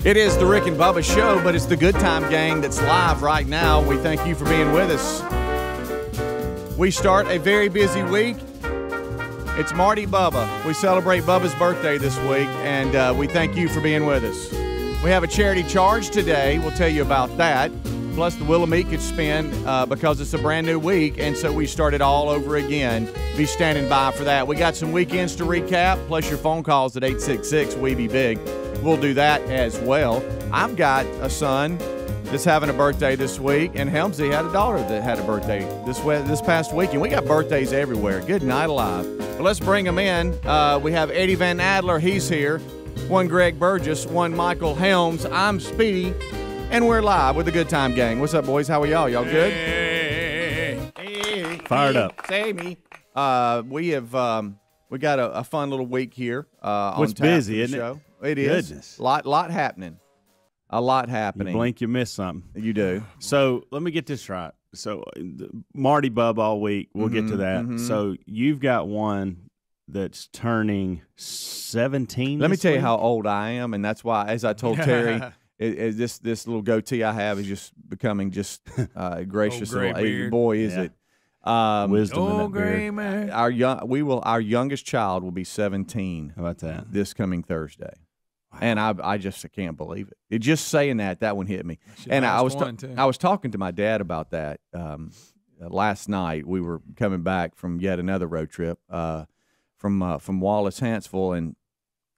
It is the Rick and Bubba Show, but it's the Good Time Gang that's live right now. We thank you for being with us. We start a very busy week. It's Marty Bubba. We celebrate Bubba's birthday this week, and we thank you for being with us. We have a charity charge today. We'll tell you about that. Plus, the Willamette could spin because it's a brand new week, and so we started all over again. Be standing by for that. We got some weekends to recap, plus your phone calls at 866-WE-BE-BIG. We'll do that as well. I've got a son that's having a birthday this week, and Helmsy had a daughter that had a birthday this past weekend. We got birthdays everywhere. Good night alive. But let's bring them in. We have Eddie Van Adler. He's here. One Greg Burgess. One Michael Helms. I'm Speedy. And we're live with the Good Time Gang. What's up, boys? How are y'all? Y'all good? Hey. Fired up. Say me. We got a fun little week here. What's busy, isn't it? It is. Goodness. Lot happening. A lot happening. You blink, you miss something. You do. So let me get this right. So Marty Bub all week. We'll get to that. Mm-hmm. So you've got one that's turning 17. Let me tell you how old I am, and that's why, as I told Terry, this little goatee I have is just becoming just gracious little age. Boy, is it. Wisdom in that gray beard. man. Our youngest child will be 17. How about that? This coming Thursday. Wow. And I just can't believe it. Just saying that one hit me. And I was talking to my dad about that last night. We were coming back from yet another road trip from Wallace, Huntsville,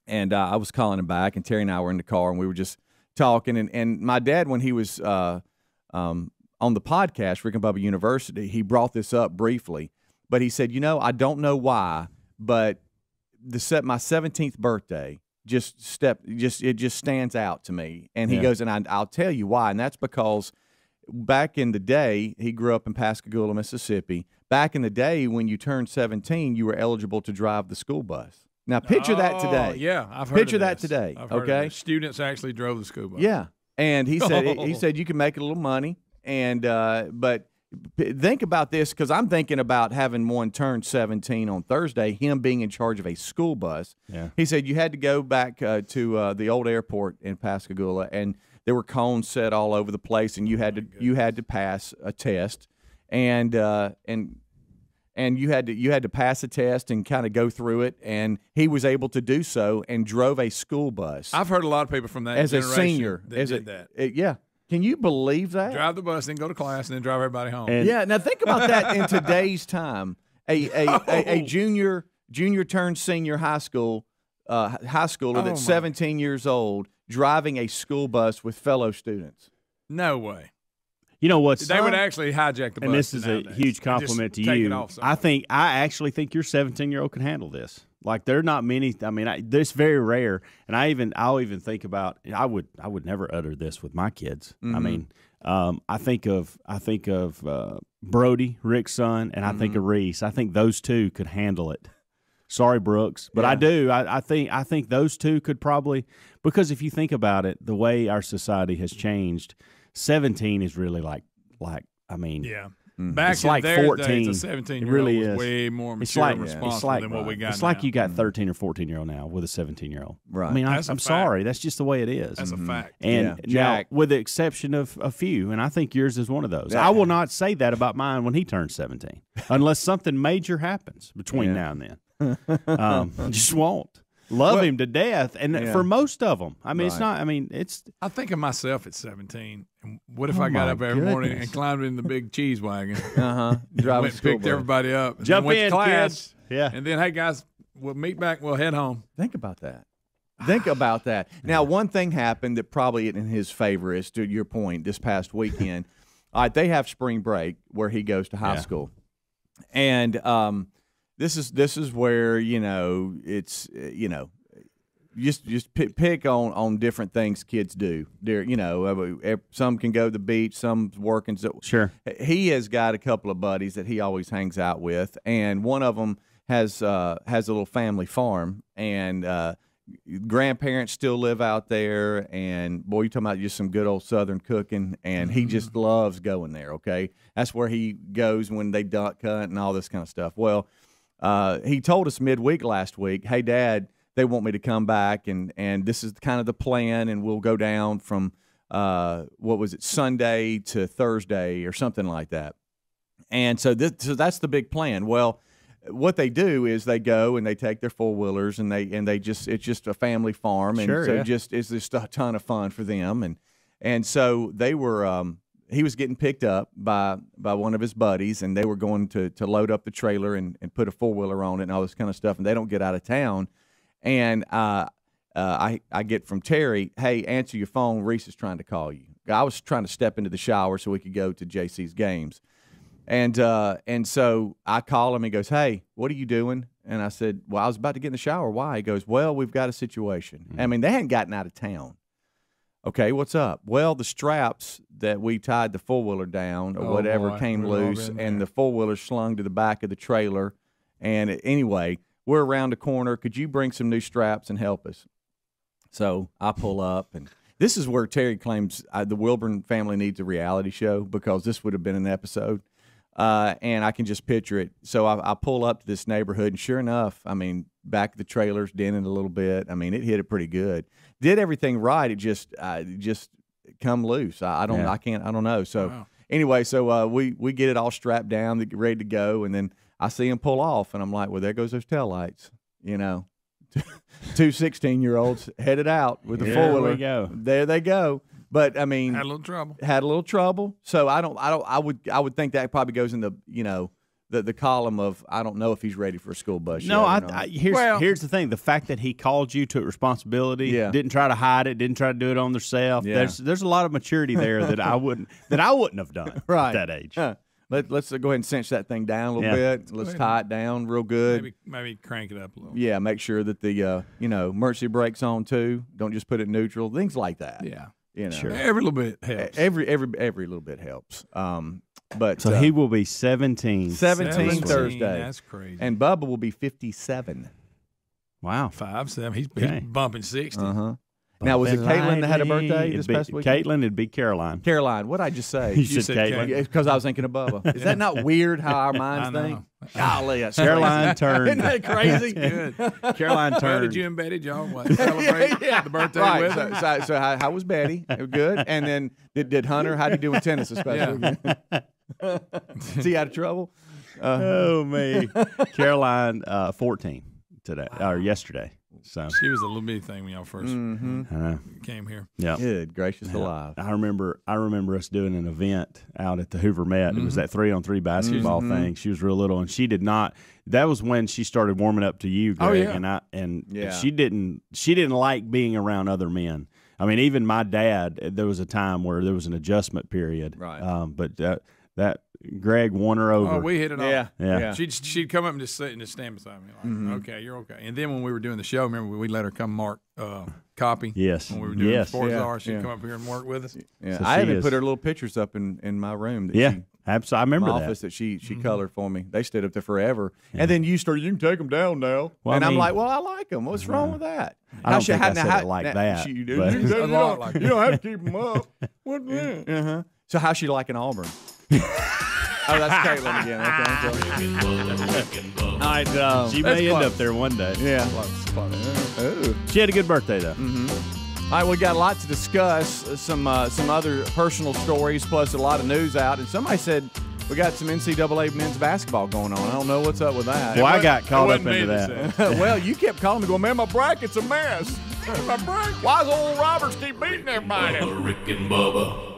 and I was calling him back, and Terry and I were in the car, and we were just talking. And my dad, when he was on the podcast, Rick and Bubba University, he brought this up briefly, but he said, I don't know why, but my 17th birthday just stands out to me. And he goes, and I'll tell you why, and that's because back in the day, he grew up in Pascagoula, Mississippi. Back in the day, when you turned 17, you were eligible to drive the school bus. Now, picture that today. Yeah, I've heard Picture of that this. today, I've heard okay? of this. Students actually drove the school bus. Yeah, and he said you can make a little money. And but think about this, because I'm thinking about having one turn 17 on Thursday, him being in charge of a school bus. Yeah. He said you had to go back to the old airport in Pascagoula, and there were cones set all over the place, and you had to pass a test, and you had to pass a test and kind of go through it, and he was able to do so and drove a school bus. I've heard a lot of people from that as a generation senior that did that. Yeah. Can you believe that? Drive the bus, then go to class, and then drive everybody home. Yeah, now think about that in today's time. A junior turned senior high schooler that's 17 years old driving a school bus with fellow students. No way. You know what's they would actually hijack the bus. And this is nowadays. a huge compliment to you. I actually think your 17-year-old can handle this. Like, there are not many. I mean, this very rare. And I'll even think about. I would never utter this with my kids. Mm-hmm. I mean, I think of Brody, Rick's son, and I think of Reese. I think those two could handle it. Sorry, Brooks, but I do. I think those two could probably, because if you think about it, the way our society has changed, 17 is really like I mean, yeah. Back it's in like their 14. days, a 17-year-old it really was is. way more mature and responsible than what we got It's now. like you got 13 or 14-year-old now with a 17-year-old. Right. I mean, I'm sorry. That's just the way it is. That's a fact. And now, with the exception of a few, and I think yours is one of those. I will not say that about mine when he turns 17, unless something major happens between now and then. Just won't. Love him to death, and for most of them, I mean, it's not. I mean, it's. I think of myself at 17. And what if I got up every morning and climbed in the big cheese wagon? Driving picked everybody up, and jump went in, to class, kids. Yeah, and then hey guys, we'll meet back. We'll head home. Think about that. Think about that. Now, one thing happened that probably in his favor is, to your point, this past weekend. All right, they have spring break where he goes to high school, and this is where it's just pick on different things kids do. Some can go to the beach, some's working. So sure, he has got a couple of buddies that he always hangs out with, and one of them has a little family farm, and grandparents still live out there. And boy, you talking about just some good old Southern cooking, and he just loves going there. Okay, that's where he goes when they duck hunt and all this kind of stuff. Well, he told us midweek last week, "Hey, Dad, they want me to come back, and this is kind of the plan, and we'll go down from what was it, Sunday to Thursday or something like that. And so that's the big plan. Well, what they do is they go and they take their 4-wheelers and they just, it's just a family farm, and it's just a ton of fun for them, and so they were he was getting picked up by one of his buddies, and they were going to load up the trailer and put a 4-wheeler on it and all this kind of stuff, and they don't get out of town. And I get from Terry, hey, answer your phone, Reese is trying to call you. I was trying to step into the shower so we could go to JC's games. And so I call him. He goes, hey, what are you doing? And I said, well, I was about to get in the shower. Why? He goes, well, we've got a situation. I mean, they hadn't gotten out of town. Okay, what's up? Well, the straps that we tied the 4-wheeler down or whatever came loose, and the 4-wheeler slung to the back of the trailer. And anyway, we're around the corner. Could you bring some new straps and help us? So I pull up, and this is where Terry claims the Wilburn family needs a reality show, because this would have been an episode. And I can just picture it. So I pull up to this neighborhood, and sure enough, I mean, back of the trailer's dented a little bit. I mean, it hit it pretty good. Did everything right. It just come loose. I don't know. So anyway, so we get it all strapped down, ready to go, and then I see him pull off, and I'm like, well, there goes those taillights, you know. 2 16-year-olds headed out with the 4-wheeler. There they go. But I mean, had a little trouble. So I would think that probably goes in the, you know, the column of, I don't know if he's ready for a school bus. No, here's the thing: the fact that he called you, took responsibility, didn't try to hide it, didn't try to do it on themselves. Yeah. There's a lot of maturity there that I wouldn't have done at that age. Let's go ahead and cinch that thing down a little bit. Let's tie it down real good. Maybe crank it up a little. Yeah, make sure that the emergency brake's on too. Don't just put it neutral. Things like that. Yeah. You know, sure. Every little bit helps. Every little bit helps. But so he will be 17 Thursday. That's crazy. And Bubba will be 57. Wow. 5'7". He's bumping 60. Now, was it Caitlin that had a birthday this past week? Caitlin, it'd be Caroline. Caroline, what did I just say? You said Caitlin. Because I was thinking of Bubba. Is that not weird how our minds think? Golly, that's Caroline turned. Isn't that crazy? Good. Caroline turned. Well, did you and Betty, y'all celebrate the birthday with her? So how was Betty? Good. And then did Hunter, how'd he do in tennis especially? Is he out of trouble? Oh, me. Caroline, 14 today or yesterday. So she was a little bitty thing when y'all first came here. Yeah, good gracious alive. I remember us doing an event out at the Hoover Met. It was that 3-on-3 basketball thing. She was real little, and she did not. That was when she started warming up to you, Greg. And she didn't like being around other men. I mean, even my dad. There was a time where there was an adjustment period. Right. But that Greg won her over. Oh, we hit it off. Yeah. She'd come up and just sit and just stand beside me like, okay, you're okay. And then when we were doing the show, remember we let her come mark copy. Yes. When we were doing Sports Hour, she'd come up here and work with us. Yeah. So I even put her little pictures up in my room. Absolutely. I remember my office that she colored for me. They stayed up there forever. Yeah. And then you can take them down now. Well, and I'm like, well, I like them. What's wrong with that? I don't think I said it like that. You don't have to keep them up. What the? So how's she liking Auburn? Oh, that's Caitlin again. Okay. All right, she may end up there one day. Yeah. She had a good birthday, though. All right, we got a lot to discuss, some other personal stories, plus a lot of news out. And somebody said we got some NCAA men's basketball going on. I don't know what's up with that. Well, I got caught up into that. Well, you kept calling me, going, man, my bracket's a mess. My bracket. Why does old Roberts keep beating everybody? Rick and Bubba.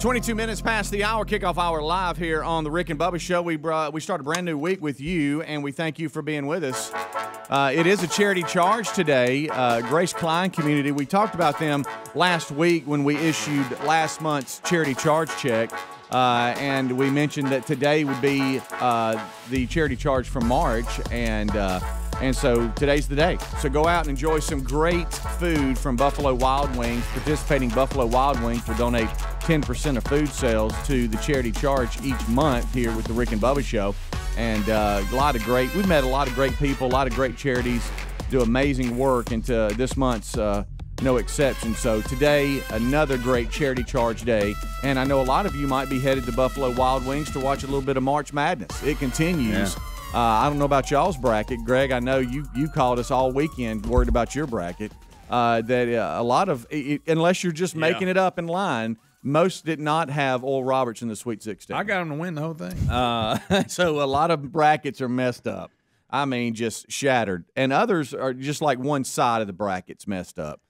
22 minutes past the hour, kickoff hour live here on the Rick and Bubba Show. We start a brand new week with you, and we thank you for being with us. It is a charity charge today. Grace Klein Community, we talked about them last week when we issued last month's charity charge check, and we mentioned that today would be the charity charge for March, and so today's the day. So go out and enjoy some great food from Buffalo Wild Wings. Participating Buffalo Wild Wings will donate 10% of food sales to the charity charge each month here with the Rick and Bubba Show. And we've met a lot of great people, a lot of great charities do amazing work, and this month's no exception. So today, another great charity charge day. And I know a lot of you might be headed to Buffalo Wild Wings to watch a little bit of March Madness. It continues. Yeah. I don't know about y'all's bracket. Greg, I know you called us all weekend worried about your bracket. A lot of, unless you're just making it up in line, most did not have Oral Roberts in the Sweet 16. I got him to win the whole thing. So a lot of brackets are messed up. I mean, just shattered. And others are just like one side of the bracket's messed up.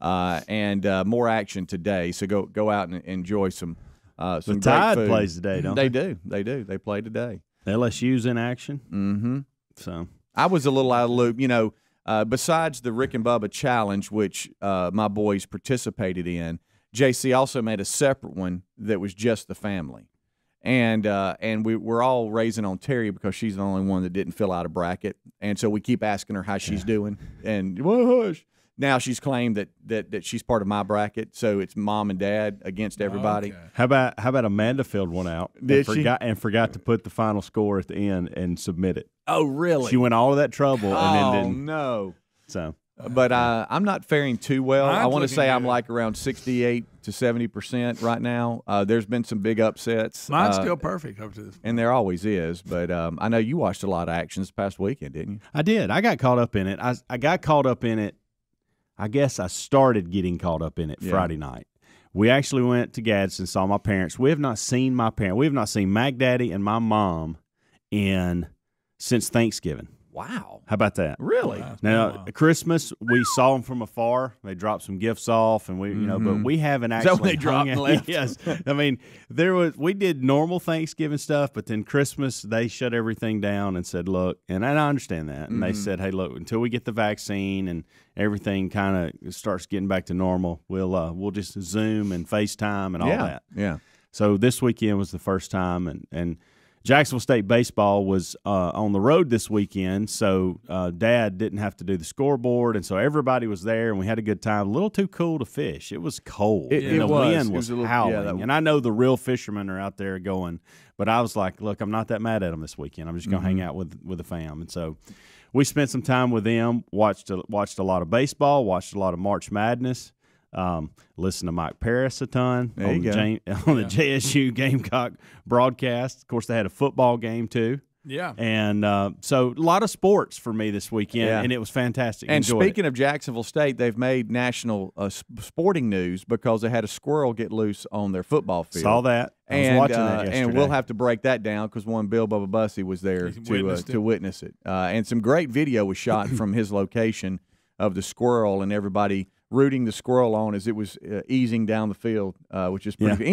And more action today. So go out and enjoy some great food. The Tide plays today, don't they? They do. They play today. LSU's in action. Mm-hmm. So I was a little out of the loop. You know, besides the Rick and Bubba Challenge, which my boys participated in, JC also made a separate one that was just the family. And we're all raising on Terry because she's the only one that didn't fill out a bracket. And so we keep asking her how she's doing. And whoosh. Now she's claimed that she's part of my bracket, so it's mom and dad against everybody. Okay. How about Amanda filled one out and forgot to put the final score at the end and submit it. Oh, really? She went all of that trouble and then didn't. No. So, but I'm not faring too well. I want to say I'm like around 68 to 70% right now. There's been some big upsets. Mine's still perfect up to this point. And there always is. But I know you watched a lot of action this past weekend, didn't you? I did. I got caught up in it. I got caught up in it. I guess I started getting caught up in it Friday night. We actually went to Gadsden, saw my parents. We have not seen my parents. We have not seen Mac Daddy and my mom since Thanksgiving. Wow. How about that? Really? Wow. Now, Christmas, we saw them from afar. They dropped some gifts off, and but we haven't actually. Is that when they dropped and left? Yes. I mean, we did normal Thanksgiving stuff, but then Christmas, they shut everything down and said, look, and I understand that. And they said, hey, look, until we get the vaccine and everything kind of starts getting back to normal, we'll just Zoom and FaceTime and all that. Yeah. So this weekend was the first time, and Jacksonville State baseball was on the road this weekend, so Dad didn't have to do the scoreboard, and so everybody was there, and we had a good time. A little too cool to fish. It was cold. It the was. wind was howling, and I know the real fishermen are out there going, but I was like, look, I'm not that mad at them this weekend. I'm just going to hang out with the fam, and so we spent some time with them, watched a lot of baseball, watched a lot of March Madness. Listen to Mike Paris a ton on the JSU Gamecock broadcast. Of course, they had a football game too. Yeah. And so a lot of sports for me this weekend, and it was fantastic. And Enjoyed speaking of Jacksonville State, they've made national sporting news because they had a squirrel get loose on their football field. Saw that. I was watching that yesterday. And we'll have to break that down because one Bill Bubba Bussey was there to witness it. And some great video was shot from his location of the squirrel and everybody rooting the squirrel on as it was easing down the field, which is pretty good.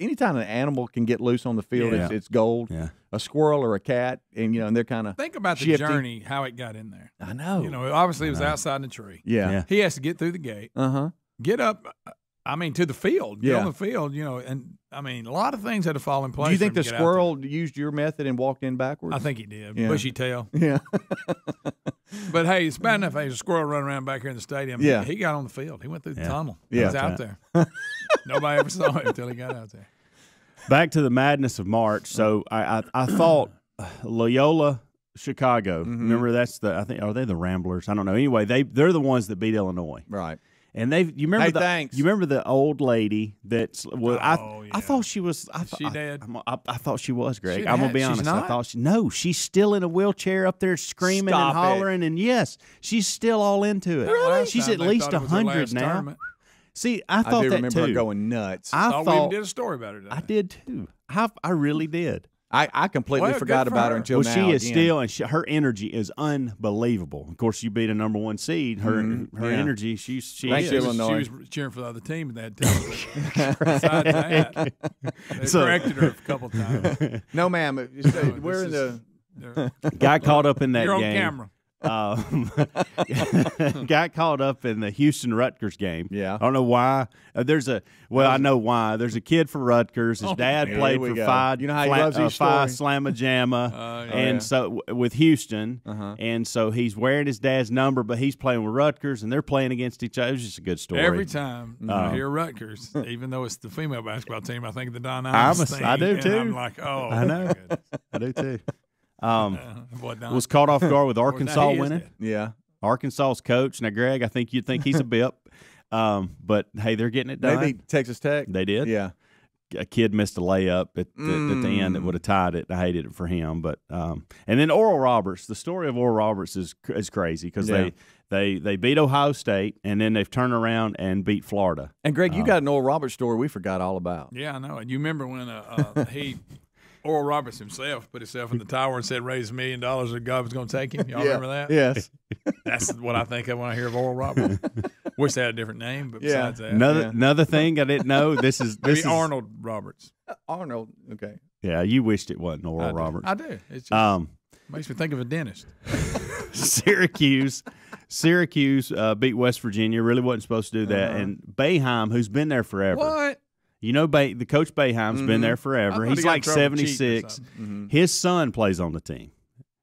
Anytime an animal can get loose on the field, it's gold. Yeah. A squirrel or a cat, and and they're kind of think about the journey, how it got in there. I know. Obviously it was outside in the tree. Yeah. He has to get through the gate. Get up. To the field. Get on the field. And a lot of things had to fall in place. Do you think the squirrel used your method and walked in backwards? I think he did. Yeah. Bushy tail. Yeah. But hey, it's bad enough there's a squirrel running around back here in the stadium. Yeah. He got on the field. He went through the tunnel. Yeah. He was out there. Nobody ever saw him until he got out there. Back to the madness of March. So I thought Loyola, Chicago. Remember are they the Ramblers? I don't know. Anyway, they're the ones that beat Illinois. Right. And you remember the old lady that's I thought she was she dead. I thought she was, Greg. I'm gonna be honest. I thought she's still in a wheelchair up there screaming and hollering, and yes, she's still all into it. Really? She's at least 100 now. Tournament. See, I thought I do that remember too. her going nuts. I thought we did a story about her today. I did too. I really did. I completely forgot about her until now. She is still, and her energy is unbelievable. Of course, you beat a #1 seed. Her energy, she is. She was cheering for the other team, and they had to tell her. Besides that, they corrected her a couple of times. No, ma'am. We're in the got caught up in that You're game. on camera. Got caught up in the Houston Rutgers game. Yeah, I don't know why. I know why. There's a kid for Rutgers. His dad played for Phi. You know how he loves these Phi stories. Slamma Jamma, so with Houston, and so he's wearing his dad's number, but he's playing with Rutgers, and they're playing against each other. It was just a good story. Every time I hear Rutgers, even though it's the female basketball team, I think of the Don Imus thing. I do too. I'm like, oh, I know. I do too. Was caught off guard with Arkansas winning. Yeah, Arkansas's coach. Now, Greg, I think you'd think he's a bip, but hey, they're getting it done. Maybe Texas Tech. They did. Yeah, a kid missed a layup at the end that would have tied it. I hated it for him, but and then Oral Roberts. The story of Oral Roberts is crazy because they beat Ohio State and then they've turned around and beat Florida. And Greg, you got an Oral Roberts story we forgot all about. Yeah, I know. And you remember when Oral Roberts himself put himself in the tower and said, "Raise $1 million, or God was going to take him." Y'all remember that? Yes. That's what I think of when I hear of Oral Roberts. Wish they had a different name, but besides that, another thing I didn't know. This is Arnold Roberts. Arnold. Okay. Yeah, you wished it wasn't Oral Roberts. I do. It just makes me think of a dentist. Syracuse beat West Virginia. Really wasn't supposed to do that. And Boeheim, who's been there forever. What? You know, the coach Boeheim's been there forever. He's like 76. His son plays on the team,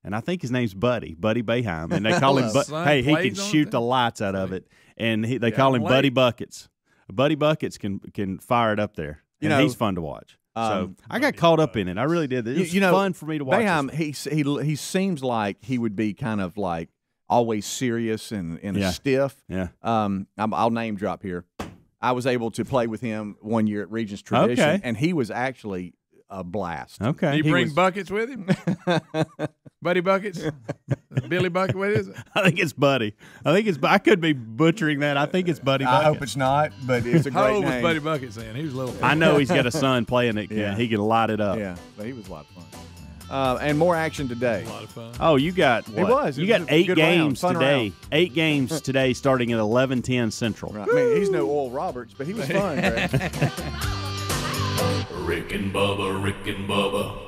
and I think his name's Buddy Boeheim, and they call him. Hey, he can shoot the lights out of it, and they call him Buddy Buckets. Buddy Buckets can fire it up there. He's fun to watch. So I got caught up in it. I really did. It was fun for me to watch. Boeheim, he seems like he would be kind of like always serious and stiff. Yeah. I'll name drop here. I was able to play with him one year at Regents Tradition, and he was actually a blast. Okay. Did he bring buckets with him? Buddy Buckets? Billy Bucket? What is it? I think it's Buddy. I could be butchering that. I think it's Buddy Bucket. I hope it's not, but it's a great name. How old was Buddy Bucket saying? He was little. I know he's got a son playing it. Yeah. He can light it up. Yeah, but he was a lot of fun. And more action today. A lot of fun. Oh, you got what? It was. You got 8 games today. Round. 8 games today starting at 11:10 Central. Right. I mean, he's no Oral Roberts, but he was fun, Greg. Rick and Bubba, Rick and Bubba.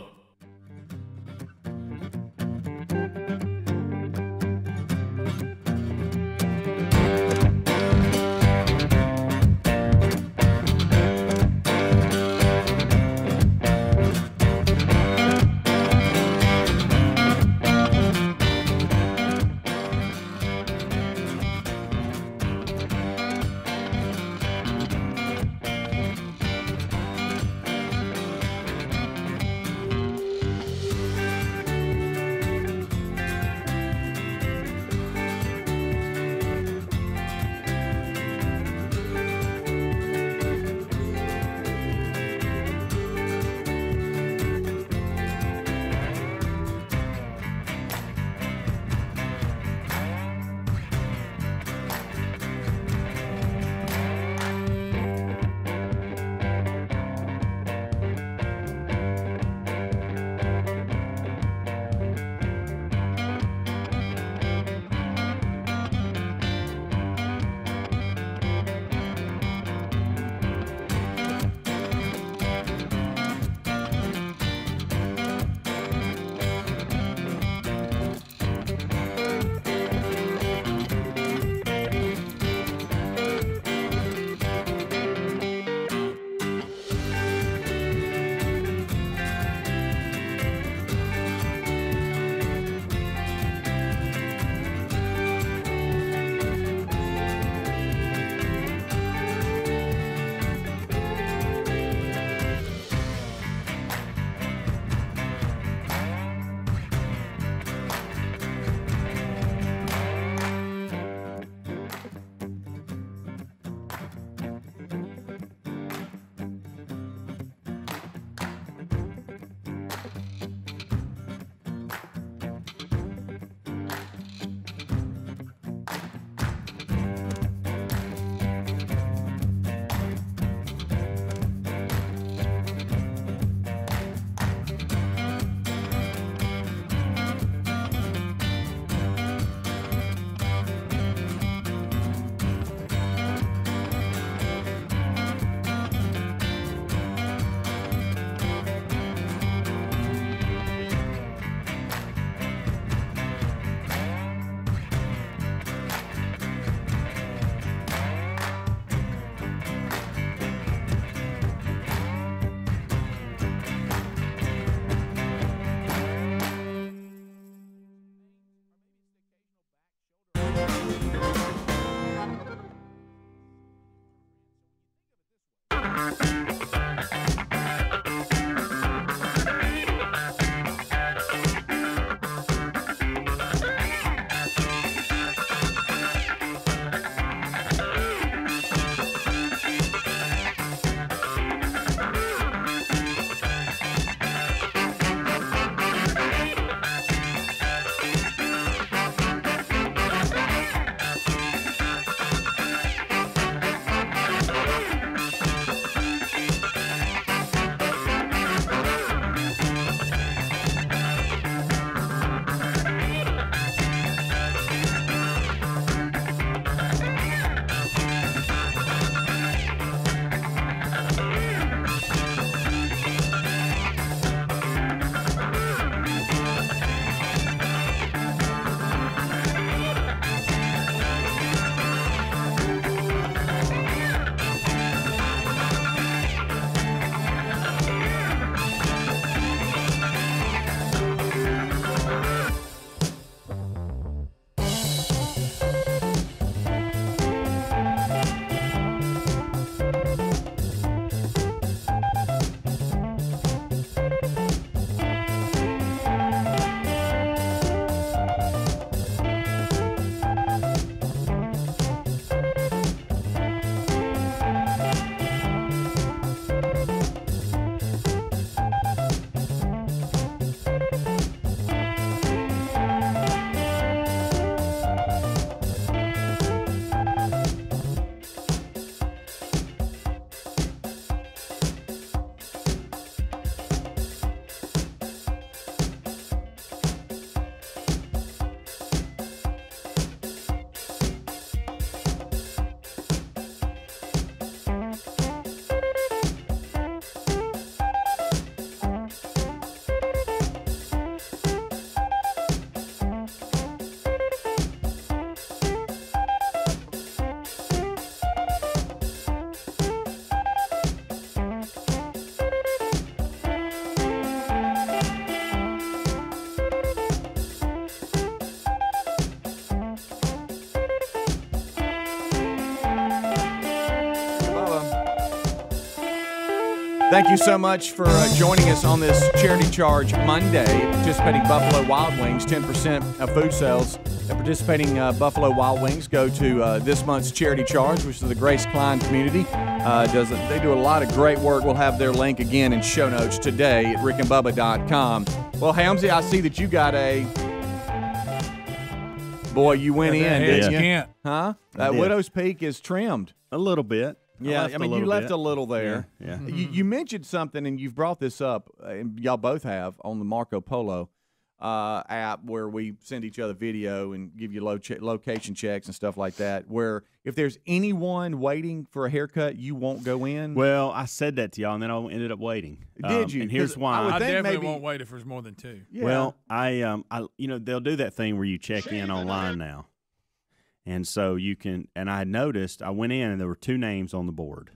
Thank you so much for joining us on this Charity Charge Monday. Participating Buffalo Wild Wings, 10% of food sales. Participating Buffalo Wild Wings go to this month's Charity Charge, which is the Grace Klein community. They do a lot of great work. We'll have their link again in show notes today at rickandbubba.com. Well, Helmsy, I see that you got a... Boy, you went in, didn't you? Can't. Huh? That Widow's Peak is trimmed. A little bit. Yeah, I mean, you left a little there. Yeah. You mentioned something, and you've brought this up, and y'all both have, on the Marco Polo app where we send each other video and give you location checks and stuff like that, where if there's anyone waiting for a haircut, you won't go in. Well, I said that to y'all, and then I ended up waiting. Did you? And here's why. I definitely won't wait if there's more than two. Yeah. Well, I they'll do that thing where you check in online now. And so you can, and I noticed, I went in and there were 2 names on the board.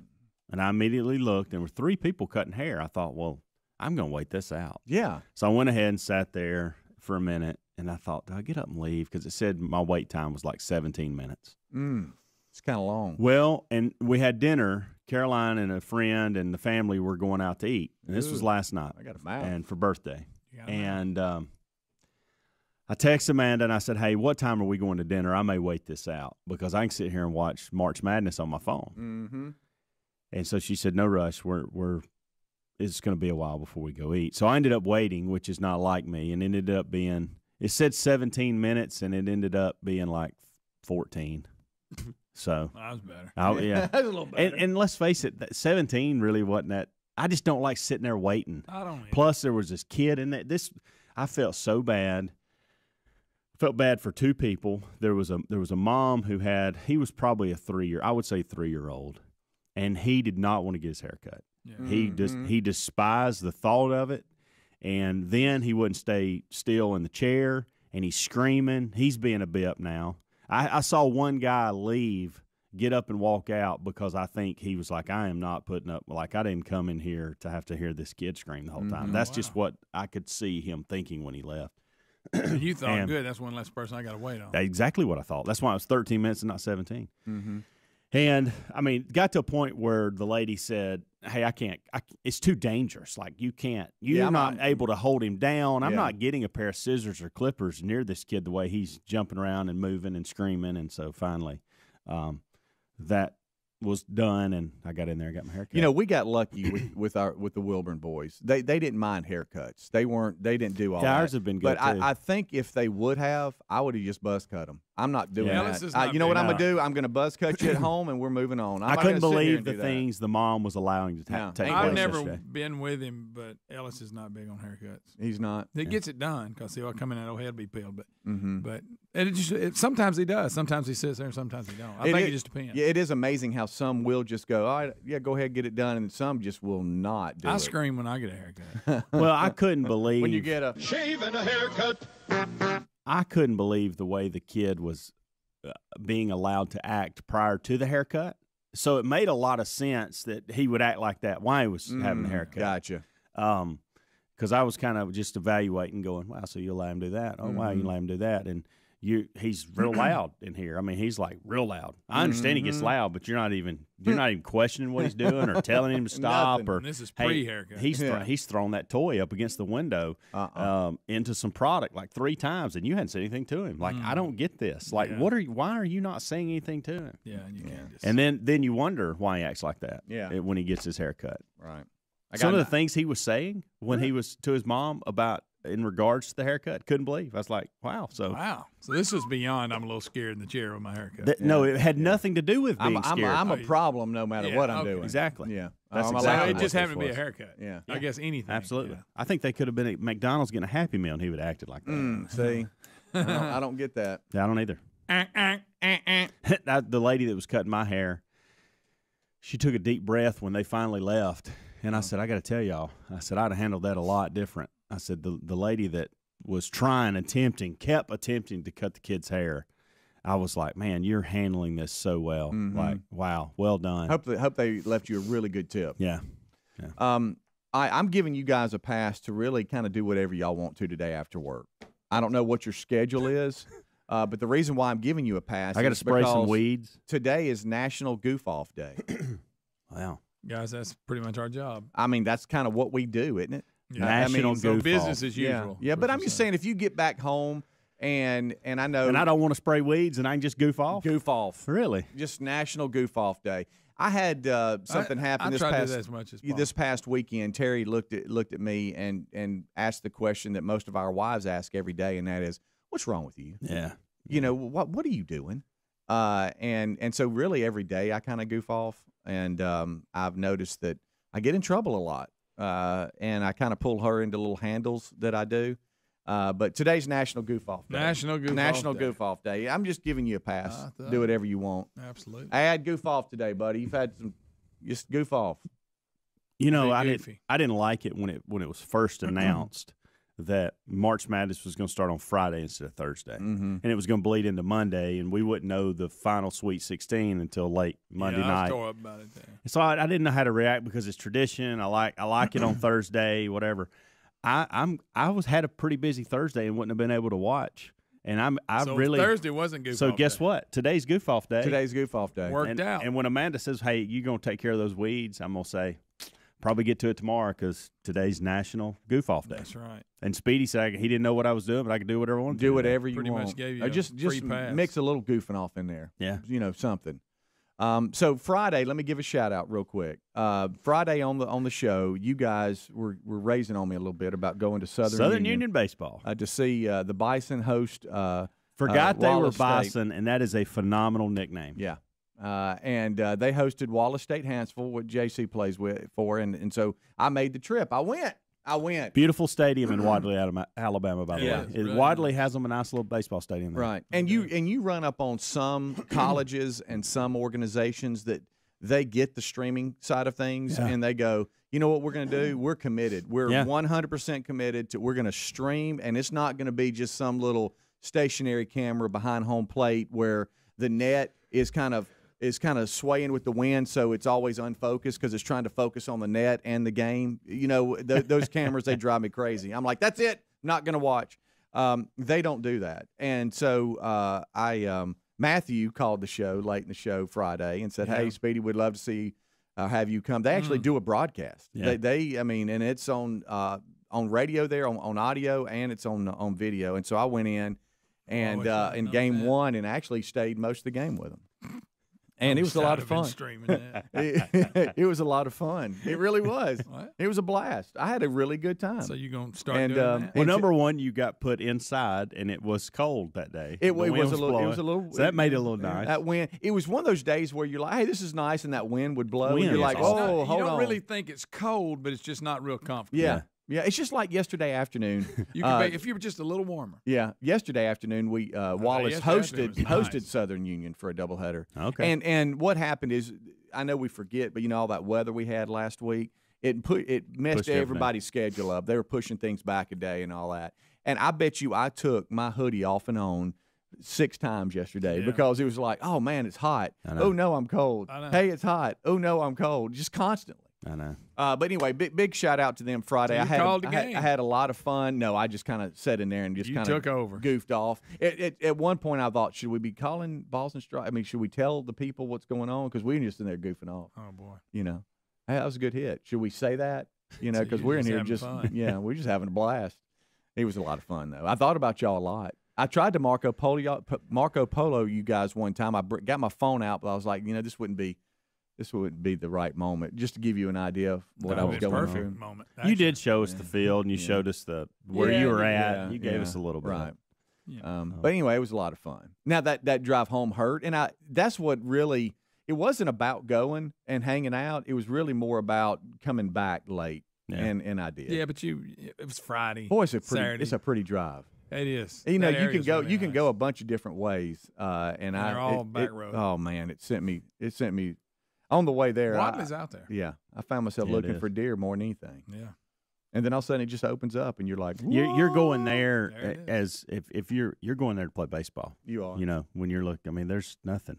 And I immediately looked, and there were 3 people cutting hair. I thought, well, I'm going to wait this out. Yeah. So I went ahead and sat there for a minute, and I thought, do I get up and leave? Because it said my wait time was like 17 minutes. It's kind of long. Well, and we had dinner. Caroline and a friend and the family were going out to eat. And this was last night. I got a mouth. And for birthday. And I texted Amanda and I said, hey, what time are we going to dinner? I may wait this out because I can sit here and watch March Madness on my phone. Mm-hmm. And so she said, no rush. It's going to be a while before we go eat. So I ended up waiting, which is not like me, and ended up being, it said 17 minutes, and it ended up being like 14. So that was better. Yeah. That was a little better. And let's face it, 17 really wasn't that. I just don't like sitting there waiting. I don't either. Plus, there was this kid in there. I felt so bad. Felt bad for 2 people. There was a mom who he was probably a 3-year-old, and he did not want to get his hair cut. Yeah. He despised the thought of it, and then he wouldn't stay still in the chair, and he's screaming. He's being a bip now. I saw one guy get up and walk out because I think he was like, I am not putting up, like, I didn't come in here to have to hear this kid scream the whole time. That's just what I could see him thinking when he left. You thought, good, that's one less person I got to wait on. Exactly what I thought. That's why it was 13 minutes and not 17. Mm-hmm. And, I mean, got to a point where the lady said, hey, I can't, it's too dangerous. Like, you're not able to hold him down. I'm not getting a pair of scissors or clippers near this kid the way he's jumping around and moving and screaming. And so finally that was done, and I got in there and got my haircut. You know, we got lucky with the Wilburn boys. They didn't mind haircuts. They didn't do all that. Ours have been good, but too. I think if they would have, I would have just buzz cut them. I'm not doing that. You know what I'm going to do? I'm going to buzz cut you at home, and we're moving on. I couldn't believe the things the mom was allowing to take place. I've never been with him, but Ellis is not big on haircuts. He's not. He gets it done because he'll come in and he'll be peeled. But sometimes he does. Sometimes he sits there, and sometimes he don't. I think it just depends. Yeah, it is amazing how some will just go, all right, yeah, go ahead, get it done, and some just will not do it. I scream when I get a haircut. Well, I couldn't believe when you get a shave and a haircut. I couldn't believe the way the kid was being allowed to act prior to the haircut. So it made a lot of sense that he would act like that while he was having the haircut. Gotcha. Because I was kind of just evaluating, going, wow, so you'll let him do that? Oh, wow, you let him do that? And he's real loud in here. I mean, he's like real loud. I understand he gets loud, but you're not even questioning what he's doing or telling him to stop. Nothing. Or And this is pre-haircut. He's thrown that toy up against the window into some product like 3 times, and you hadn't said anything to him. Like, I don't get this. Like, why are you not saying anything to him? Yeah, and you can't just. And then you wonder why he acts like that. Yeah. When he gets his hair cut. right. Some of the things he was saying when he was to his mom about in regards to the haircut, couldn't believe. I was like, wow. So this is beyond. I'm a little scared in the chair with my haircut. No, it had nothing to do with being scared. I'm a problem no matter what I'm doing. Exactly. Yeah. That's So exactly it just happened to be a haircut. Yeah. I guess anything. Absolutely. Yeah. I think they could have been at McDonald's getting a Happy Meal, and he would have acted like that. See, I don't get that. Yeah, I don't either. The lady that was cutting my hair, she took a deep breath when they finally left. And I said, I got to tell y'all, I said, I'd have handled that a lot different. I said, the lady that was kept attempting to cut the kid's hair, I was like, man, you're handling this so well. Like, wow, well done. Hope they left you a really good tip. Yeah. I'm giving you guys a pass to really kind of do whatever y'all want to today after work. I don't know what your schedule is, but the reason why I'm giving you a pass I got to is spray some because weeds. Today is National Goof Off Day. Wow. Guys, that's pretty much our job. I mean, that's kind of what we do, isn't it? Yeah. National so goof business off. as usual. Yeah, but I'm just saying, if you get back home and I know, And I don't want to spray weeds, and I can just goof off. goof off, Really? just National Goof Off Day. I had something happen I try to do that as much as possible. this past weekend. Terry looked at me and asked the question that most of our wives ask every day, and that is, "What's wrong with you? Yeah. You know, what are you doing?" And so really every day I kind of goof off, and I've noticed that I get in trouble a lot, and I kind of pull her into little handles that I do. But today's National Goof Off Day. National Goof Off Day. I'm just giving you a pass. Do whatever you want. Absolutely. I had goof off today, buddy. You've had some, just goof off. You know, Pretty I didn't goofy. like it when it was first announced that March Madness was going to start on Friday instead of Thursday, and it was going to bleed into Monday, and we wouldn't know the final Sweet 16 until late Monday I was night. tore up about it there. So I didn't know how to react because it's tradition. I like it on Thursday, whatever. I had a pretty busy Thursday and wouldn't have been able to watch. And So really Thursday wasn't goof So off guess day. what? Today's goof off day. Today's goof off day. Worked out. And when Amanda says, "Hey, you're gonna take care of those weeds," I'm gonna say, "Probably get to it tomorrow because today's National Goof Off Day." That's right. And Speedy said he didn't know what I was doing, but I could do whatever I wanted. to Do whatever you Pretty want. much gave you Or a just free pass. mix a little goofing off in there. Yeah. You know, something. So Friday, let me give a shout out real quick. Friday on the show, you guys were raising on me a little bit about going to Southern Union baseball to see the Bison host. Forgot they were Wallace State. Bison, and that is a phenomenal nickname. Yeah. And they hosted Wallace State Hansville, what JC plays for, and so I made the trip. I went. Beautiful stadium in Wadley, Alabama, by the Yeah, way. it's really Wadley has them a nice little baseball stadium there. Right. And you run up on some colleges and some organizations that they get the streaming side of things, and they go, you know what we're going to do? We're committed. We're 100% committed to. We're going to stream, and it's not going to be just some little stationary camera behind home plate where the net is kind of swaying with the wind, so it's always unfocused because it's trying to focus on the net and the game. You know, those cameras, they drive me crazy. I'm like, that's it. Not going to watch. They don't do that. And so Matthew called the show late in the show Friday and said, "Hey, Speedy, we'd love to see have you come." They actually do a broadcast. Yeah. I mean, and it's on radio there, on audio, and it's on video. And so I went in and in game one and actually stayed most of the game with them. And it was a lot of fun. Streaming that. It was a lot of fun. It really was. What? It was a blast. I had a really good time. So you're going to start And, doing um, that? Well, number one, you got put inside, and it was cold that day. It The was wind a little. It blowing. was a little. So that made it a little nice. That wind. It was one of those days where you're like, "Hey, this is nice," and that wind would blow. Wind and you're is like, awesome. "Oh, you hold don't on." really think it's cold, but it's just not real comfortable. Yeah. It's just like yesterday afternoon. You could make, if you were just a little warmer. Yeah, yesterday afternoon we Wallace yesterday afternoon was hosted nice. Southern Union for a doubleheader. Okay. And what happened is, I know we forget, but you know all that weather we had last week, it messed Pushed everything. everybody's schedule up. They were pushing things back a day and all that. And I bet you I took my hoodie off and on 6 times yesterday because it was like, oh man, it's hot. Oh no, I'm cold. Hey, it's hot. Oh no, I'm cold. Just constantly. I know. But anyway, big shout out to them Friday. So you called the game. I had a lot of fun. No, I just kind of sat in there and just You kind took of over. goofed off. At one point, I thought, should we be calling balls and strikes? I mean, should we tell the people what's going on? Because we were just in there goofing off. Oh, boy. You know, hey, that was a good hit. Should we say that? You know, So because you're we're in just here having just fun. we're just having a blast. It was a lot of fun though. I thought about y'all a lot. I tried to Marco Polo you guys one time. I got my phone out, but I was like, you know, this wouldn't be the right moment, just to give you an idea of what I was going perfect on. moment. You did show us the field, and you showed us where you were at. You gave us a little bit. Right. Yeah. But anyway, it was a lot of fun. Now that drive home hurt, and that's what really, it wasn't about going and hanging out. It was really more about coming back late, and I did. Yeah, but it was Friday. Boy, it's Saturday. a pretty drive. It is. You know, That you can area's go really nice. a bunch of different ways, and they're all back road. Oh man, it sent me on the way there. Wadley's out there. Yeah, I found myself Yeah, it looking is. for deer more than anything. Yeah. And then all of a sudden it just opens up, and you're like, You're going There there it as if you're going there to play baseball. You are. You know, when you're looking. I mean, there's nothing.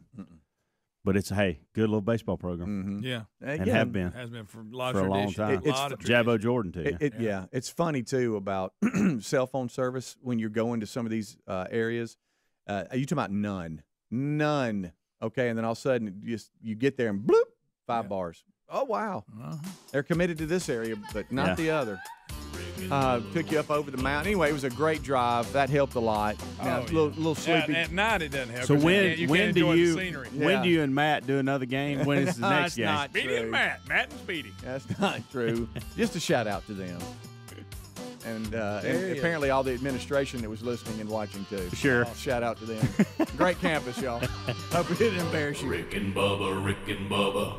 But it's good little baseball program, Yeah. and have been Has been for a lot for of a long tradition. time. A lot of tradition. Jabbo Jordan too. Yeah, it's funny too about cell phone service when you're going to some of these areas. You talking about none, okay, and then all of a sudden you get there and bloop, 5 bars, Oh, wow. Uh-huh. They're committed to this area, but not the other. Took you up over the mountain. Anyway, it was a great drive. That helped a lot. Now, it's a little sleepy. Yeah, at night it doesn't help. So when do you and Matt do another game? When is the next game? Not Speedy true. and Matt and Speedy. That's not true. Just a shout out to them. And apparently all the administration that was listening and watching too. Sure. Shout out to them. Great campus, y'all. Hope it didn't embarrass you. Rick and Bubba.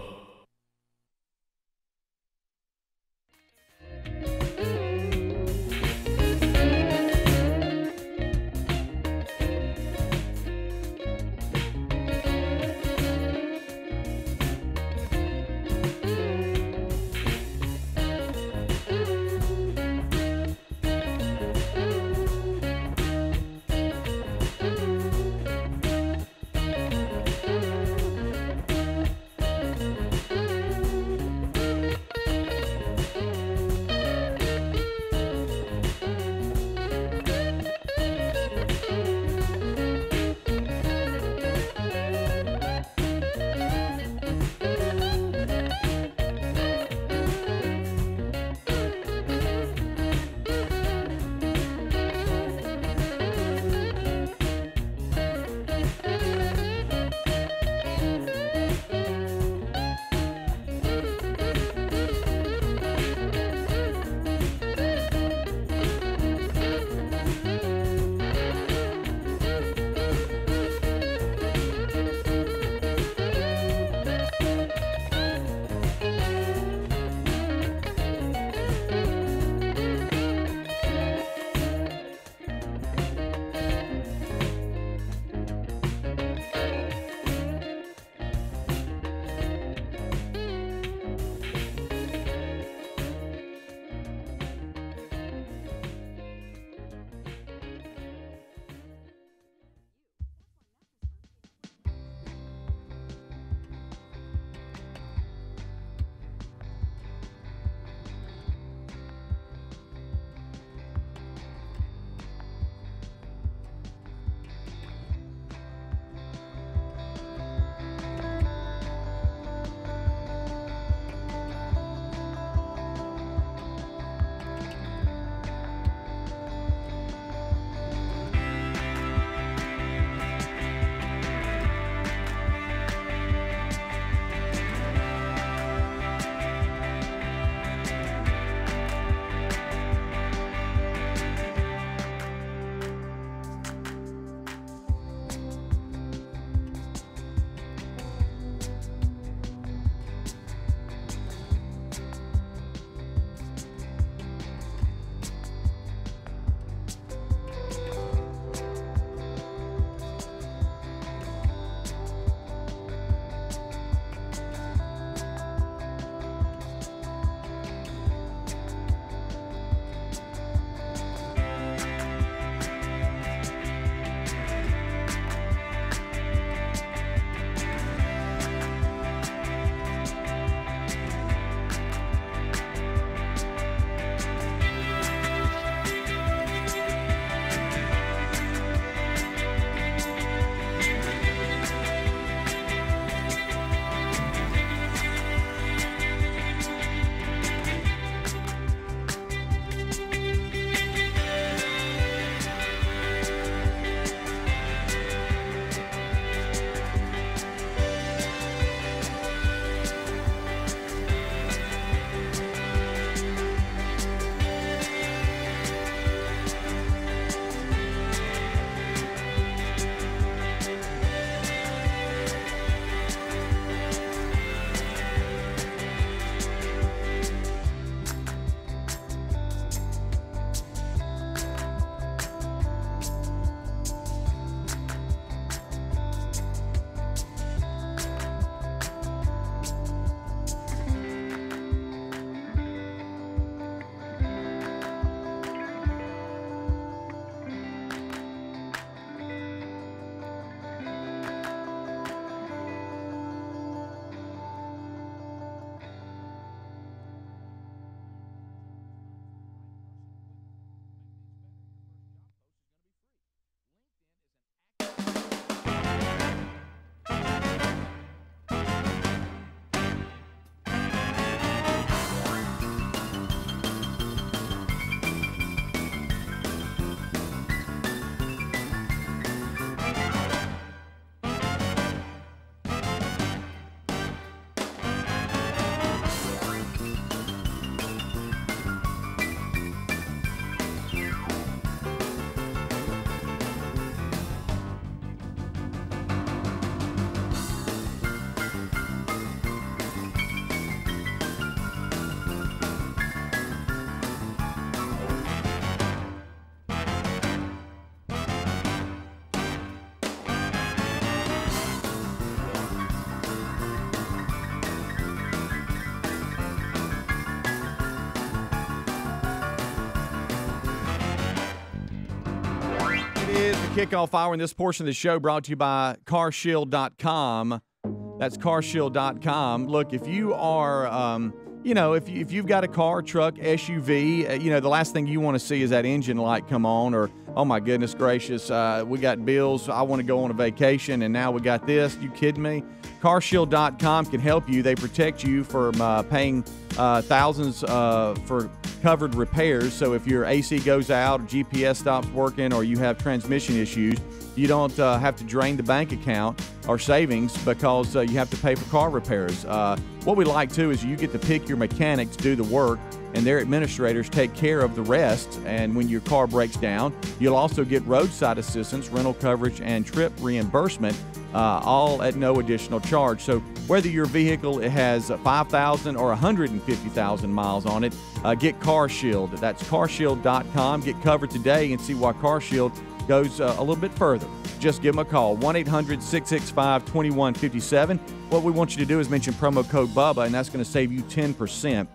is the kickoff hour, and this portion of the show brought to you by carshield.com. That's carshield.com. Look, if you are, if you've got a car, truck, SUV, the last thing you want to see is that engine light come on, or, oh my goodness gracious, we got bills, I want to go on a vacation, and now we got this. You kidding me? Carshield.com can help you. They protect you from paying thousands for covered repairs. So if your AC goes out, or GPS stops working, or you have transmission issues, you don't have to drain the bank account or savings because you have to pay for car repairs. What we like, too, is you get to pick your mechanic to do the work, and their administrators take care of the rest. And when your car breaks down, you'll also get roadside assistance, rental coverage, and trip reimbursement, all at no additional charge. So whether your vehicle has 5,000 or 150,000 miles on it, get CarShield. That's carshield.com. Get covered today and see why CarShield goes a little bit further. Just give them a call, 1-800-665-2157. What we want you to do is mention promo code Bubba, and that's going to save you 10%.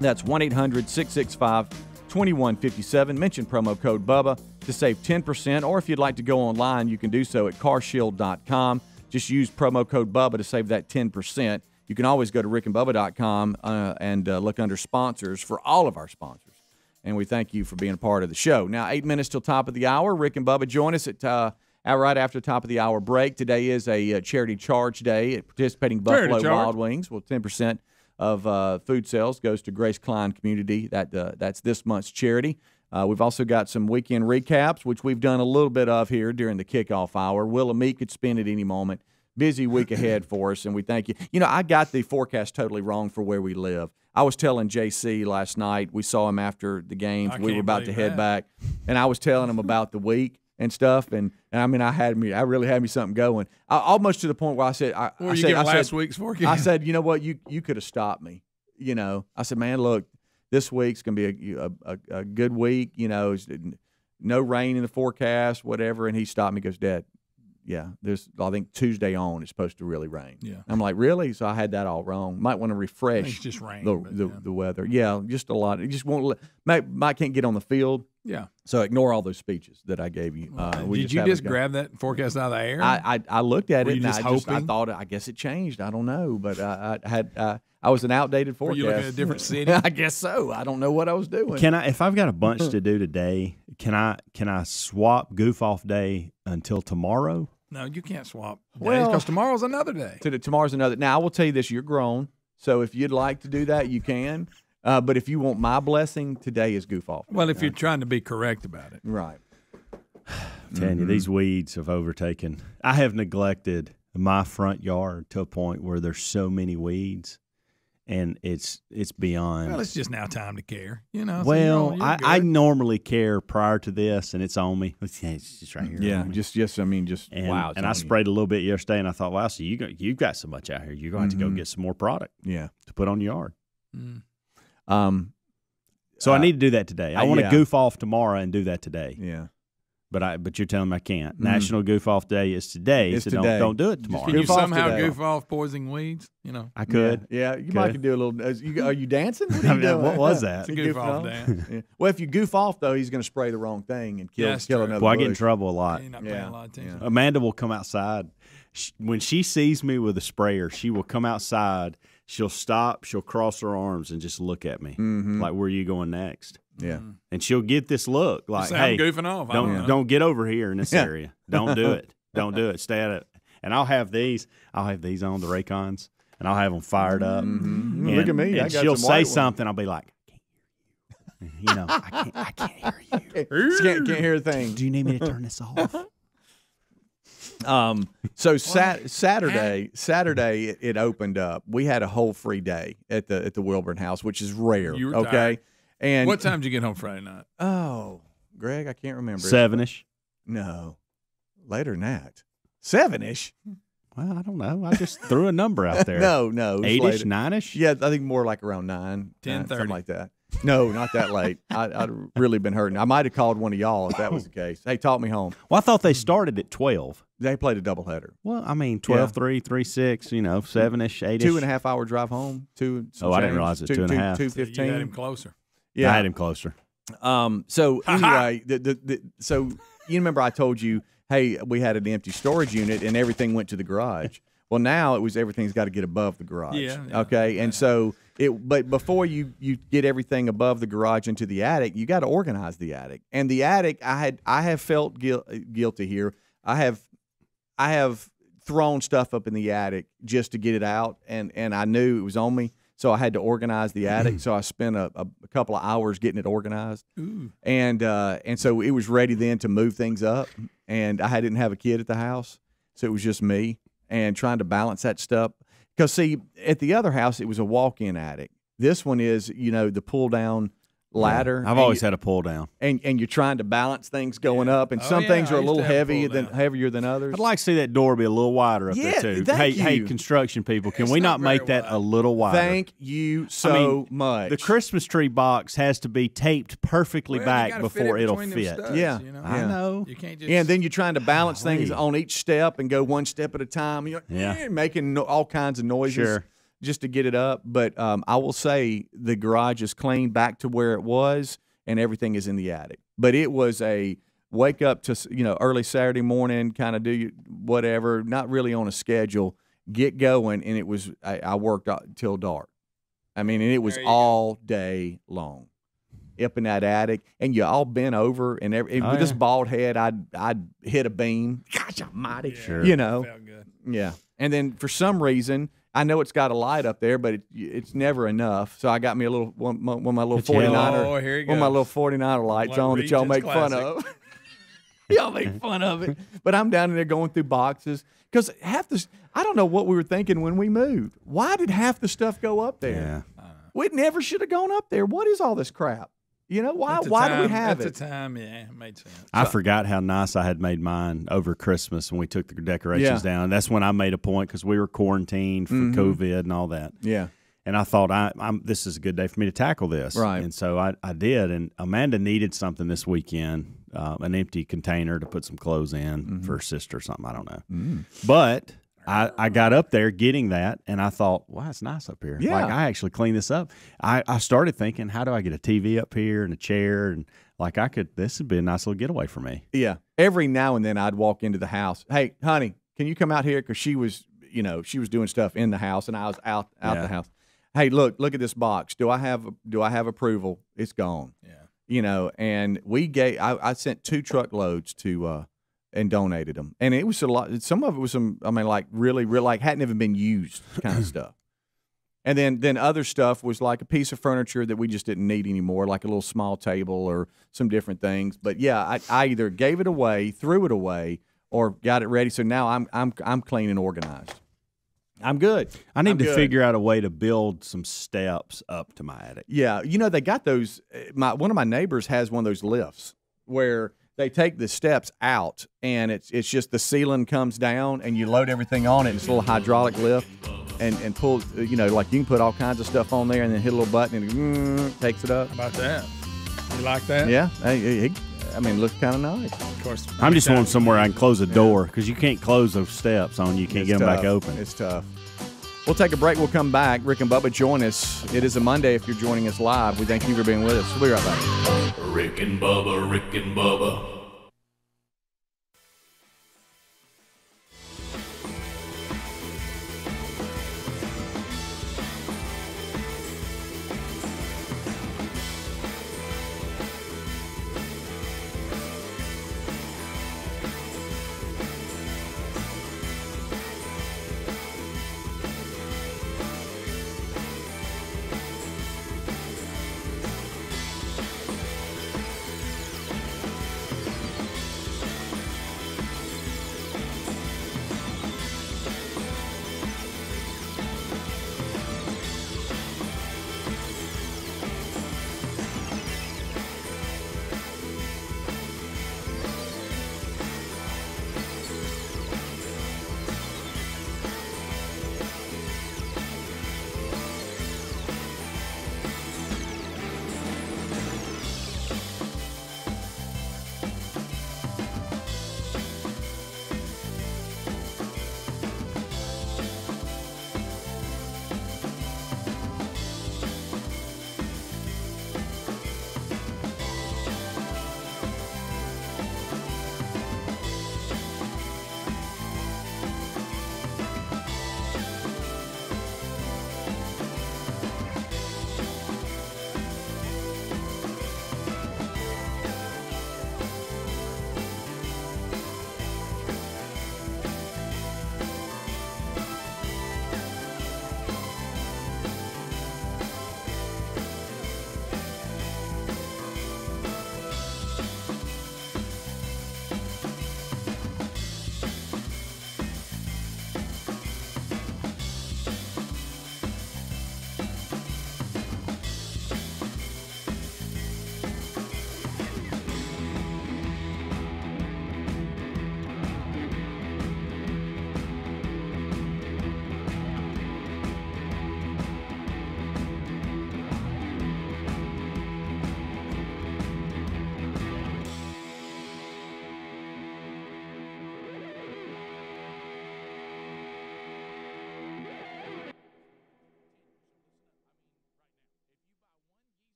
That's 1-800-665-2157. Mention promo code Bubba to save 10%, or if you'd like to go online, you can do so at carshield.com. Just use promo code Bubba to save that 10%. You can always go to rickandbubba.com and look under sponsors for all of our sponsors. And we thank you for being a part of the show. Now, 8 minutes till top of the hour. Rick and Bubba join us at right after the top of the hour break. Today is a charity charge day at participating Buffalo Wild Wings. Well, 10% of food sales goes to Grace Klein Community. That's this month's charity. We've also got some weekend recaps, which we've done a little bit of here during the kickoff hour. Will and Meat could spin at any moment. Busy week ahead for us, and we thank you. I got the forecast totally wrong for where we live. I was telling JC last night, we saw him after the games. We were about to head back, and I was telling him about the week and stuff. And I mean, I really had me something going. Almost to the point where I said, last week's forecast? I said, you know what, you could have stopped me. I said, man, look, this week's gonna be a good week. No rain in the forecast, whatever. And he stopped me. Goes, Dad, yeah, I think Tuesday on it's supposed to really rain. Yeah. I'm like, really? So I had that all wrong. Might want to refresh it's just rain, the weather. Yeah, just a lot. You just won't Mike can't get on the field. Yeah. So ignore all those speeches that I gave you. Did you just grab that forecast out of the air? I looked at it and I thought I guess it changed. I don't know, but I was an outdated forecast. Were you looking at a different city? I guess so. I don't know what I was doing. If I've got a bunch to do today, can I swap goof off day until tomorrow? No, you can't swap days because tomorrow's another day. Tomorrow's another. Now, I will tell you this. You're grown, so if you'd like to do that, you can. But if you want my blessing, today is goof off. Well, if you're trying to be correct about it. Right. I'm telling you, these weeds have overtaken. I have neglected my front yard to a point where there's so many weeds. And it's beyond. Well, it's just now time to care, Well, I normally care prior to this, and it's on me. It's just right here. Yeah, just wow. And I sprayed a little bit yesterday, and I thought, wow, so you've got so much out here. You're going to have to go get some more product. Yeah, to put on your yard. So I need to do that today. I want to goof off tomorrow and do that today. Yeah. But you're telling me I can't. National Goof Off Day is today, so today. Don't do it tomorrow. Can you somehow goof off poisoning weeds? I could. Yeah, you might could do a little. Are you dancing? What are you doing? What was that? It's a goof off dance. Yeah. Well, if you goof off though, he's going to spray the wrong thing and kill another. Well, I get in trouble a lot. You're not paying a lot of attention. Amanda will come outside. When she sees me with a sprayer, she will come outside. She'll stop. She'll cross her arms and just look at me like, "Where are you going next?" Yeah, and she'll get this look like, "Hey, I'm goofing off. Don't get over here in this area. Don't do it. Don't do it. Stay at it." And I'll have these on the Raycons, and I'll have them fired up. And, look at me. And she'll say something. I'll be like, "I can't hear you. I can't hear you. Can't hear a thing. Do you need me to turn this off?" So Saturday it opened up. We had a whole free day at the Wilburn House, which is rare. You were okay. Tired. And what time did you get home Friday night? Oh, Greg, I can't remember. 7-ish. No, later than that. 7-ish. Well, I don't know. I just threw a number out there. No, 8-ish, 9-ish. Yeah, I think more like around 9, 10:30, something like that. No, not that late. I'd really been hurting. I might have called one of y'all if that was the case. Hey, talk me home. Well, I thought they started at 12. They played a doubleheader. Well, I mean, 12-3, 3-6, 7-ish, 8-ish. 2.5-hour drive home. I didn't realize it. 2.5. 2:15. You had him closer. Yeah, I had him closer. So anyway, so you remember I told you, hey, we had an empty storage unit and everything went to the garage. Well, now everything's got to get above the garage. Yeah. Okay, and so but before you get everything above the garage into the attic, you got to organize the attic. And the attic, I have felt guilty here. I have thrown stuff up in the attic just to get it out, and I knew it was on me, so I had to organize the attic. So I spent a couple of hours getting it organized. Ooh. And so it was ready then to move things up. And I didn't have a kid at the house, so it was just me. And trying to balance that stuff. Because, see, at the other house, it was a walk-in attic. This one is, the pull-down ladder. I've always had a pull-down. And you're trying to balance things going up, and some things are a little heavier than others. I'd like to see that door be a little wider up there, too. Hey, construction people, can we not make that a little wider? Thank you so much. The Christmas tree box has to be taped perfectly back before it'll fit. Studs, yeah. I know. You can't just... Yeah, and then you're trying to balance things on each step and go one step at a time. You're making all kinds of noises just to get it up. But I will say the garage is clean back to where it was, and everything is in the attic. But it was a wake up to early Saturday morning, kind of do whatever, not really on a schedule, get going, and it was I worked till dark. I mean, and it was all day long up in that attic, and you all bent over, and with this bald head, I'd hit a beam. Gosh almighty, Felt good. Yeah. And then for some reason, I know it's got a light up there, but it's never enough. So I got me one of my little 49er, one of my little 49er lights on that y'all make fun of. Y'all make fun of it, but I'm down in there going through boxes because I don't know what we were thinking when we moved. Why did half the stuff go up there? Yeah. We never should have gone up there. What is all this crap? Why do we have it? At the time, it made sense. I forgot how nice I had made mine over Christmas when we took the decorations down. That's when I made a point because we were quarantined for COVID and all that. Yeah. And I thought, this is a good day for me to tackle this. Right. And so I did. And Amanda needed something this weekend, an empty container to put some clothes in for her sister or something. I don't know. But I got up there getting that, and I thought, wow, it's nice up here. Yeah. Like, I actually cleaned this up. I started thinking, how do I get a TV up here and a chair? And, like, this would be a nice little getaway for me. Yeah. Every now and then I'd walk into the house. Hey, honey, can you come out here? Because she was doing stuff in the house, and I was out the house. Hey, look at this box. Do I have approval? It's gone. Yeah. And I sent 2 truckloads to and donated them. And it was a lot. Some of it was really, like hadn't even been used kind of stuff. And then other stuff was like a piece of furniture that we just didn't need anymore, like a little small table or some different things. But yeah, I either gave it away, threw it away, or got it ready. So now I'm clean and organized. I'm good. I need to figure out a way to build some steps up to my attic. Yeah, they got those. One of my neighbors has one of those lifts where they take the steps out, and it's just the ceiling comes down, and you load everything on it. It's a little hydraulic lift, and pull. Like you can put all kinds of stuff on there, and then hit a little button, and it takes it up. How about that? You like that? Yeah. It looks kind of nice. Of course. I'm just wanting somewhere I can close a door because you can't close those steps on. You can't get them back open. It's tough. We'll take a break. We'll come back. Rick and Bubba, join us. It is a Monday if you're joining us live. We thank you for being with us. We'll be right back. Rick and Bubba, Rick and Bubba.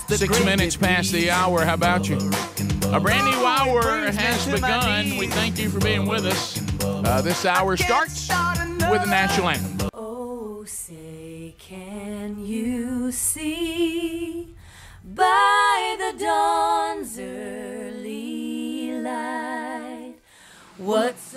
6 minutes past the hour. How about you? A brand new hour has begun. We thank you for being with us. This hour starts with the national anthem. Oh, say, can you see by the dawn's early light what's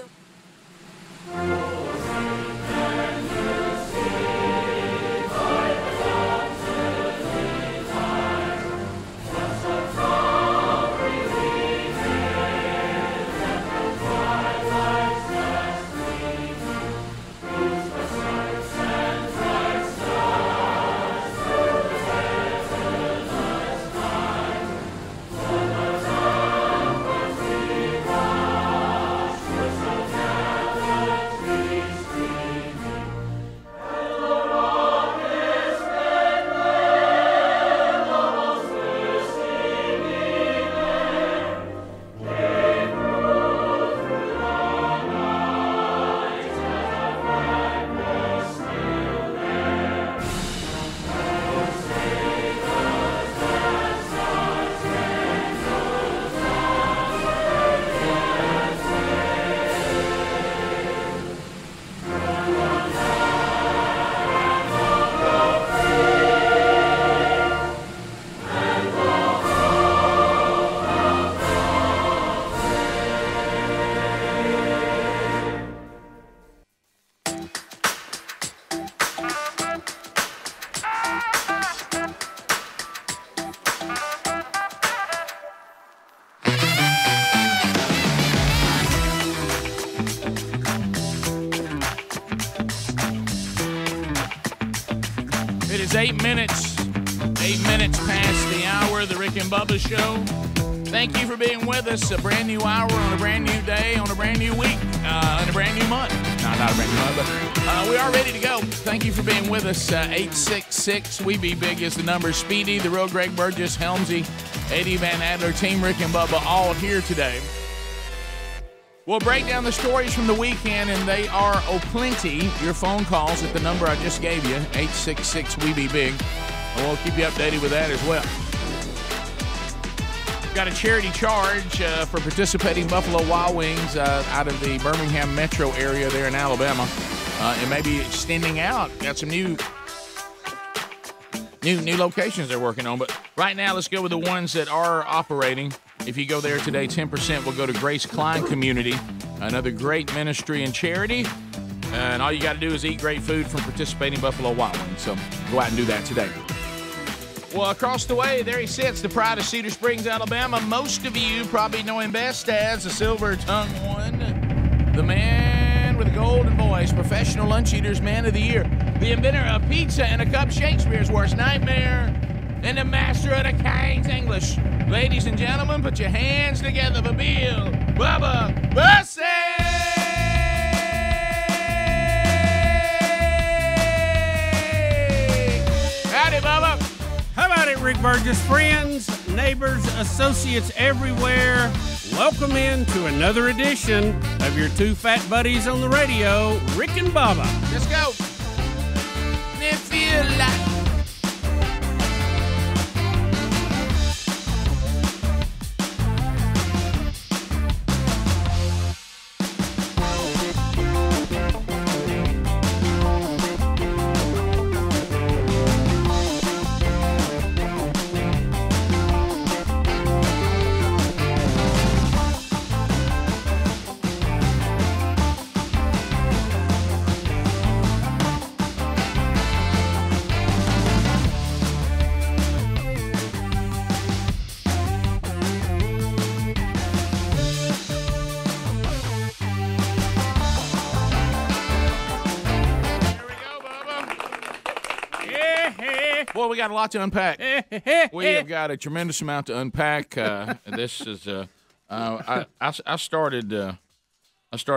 It is 8 minutes. 8 minutes past the hour of the Rick and Bubba Show. Thank you for being with us. A brand new hour on a brand new day, on a brand new week, and a brand new month. No, not a brand new month, but we are ready to go. Thank you for being with us. 866 We Be Big is the number. Speedy, the real Greg Burgess, Helmsy, Eddie Van Adler, Team Rick and Bubba, all here today. We'll break down the stories from the weekend, and they are plenty. Your phone calls at the number I just gave you, 866 We Be Big. And we'll keep you updated with that as well. Got a charity charge for participating Buffalo Wild Wings out of the Birmingham metro area there in Alabama. And maybe extending out. Got some new locations they're working on. But right now, let's go with the ones that are operating. If you go there today, 10% will go to Grace Klein Community, another great ministry and charity. And all you got to do is eat great food from participating Buffalo Wild Wings. So go out and do that today. Well, across the way, there he sits, the pride of Cedar Springs, Alabama. Most of you probably know him best as the silver-tongued one, the man with a golden voice, professional lunch eaters man of the year, the inventor of pizza and a cup, Shakespeare's worst nightmare, and the master of the King's English. Ladies and gentlemen, put your hands together for Bill Bubba Bussey! Howdy, Bubba. How about it, Rick Burgess? Friends, neighbors, associates everywhere, welcome in to another edition of your two fat buddies on the radio, Rick and Bubba. Let's go. It feel like Well, we got a lot to unpack. We have got a tremendous amount to unpack. This is I started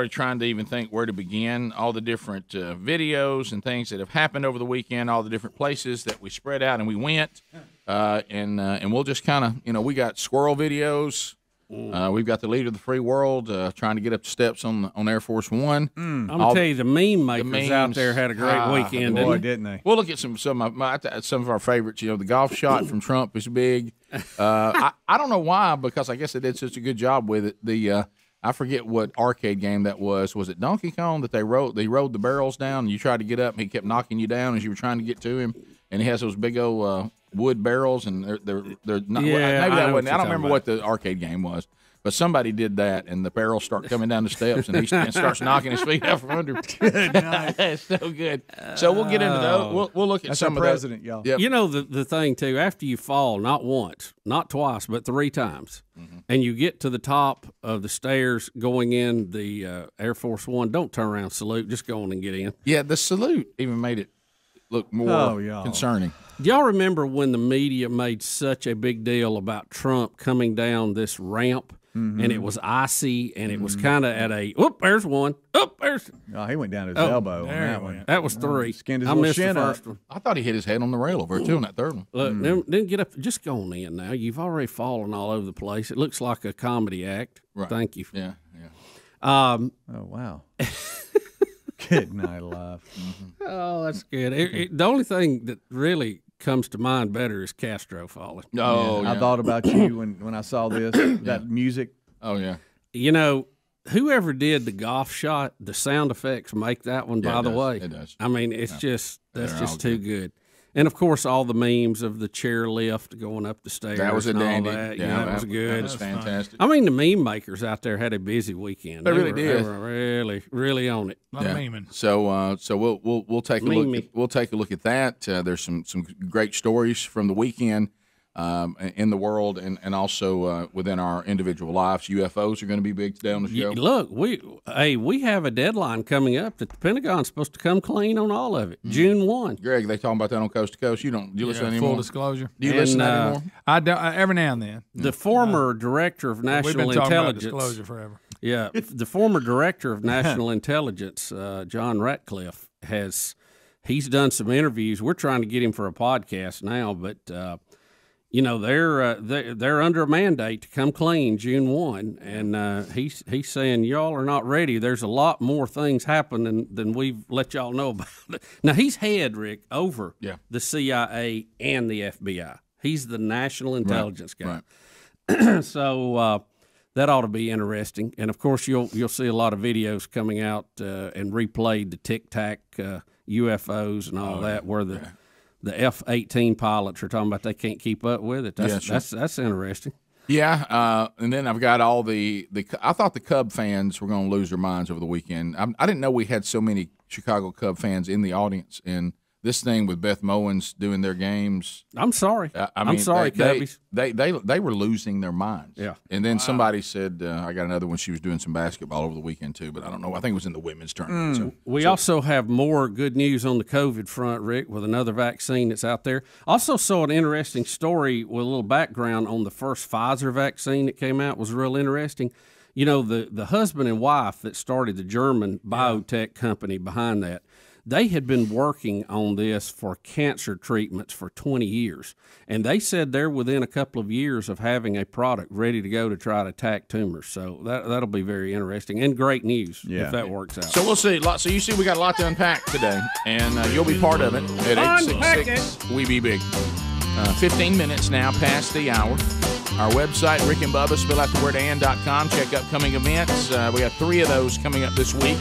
trying to even think where to begin. All the different videos and things that have happened over the weekend. All the different places that we spread out and we went. And we'll just kind of we got squirrel videos. We've got the leader of the free world trying to get up the steps on Air Force One. I'm gonna tell you, the meme makers out there had a great weekend, didn't they? We'll look at some of our favorites. The golf shot from Trump is big. I don't know why, because I guess they did such a good job with it. I forget what arcade game that was. Was it Donkey Kong that they rode the barrels down and you tried to get up and he kept knocking you down as you were trying to get to him, and he has those big old wood barrels and they're not. Yeah, maybe that wasn't. I don't remember about. what the arcade game was. But somebody did that, and the barrels start coming down the steps, and he starts knocking his feet out from under. Good night. It's so good. So we'll get into those. We'll look at That's some our of president, y'all. Yep. The thing too, after you fall, not once, not twice, but 3 times, and you get to the top of the stairs going in the Air Force One, don't turn around, salute, just go on and get in. Yeah, the salute even made it look more concerning. Do y'all remember when the media made such a big deal about Trump coming down this ramp? And it was icy, and it was kind of at a, there's one. There's. Oh, he went down to his elbow on that one. That was 3. Skinned his I little missed shin the up. first one. I thought he hit his head on the rail over too on that third one. Look, then get up. Just go on in now. You've already fallen all over the place. It looks like a comedy act. Right. Thank you. Yeah. Oh, wow. Good night, love. Oh, that's good. The only thing that really comes to mind better is Castro falling. Oh, I thought about you when I saw this, that music. Oh, yeah. Whoever did the golf shot, the sound effects make that one, by the way. It does. I mean, it's that's just too good. And, of course, all the memes of the chair lift going up the stairs. That was a dandy. That was good. That was fantastic. I mean, the meme makers out there had a busy weekend. They really did. They were really, really on it. A lot of memeing. So we'll take a look. We'll take a look at that. There's some great stories from the weekend in the world and also within our individual lives. UFOs are going to be big today on the show. Look, we have a deadline coming up that the Pentagon's supposed to come clean on all of it. June 1. Greg, they talking about that on Coast to Coast. Do you listen anymore? Full disclosure. Do you listen anymore? I don't. Every now and then. The former director of National We've been talking about Intelligence. disclosure forever. Yeah, the former director of National Intelligence, John Ratcliffe, he's done some interviews. We're trying to get him for a podcast now, but they're under a mandate to come clean June 1, and he's saying y'all are not ready. There's a lot more things happening than we've let y'all know about. Now he's head, Rick, over the CIA and the FBI. He's the National Intelligence guy. Right. So that ought to be interesting. And of course, you'll see a lot of videos coming out and replayed the Tic Tac UFOs and all that, where the F-18 pilots are talking about they can't keep up with it. That's interesting. Yeah, and then I've got all the I thought the Cub fans were going to lose their minds over the weekend. I didn't know we had so many Chicago Cub fans in the audience, and this thing with Beth Mowins doing their games. I'm sorry. I'm sorry, Cubbies. They were losing their minds. Yeah. And then somebody said, I got another one. She was doing some basketball over the weekend too, but I don't know. I think it was in the women's tournament. We also have more good news on the COVID front, Rick, with another vaccine that's out there. Also saw an interesting story with a little background on the first Pfizer vaccine that came out. Was real interesting. The husband and wife that started the German biotech company behind that, they had been working on this for cancer treatments for 20 years, and they said they're within a couple of years of having a product ready to go to try to attack tumors. So that'll be very interesting and great news if that works out. So we'll see. So you see, we got a lot to unpack today, and you'll be part of it at 866 We Be Big. 15 minutes now past the hour. Our website, Rick and Bubba, spell out the word and.com. Check upcoming events. We have 3 of those coming up this week,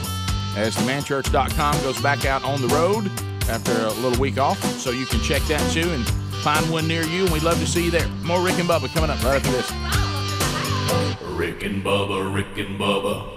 as the manchurch.com goes back out on the road after a little week off. So you can check that too and find one near you, and we'd love to see you there. More Rick and Bubba coming up right after this. Rick and Bubba, Rick and Bubba.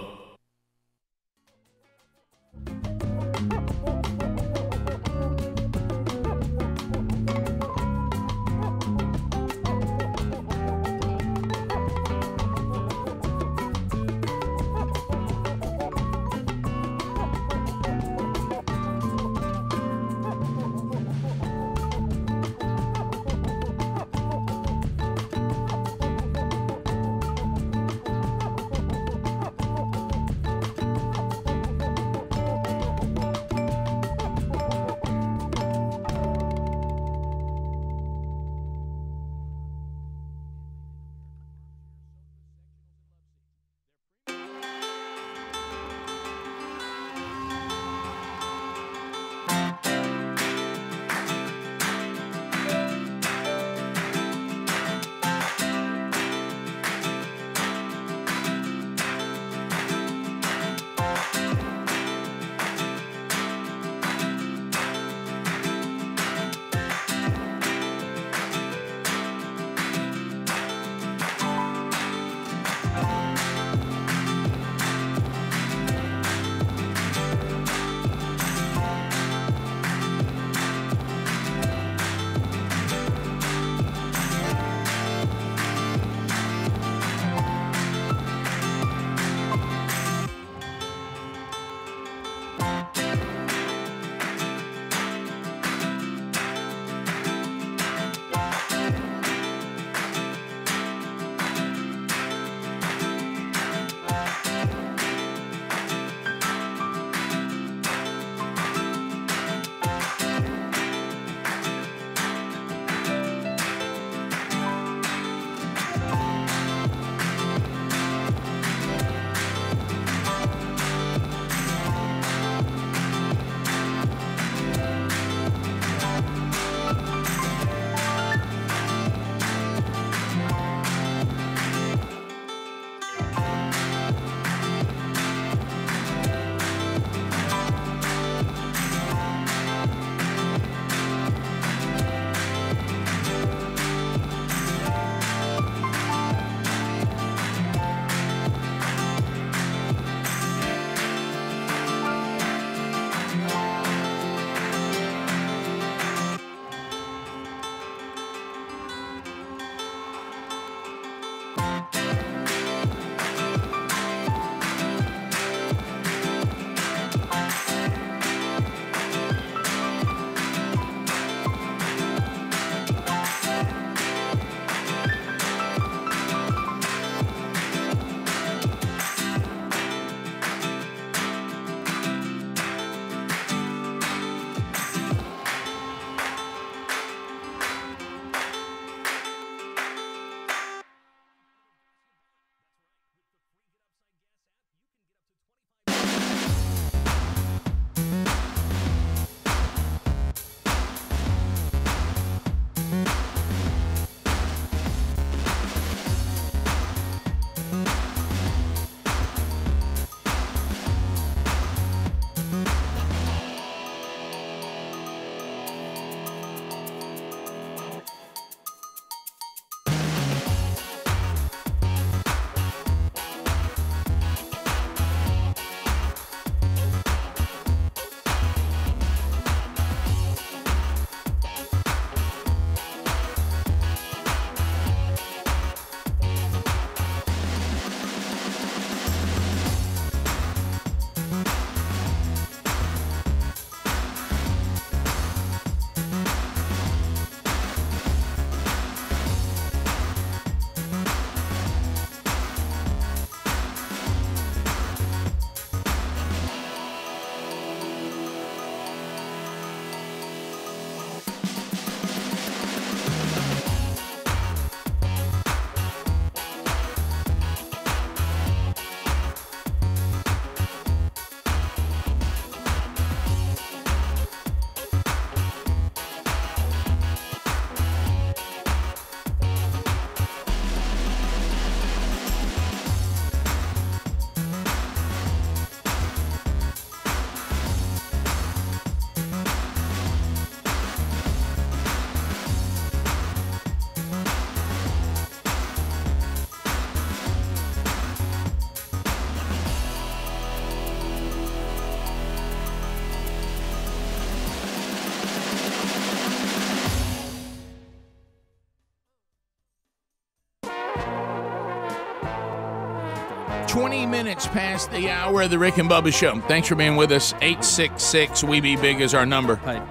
20 minutes past the hour of the Rick and Bubba Show. Thanks for being with us. 866 We Be Big is our number. Hey.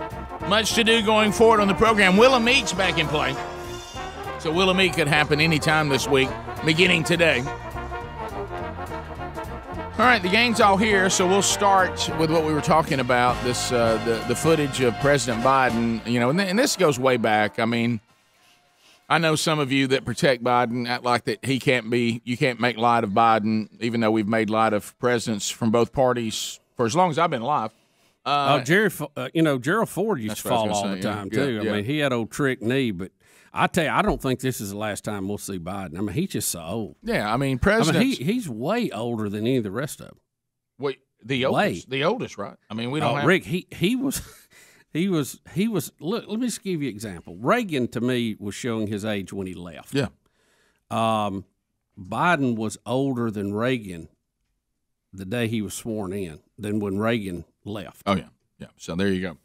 Much to do going forward on the program. Willamette back in play. So Willamette could happen anytime this week, beginning today. All right, the gang's all here, so we'll start with what we were talking about, this the footage of President Biden. You know, and this goes way back. I mean, I know some of you that protect Biden act like that you can't make light of Biden, even though we've made light of presidents from both parties for as long as I've been alive. Gerald Ford used to fall all the time, too. I mean, he had old trick knee, but I tell you, I don't think this is the last time we'll see Biden. I mean, he's just so old. Yeah, I mean, presidents. He's way older than any of the rest of them. Wait, the oldest, right? I mean, we don't have. Rick, he was. Look, let me just give you an example. Reagan, to me, was showing his age when he left. Yeah. Biden was older than Reagan the day he was sworn in than when Reagan left. Oh, yeah. So there you go.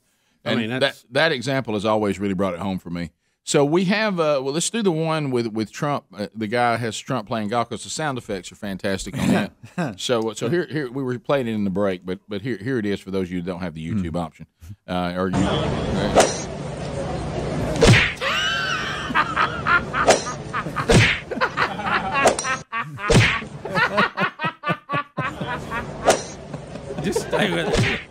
And I mean, that example has always really brought it home for me. So we have, let's do the one with Trump. The guy has Trump playing golf because the sound effects are fantastic on that. So here we were playing it in the break, but here it is for those of you who don't have the YouTube option. Or you. Just stay with it.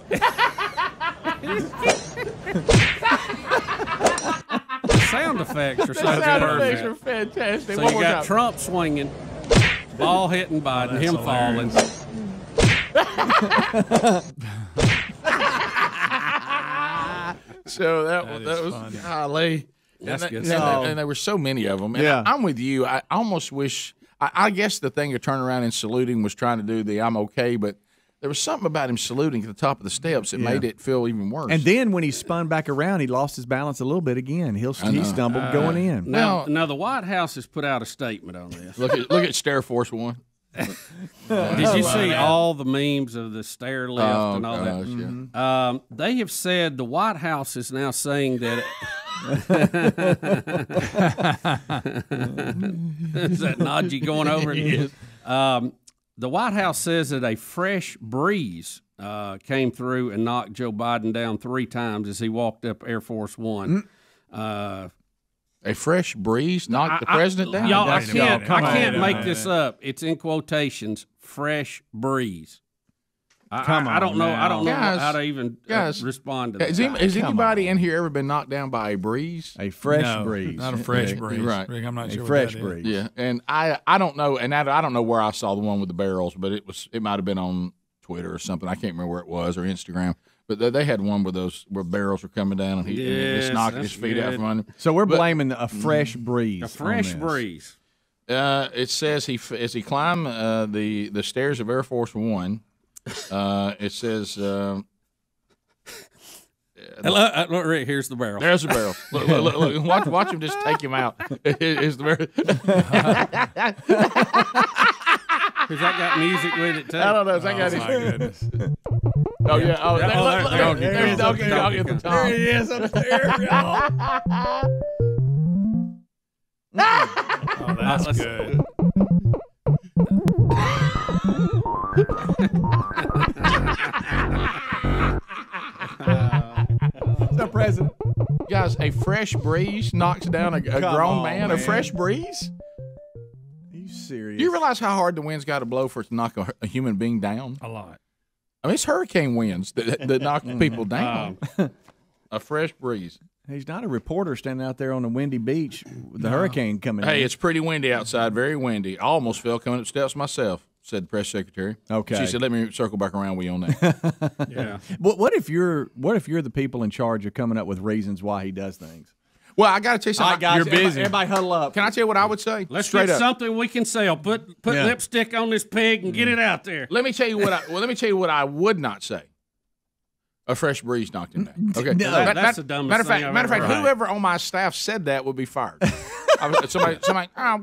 Sound effects are so perfect. Sound effects are fantastic. So you got Trump swinging, ball hitting Biden, him falling. So that was golly. That's good. And there were so many of them. And I'm with you. I almost wish. I guess the thing of turning around and saluting was trying to do the "I'm okay," but there was something about him saluting at the top of the steps that made it feel even worse. And then when he spun back around, he lost his balance a little bit again. He stumbled going in. Now the White House has put out a statement on this. Look at Stair Force One. Did you see all the memes of the stair lift and all that? Yeah. They have said the White House is now saying that. Is that Najee going over? Yes. The White House says that a fresh breeze came through and knocked Joe Biden down 3 times as he walked up Air Force One. A fresh breeze knocked the president down? Y'all, I can't make this up. It's in quotations, fresh breeze. I don't know how to even respond to that. Has anybody in here ever been knocked down by a breeze? A fresh breeze. Not a fresh breeze. Right. Rick, I'm not sure. A fresh what that breeze. Yeah, and I don't know, and I don't know where I saw the one with the barrels, but it might have been on Twitter or something. I can't remember where it was, or Instagram. But they had one where barrels were coming down and he just knocked his feet out from under him. So we're blaming a fresh breeze. A fresh breeze. It says as he climbed the stairs of Air Force One, it says. Look, Rick, here's the barrel. There's the barrel. Look, watch him just take him out. Here's the barrel. Has that got music with it too? I don't know. Has that got my goodness. Oh yeah. Oh, there's Donkey Kong at the top. There he is up there. Oh, that's good. The president. Guys, a fresh breeze knocks down a grown man. A fresh breeze? Are you serious? Do you realize how hard the wind's got to blow for it to knock a human being down? A lot. I mean, it's hurricane winds that knock people down. A fresh breeze. He's not a reporter standing out there on a windy beach with the hurricane coming in. Hey, it's pretty windy outside, very windy. I almost fell coming up steps myself, said the press secretary. Okay. She said, let me circle back around with you on that. Yeah. What if you're the people in charge of coming up with reasons why he does things? Well, I got to tell you something. You're busy. Everybody huddle up. Can I tell you what I would say? Let's Straight get up. something we can sell. Put lipstick on this pig and get it out there. Let me tell you what I would not say. A fresh breeze knocked him down. Okay, No, that's the dumbest thing I've Matter of fact, ever heard. whoever on my staff said that would be fired. Somebody,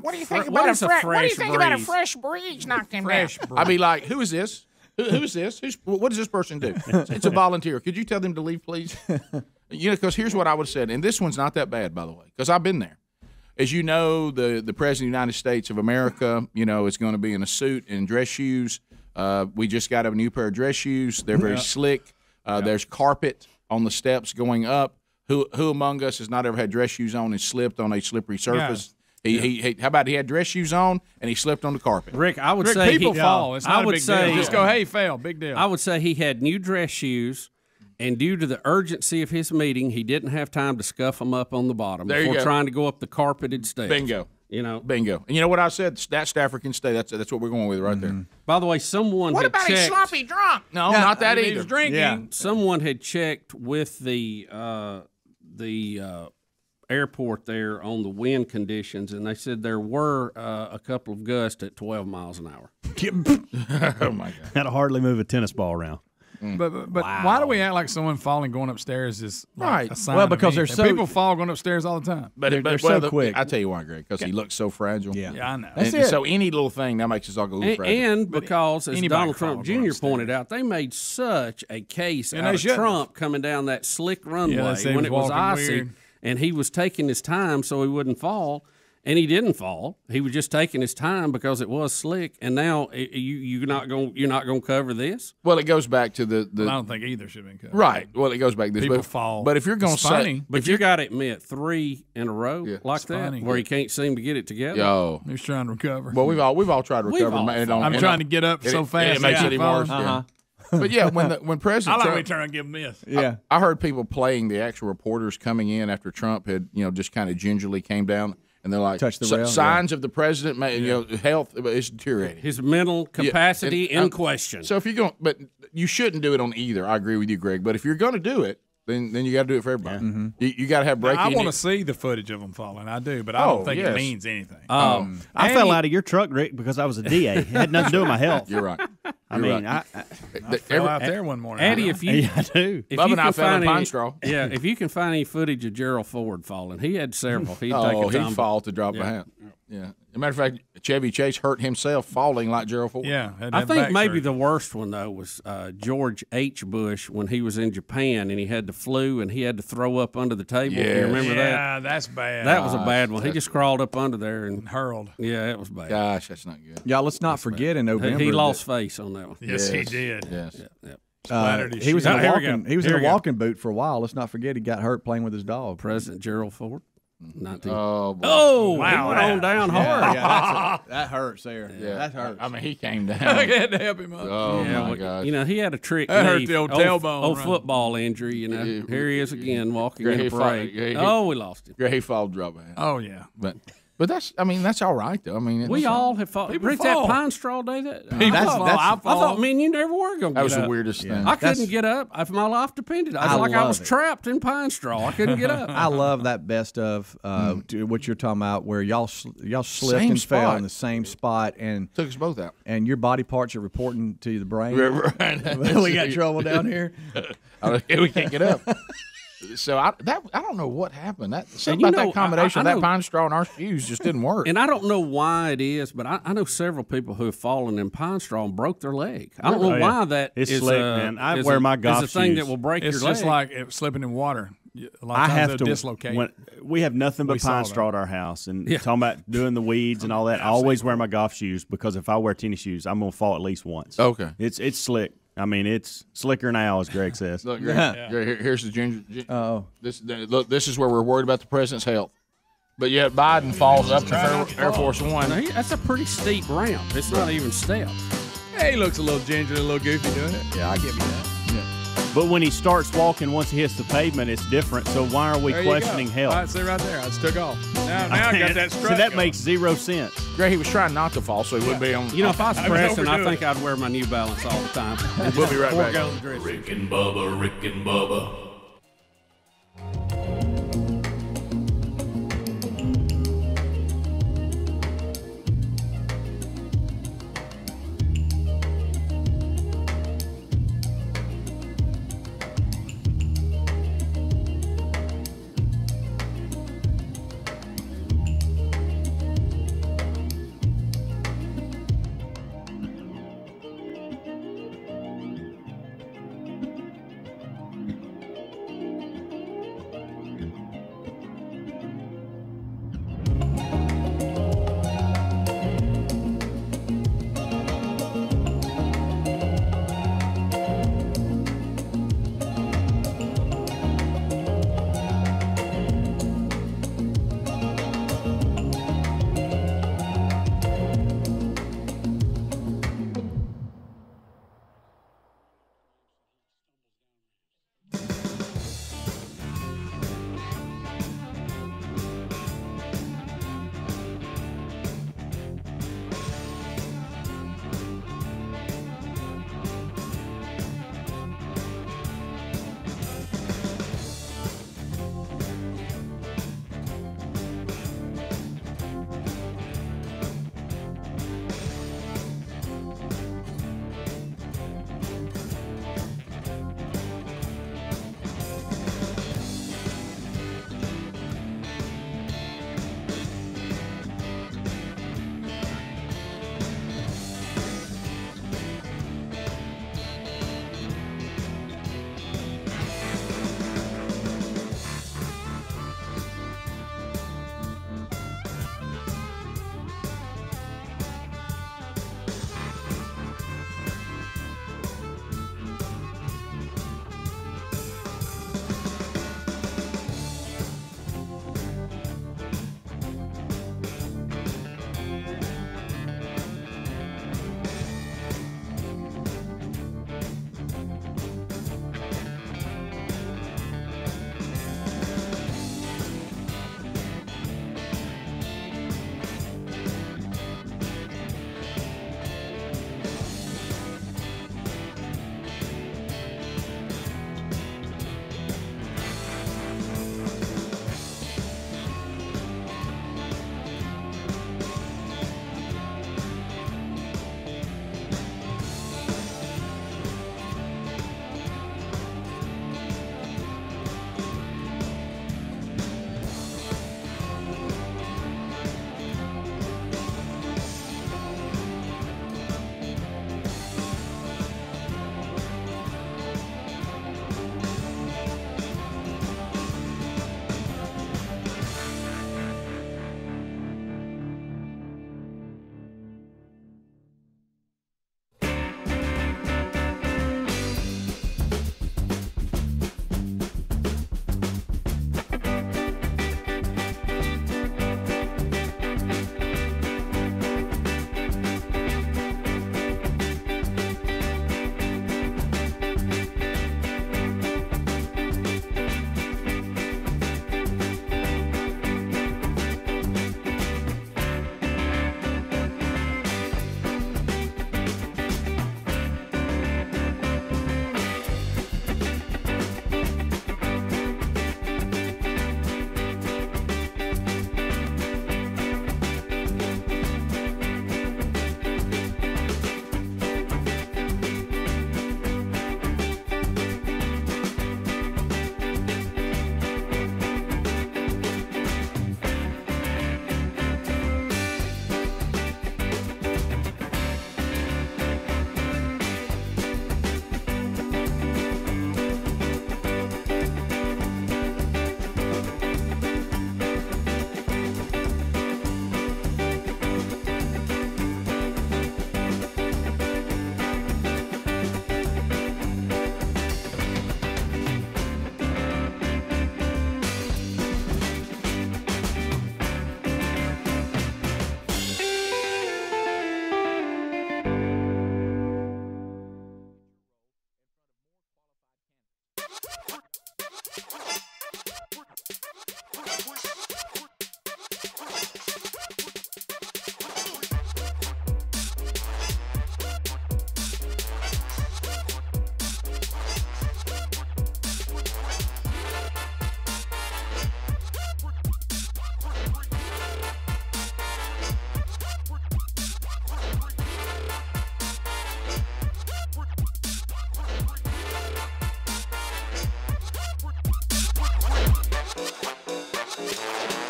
what do you think What about is a fresh what do you think about a breeze? fresh breeze knocked him down? I'd be like, who is this? Who is this? What does this person do? It's a volunteer. Could you tell them to leave, please? Because here's what I would have said, and this one's not that bad, by the way, because I've been there. as you know, the President of the United States of America, is going to be in a suit and dress shoes. We just got a new pair of dress shoes. They're very slick. There's carpet on the steps going up. Who among us has not ever had dress shoes on and slipped on a slippery surface? He how about he had dress shoes on and he slipped on the carpet? Rick, I would say people fall. It's not a big deal. Just go, hey, he fell. Big deal. I would say he had new dress shoes, and due to the urgency of his meeting, he didn't have time to scuff them up on the bottom before trying to go up the carpeted steps. Bingo. Bingo. And you know what I said? That Stafford can stay. That's what we're going with right there. By the way, someone What had about checked, a sloppy drunk? No, not that either. He was drinking. Yeah. Someone had checked with the airport there on the wind conditions, and they said there were a couple of gusts at 12 miles an hour. Oh my God! Had to hardly move a tennis ball around. But why do we act like someone falling going upstairs is like a sign Well, of because they're anything? so- People fall going upstairs all the time. But They're so quick. I tell you why, Greg, because he looks so fragile. Yeah. Yeah, I know. That's And it. so any little thing that makes us all go fragile. And because, as anybody Donald can Trump fall going Jr. upstairs. pointed out, they made such a case And out they of shouldn't Trump coming down that slick runway they said he when was it was walking icy, weird. and he was taking his time so he wouldn't fall. And he didn't fall. He was just taking his time because it was slick. And now you're not going to cover this. Well, it goes back to the I don't think either should have been cut. right. Well, it goes back to this. People but, fall. But if you're going to It's say, funny. But you got to admit, 3 in a row like It's that, funny. where he can't seem to get it together. yo, He was trying to recover. well, we've all tried to We've recover. all and it fallen. don't- I'm and trying to get up it- so and fast. it makes I it keep even worse. falling. Yeah. But yeah, when I President like Trump, we trying to give him this. Yeah. I heard people playing the actual reporters coming in after Trump had just kind of gingerly came down, and they're like, Touched the rail, signs of the president, health is deteriorating. His mental capacity and in question. So if you're going, but you shouldn't do it on either. I agree with you, Greg. But if you're going to do it, then you got to do it for everybody. You got to have breaking. I want to see the footage of him falling. I do, but I don't think it means anything. I fell out of your truck, Rick, because I was a DA. It had nothing to do with my health. You're right. I mean, I fell out there one morning. Eddie, if you I do. if Bubba you and I can fell in find Pine any, Straw. yeah, if you can find any footage of Gerald Ford falling, he had several. He'd take a Oh, tumble. he'd fall to drop a hat. Yeah. As a matter of fact, Chevy Chase hurt himself falling like Gerald Ford. Yeah, I think maybe the worst one though was George H. Bush when he was in Japan and he had the flu and he had to throw up under the table. Yes. You remember that? Yeah, that's bad. That was a bad one. He just crawled up under there and hurled. yeah, it was bad. Gosh, that's not good. Y'all, let's not forget in November. He lost face on that one. Yes, he did. Yes. Splattered his he was in shoe. a Here we walking. go. He was in Here a we go. walking boot for a while. Let's not forget he got hurt playing with his dog. President Gerald Ford. 19. Oh, boy. Oh, Wow, he went on down hard. That hurts there. Yeah. That hurts. I mean, he came down. I had to help him up. Oh, Yeah, my well, gosh. you know, he had a trick That hurt knee. the old tailbone, Old right? football injury, you know. Yeah. Here he is again walking Yeah, in he a fought- parade. yeah, he- Oh, we lost him. Yeah, he fall drop a hat. Oh yeah. But that's all right though. I mean, We it's- all have fought. People Rick, fall. that pine straw day, that I I thought me and you never were going to get that was up. the weirdest thing. I couldn't get up. If my life depended, I was I like I love was it. trapped in pine straw. I couldn't get up. I love that best of to what you're talking about, where y'all slipped Same and fell spot. in the same spot, and Took us both out. your body parts are reporting to the brain. Right. We got trouble down here. We can't get up. So I don't know what happened. Something you about know, that combination I of that know- pine straw and our shoes just didn't work. And I don't know why it is, but I know several people who have fallen in pine straw and broke their leg. I don't know Oh, yeah. why that It's is, slick, man. I is wear a- my is golf a thing that shoes. will break It's your just leg. like slipping in water. A lot of I times have they'll to dislocate. When, we have nothing We but saw pine that. straw at our house, and Yeah. talking about doing the weeds and all that. I always wear my golf shoes because if I wear tennis shoes, I'm gonna fall at least once. Okay. It's slick. I mean, it's slicker now, as Greg says. Look, here's the ginger. Oh, This is where we're worried about the president's health. But yet Biden falls up to Air Force One. Now, that's a pretty steep ramp. It's not even steps. Hey, he looks a little gingerly, a little goofy doing it. yeah, I give you that. But when he starts walking, once he hits the pavement, it's different. So why are we There you questioning go. health? All right, see right there. I just took off. Now I got that so strut that going. makes 0 sense. Greg, he was trying not to fall, so he wouldn't be on. You know, if I was I would president, I overdo think I'd wear my New Balance all the time. We'll be right back. Four-gallon dress. Rick and Bubba, Rick and Bubba.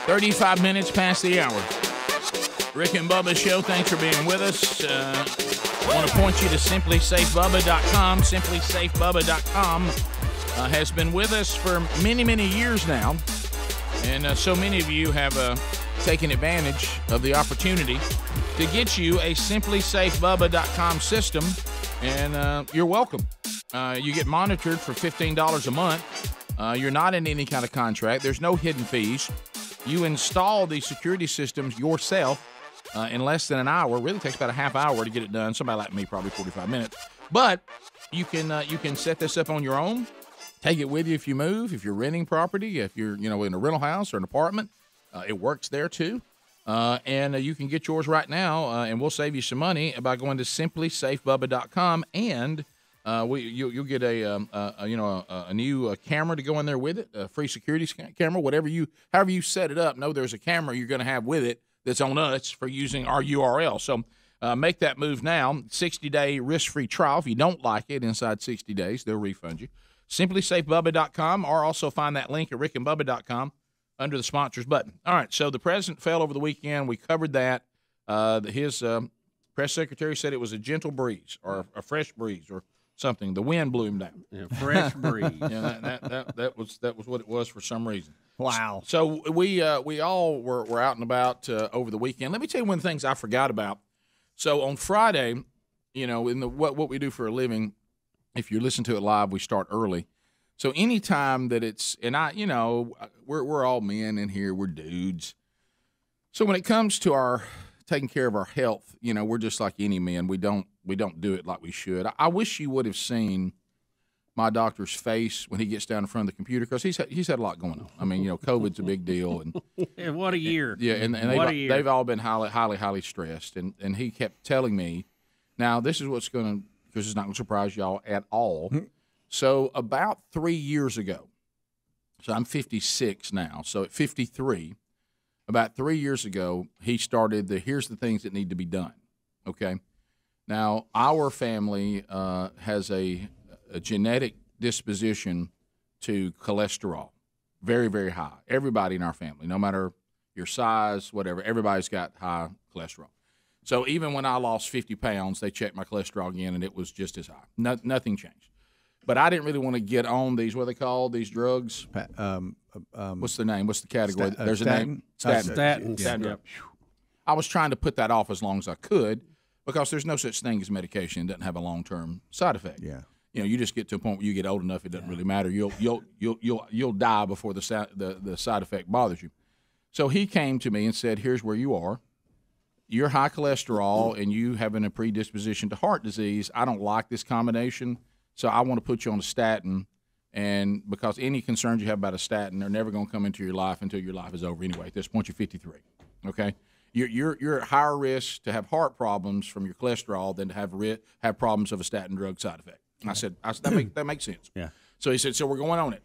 35 minutes past the hour. Rick and Bubba Show, thanks for being with us. I want to point you to simplysafebubba.com. Simplysafebubba.com has been with us for many, many years now. And so many of you have taken advantage of the opportunity to get you a simplysafebubba.com system. And you're welcome. You get monitored for $15 a month. You're not in any kind of contract. There's no hidden fees. You install these security systems yourself in less than an hour. Really takes about a half hour to get it done. Somebody like me, probably 45 minutes. But you can set this up on your own. Take it with you if you move, if you're renting property, if you're in a rental house or an apartment. It works there too. And you can get yours right now, and we'll save you some money by going to simplysafebubba.com, and you'll get a new camera to go in there with it, a free security camera, however you set it up. Know there's a camera you're going to have with it that's on us for using our URL. So make that move now. 60-day risk-free trial. If you don't like it inside 60 days, they'll refund you. SimplySafeBubba.com, or also find that link at rickandbubba.com under the sponsors button. All right, so the president fell over the weekend. We covered that. His press secretary said it was a gentle breeze or a fresh breeze or something. The wind blew him down. Yeah, fresh breeze. That was what it was for some reason. Wow. So we all were out and about over the weekend. Let me tell you one of the things I forgot about. So on Friday, in what we do for a living, if you listen to it live, we start early. So anytime that it's, and we're all men in here, we're dudes. So when it comes to our taking care of our health, we're just like any men. We don't do it like we should. I wish you would have seen my doctor's face when he gets down in front of the computer, because he's had a lot going on. I mean, COVID's a big deal, and what a year. Yeah, and they've all been highly stressed, and he kept telling me, now this is what's going to, because it's not going to surprise y'all at all. So about 3 years ago, so I'm 56 now, so at 53, about 3 years ago, he started here's the things that need to be done, okay? Now, our family has a genetic disposition to cholesterol, very, very high. Everybody in our family, no matter your size, whatever, everybody's got high cholesterol. So even when I lost 50 pounds, they checked my cholesterol again, and it was just as high. Nothing changed. But I didn't really want to get on these, what are they called, these drugs? What's the name? What's the category? There's statin? A name? Statin. Statin. Yep. I was trying to put that off as long as I could, because there's no such thing as medication. It doesn't have a long-term side effect. Yeah. You just get to a point where you get old enough, it doesn't really matter. You'll die before the side effect bothers you. So he came to me and said, here's where you are. You're high cholesterol and you having a predisposition to heart disease. I don't like this combination, so I want to put you on a statin. And because any concerns you have about a statin, they're never going to come into your life until your life is over anyway. At this point, you're 53. Okay, you're at higher risk to have heart problems from your cholesterol than to have problems of a statin drug side effect. And I said that makes sense. Yeah. So he said, so we're going on it.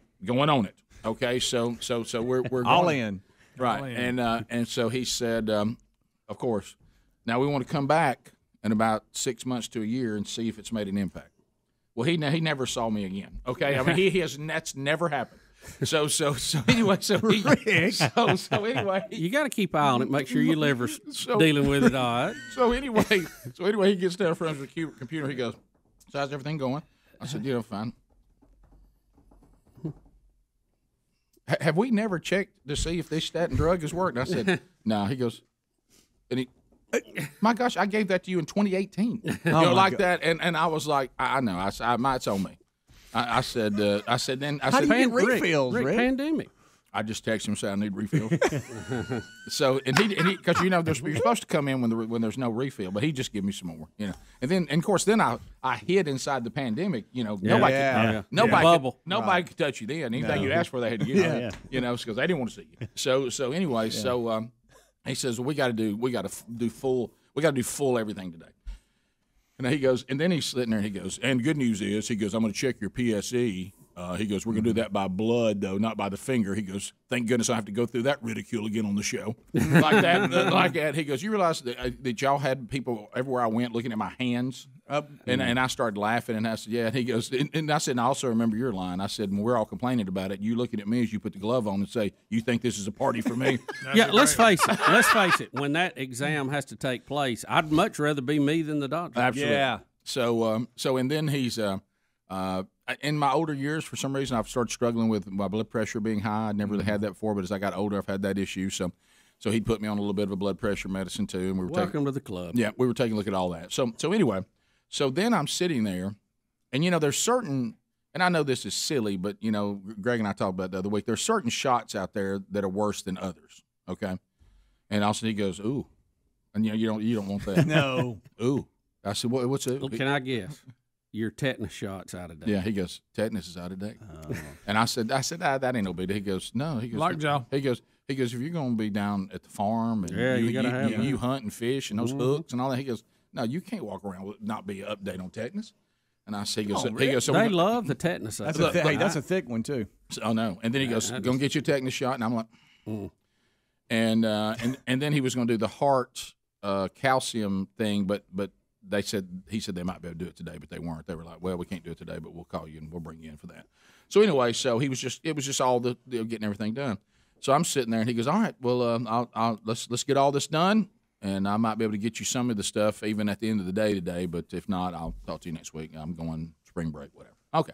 Okay, so we're going, all in. Right, and so he said, of course, now we want to come back in about 6 months to a year and see if it's made an impact. Well, he never saw me again. Okay, I mean he has, that's never happened. So anyway, anyway, you got to keep eye on it. Make sure your liver's dealing with it all right. So anyway, he gets down in front of the computer. He goes, so how's everything going? I said, fine. Have we never checked to see if this statin drug has worked? And I said, no. He goes, and he, my gosh, I gave that to you in 2018. Like that. And I was like, I know. I it's on me. I said, how do you get refills, Rick? Pandemic. I just texted him and said I need refills. So and he because you're supposed to come in when there's no refill, but he just gave me some more, And then of course I hid inside the pandemic, nobody could touch you then. Anything you asked for, they had to give you. Because they didn't want to see you. So anyway, he says, well, we got to do full everything today. And he goes, and then he's sitting there and he goes, and good news is, he goes, I'm going to check your PSE He goes, we're going to do that by blood, though, not by the finger. He goes, thank goodness I have to go through that ridicule again on the show. like that. He goes, you realize that y'all had people everywhere I went looking at my hands? And I started laughing, and I said, yeah. And he goes, and I said, and I also remember your line. I said, when we're all complaining about it, you looking at me as you put the glove on and say, you think this is a party for me? Yeah, let's face it. When that exam has to take place, I'd much rather be me than the doctor. Absolutely. Yeah. So and then he's in my older years, for some reason, I've started struggling with my blood pressure being high. I'd never really had that before, but as I got older, I've had that issue. So he put me on a little bit of a blood pressure medicine too, and we were welcome to the club. Yeah, we were taking a look at all that. So anyway, so then I'm sitting there, and there's certain, and I know this is silly, but Greg and I talked about it the other week. There's certain shots out there that are worse than others. Okay, and also he goes, ooh, and you don't want that. No. Ooh. I said, what's it? Can I guess? Your tetanus shot's out of date. Yeah, he goes, tetanus is out of date. And I said, that ain't no big deal. He goes, no. He goes, Lockjaw. He goes, if you're going to be down at the farm and you hunt and fish and those hooks and all that, he goes, no, you can't walk around with not be an update on tetanus. And I said, he goes, so they love the tetanus. That's a thick one too. Oh no! And then he goes, "Go and get your tetanus shot." And I'm like, and then he was going to do the heart calcium thing, but he said they might be able to do it today, but they weren't. They were like, well, we can't do it today, but we'll call you and we'll bring you in for that. So anyway, it was just all the getting everything done. So I'm sitting there, and he goes, all right, well, let's get all this done, and I might be able to get you some of the stuff even at the end of the day today, but if not, I'll talk to you next week. I'm going spring break, whatever. Okay.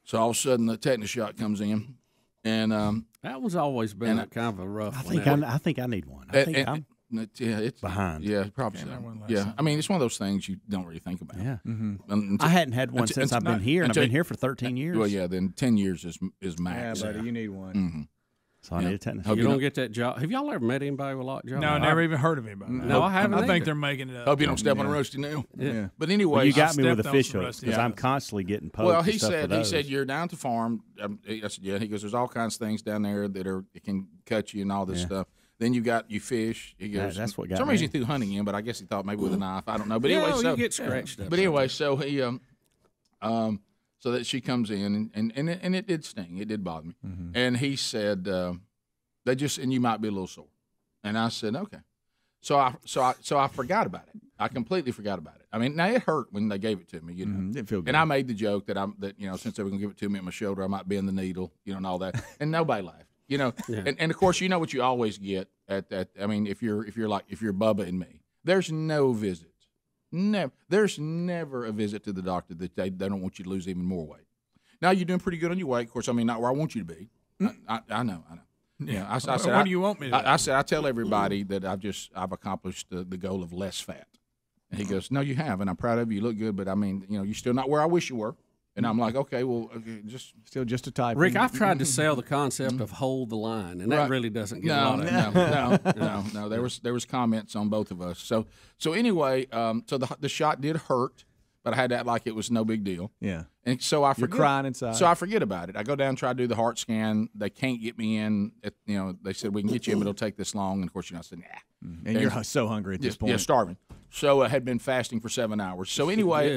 So all of a sudden, the tetanus shot comes in, and that one's always been kind of a rough one. I think I need one. It's behind. Yeah, probably so. Yeah, I mean, it's one of those things you don't really think about. Yeah, I hadn't had one since I've been here, and I've been here for 13 years. Well, yeah, then 10 years is max. Yeah, buddy, you need one. Mm-hmm. So I need a tetanus. You don't get that job. Have y'all ever met anybody with lockjaw? No, never even heard of anybody. No, I haven't. I think they're making it up. Hope you don't step on a roasty nail. Yeah. But anyway, well, you got me with the fish hooks because I'm constantly getting poked. Well, he said you're down at the farm. I said, yeah. He goes, there's all kinds of things down there that can cut you and all this stuff. Then you fish. He goes, that's what got some me. reason he threw hunting in, but I guess he thought maybe with a knife. I don't know. But anyway, so you get scratched up. But anyway, so he so that she comes in and it did sting. It did bother me. Mm-hmm. And he said and you might be a little sore. And I said, okay. So I forgot about it. I completely forgot about it. I mean, now it hurt when they gave it to me, Didn't feel good. And I made the joke that since they were going to give it to me at my shoulder, I might bend the needle, and all that. And nobody laughed. And of course, what you always get I mean, if you're Bubba and me, there's no visits. There's never a visit to the doctor that they don't want you to lose even more weight. Now you're doing pretty good on your weight. Of course, I mean, not where I want you to be. I know. Yeah, I said. What do you want me to do? I said I tell everybody that I've accomplished the goal of less fat. And he goes, no, you have, and I'm proud of you. You look good, but I mean, you're still not where I wish you were. And I'm like, okay, well, just a type. Rick, I've tried to sell the concept of hold the line, and that really doesn't get a lot of No. There was comments on both of us. So anyway, so the shot did hurt, but I had to act like it was no big deal. Yeah. And so I forget. You're crying inside. So I forget about it. I go down and try to do the heart scan. They can't get me in. They said we can get you in, but it'll take this long. And of course, I said, nah. And you're so hungry at this point. Yeah, starving. So I had been fasting for 7 hours. So anyway,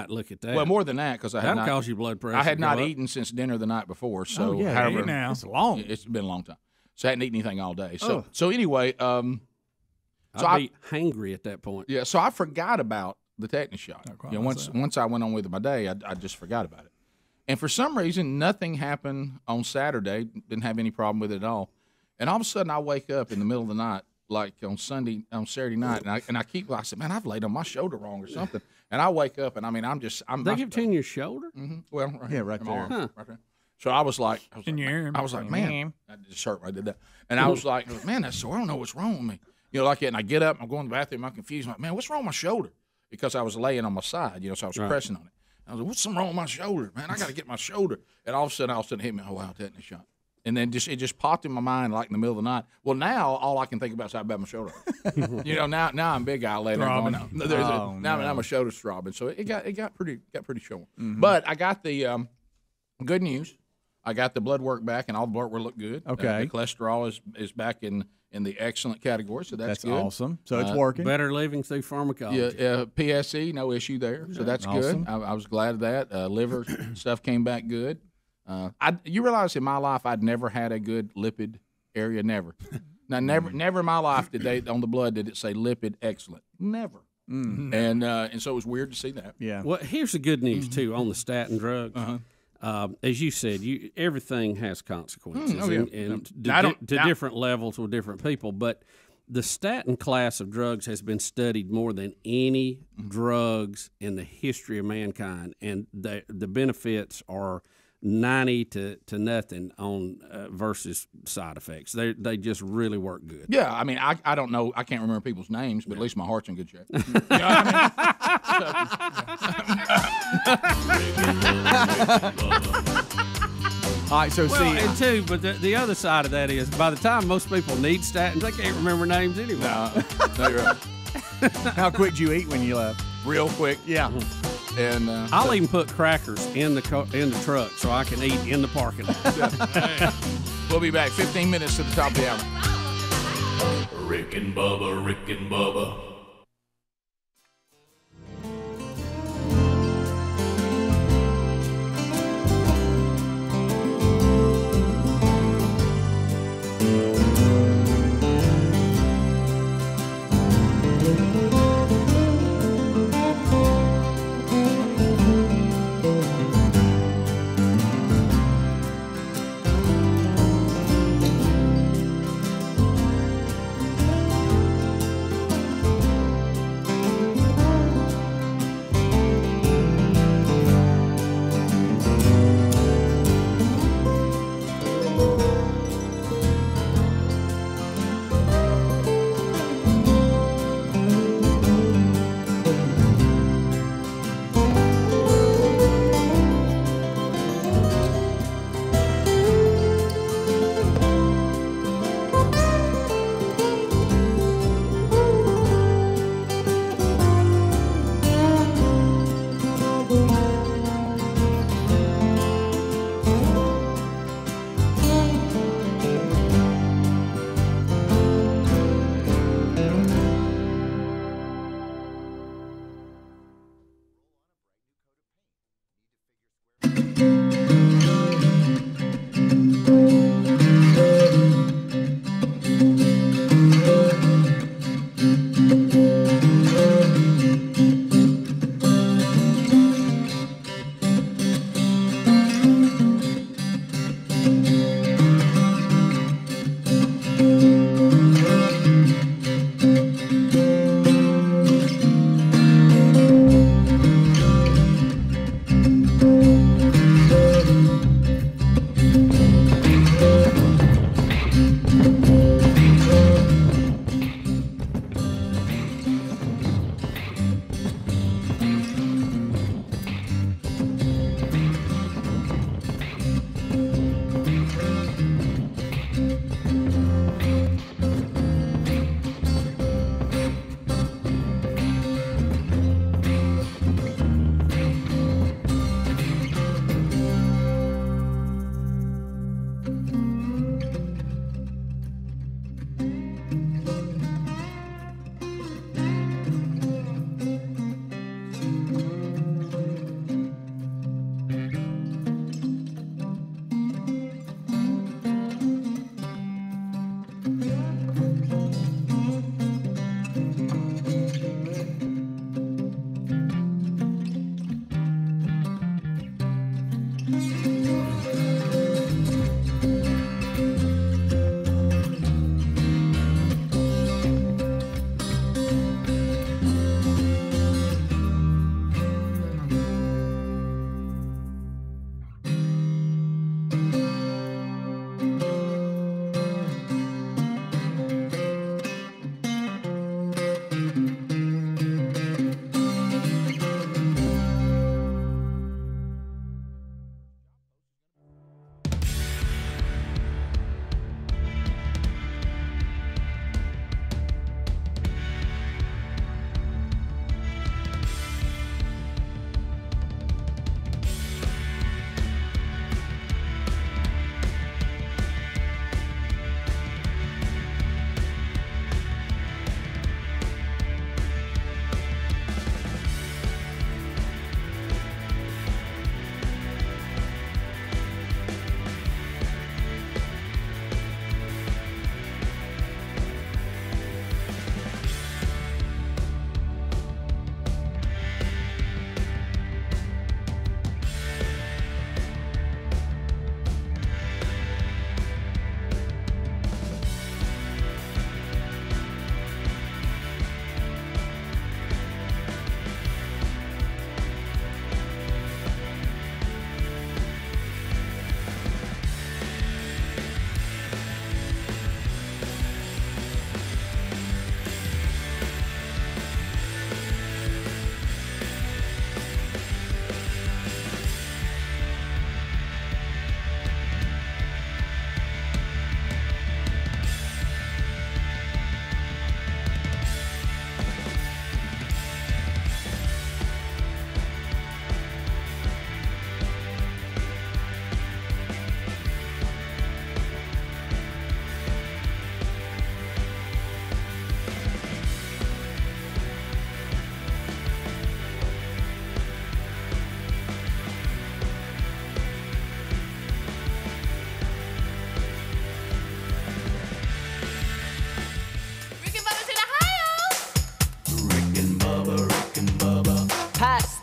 look at that. Well, more than that because that'll cause you blood pressure. I had not eaten since dinner the night before. So however, now it's long. It's been a long time. So I hadn't eaten anything all day. So anyway, I'd be hangry at that point. Yeah. So I forgot about the tetanus shot. Once I went on with my day, I just forgot about it. And for some reason, nothing happened on Saturday. Didn't have any problem with it at all. And all of a sudden, I wake up in the middle of the night, like on Saturday night, and I said, man, I've laid on my shoulder wrong or something. And I wake up, and I mean, They give it in your shoulder? Mm-hmm. Well, right there. Right there. So I was like, man, I just hurt when I did that. And I was like, man, that's sore. I don't know what's wrong with me. Like that. And I get up, I'm going to the bathroom, I'm confused. I'm like, man, what's wrong with my shoulder? Because I was laying on my side, so I was pressing on it. I was like, what's wrong with my shoulder? Man, I got to get my shoulder. And all of a sudden it hit me, oh, wow, tetanus shot. And then it just popped in my mind like in the middle of the night. Well, now all I can think about is how bad my shoulder hurt. Now I'm big guy laying there going, now my shoulder's throbbing. So it got pretty short. Mm-hmm. But I got the good news. I got the blood work back, and all the blood work looked good. Okay. The cholesterol is back in in the excellent category, so that's good. Awesome. So it's working. Better living through pharmacology. Yeah, PSE, no issue there, so that's awesome. good. I was glad of that. Liver stuff came back good. You realize in my life I'd never had a good lipid area, never. Now, never in my life did they on the blood did it say lipid excellent, never. Mm-hmm. And so it was weird to see that. Yeah. Well, here's the good news too on the statin drugs. As you said, everything has consequences, and to different levels with different people. But the statin class of drugs has been studied more than any drugs in the history of mankind, and the benefits are 90 to nothing on versus side effects. They just really work good. Yeah, I mean, I don't know, I can't remember people's names, but at least my heart's in good shape. You know what I mean? All right, so and too, but the other side of that is by the time most people need statins, they can't remember names anyway. No, you're right. How quick did you eat when you left? Real quick. Yeah. And I'll even put crackers in the truck so I can eat in the parking lot. We'll be back 15 minutes to the top of the hour. Rick and Bubba, Rick and Bubba.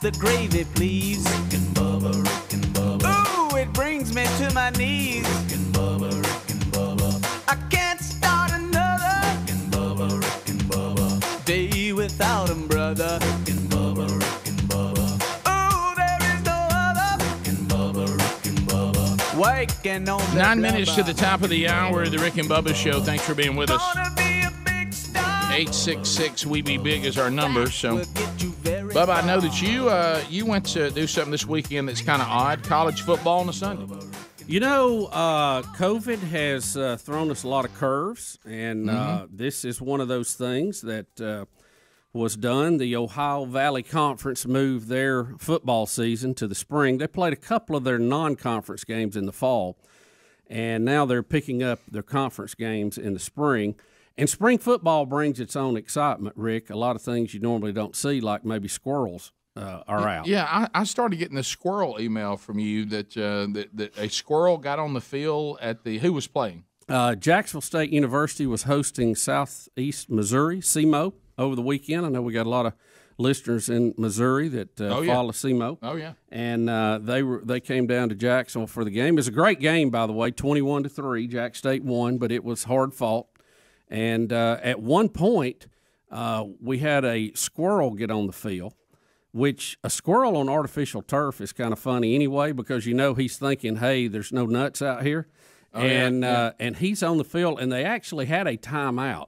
the gravy, please. Rick and Bubba. Ooh, it brings me to my knees. Rick and Bubba. I can't start another Rick and Bubba. day without 'em, brother. Rick and Bubba. Ooh, there is no other. Rick and Bubba. Waking on the 9 minutes to the top of the hour of the Rick and Bubba Show. Thanks for being with us. 866 We Be Big is our number. So, Bubba, I know that you went to do something this weekend that's kind of odd. College football on a Sunday. You know, COVID has thrown us a lot of curves, and this is one of those things that was done. The Ohio Valley Conference moved their football season to the spring. They played a couple of their non-conference games in the fall, and now they're picking up their conference games in the spring. And spring football brings its own excitement, Rick. A lot of things you normally don't see, like maybe squirrels are out. Yeah, I started getting a squirrel email from you that a squirrel got on the field at the – who was playing? Jacksonville State University was hosting Southeast Missouri, SEMO, over the weekend. I know we got a lot of listeners in Missouri that follow SEMO. Oh, yeah. And they came down to Jacksonville for the game. It was a great game, by the way, 21-3. Jack State won, but it was hard-fought. And at one point, we had a squirrel get on the field, which a squirrel on artificial turf is kind of funny anyway, because you know he's thinking, hey, there's no nuts out here. And he's on the field, and they actually had a timeout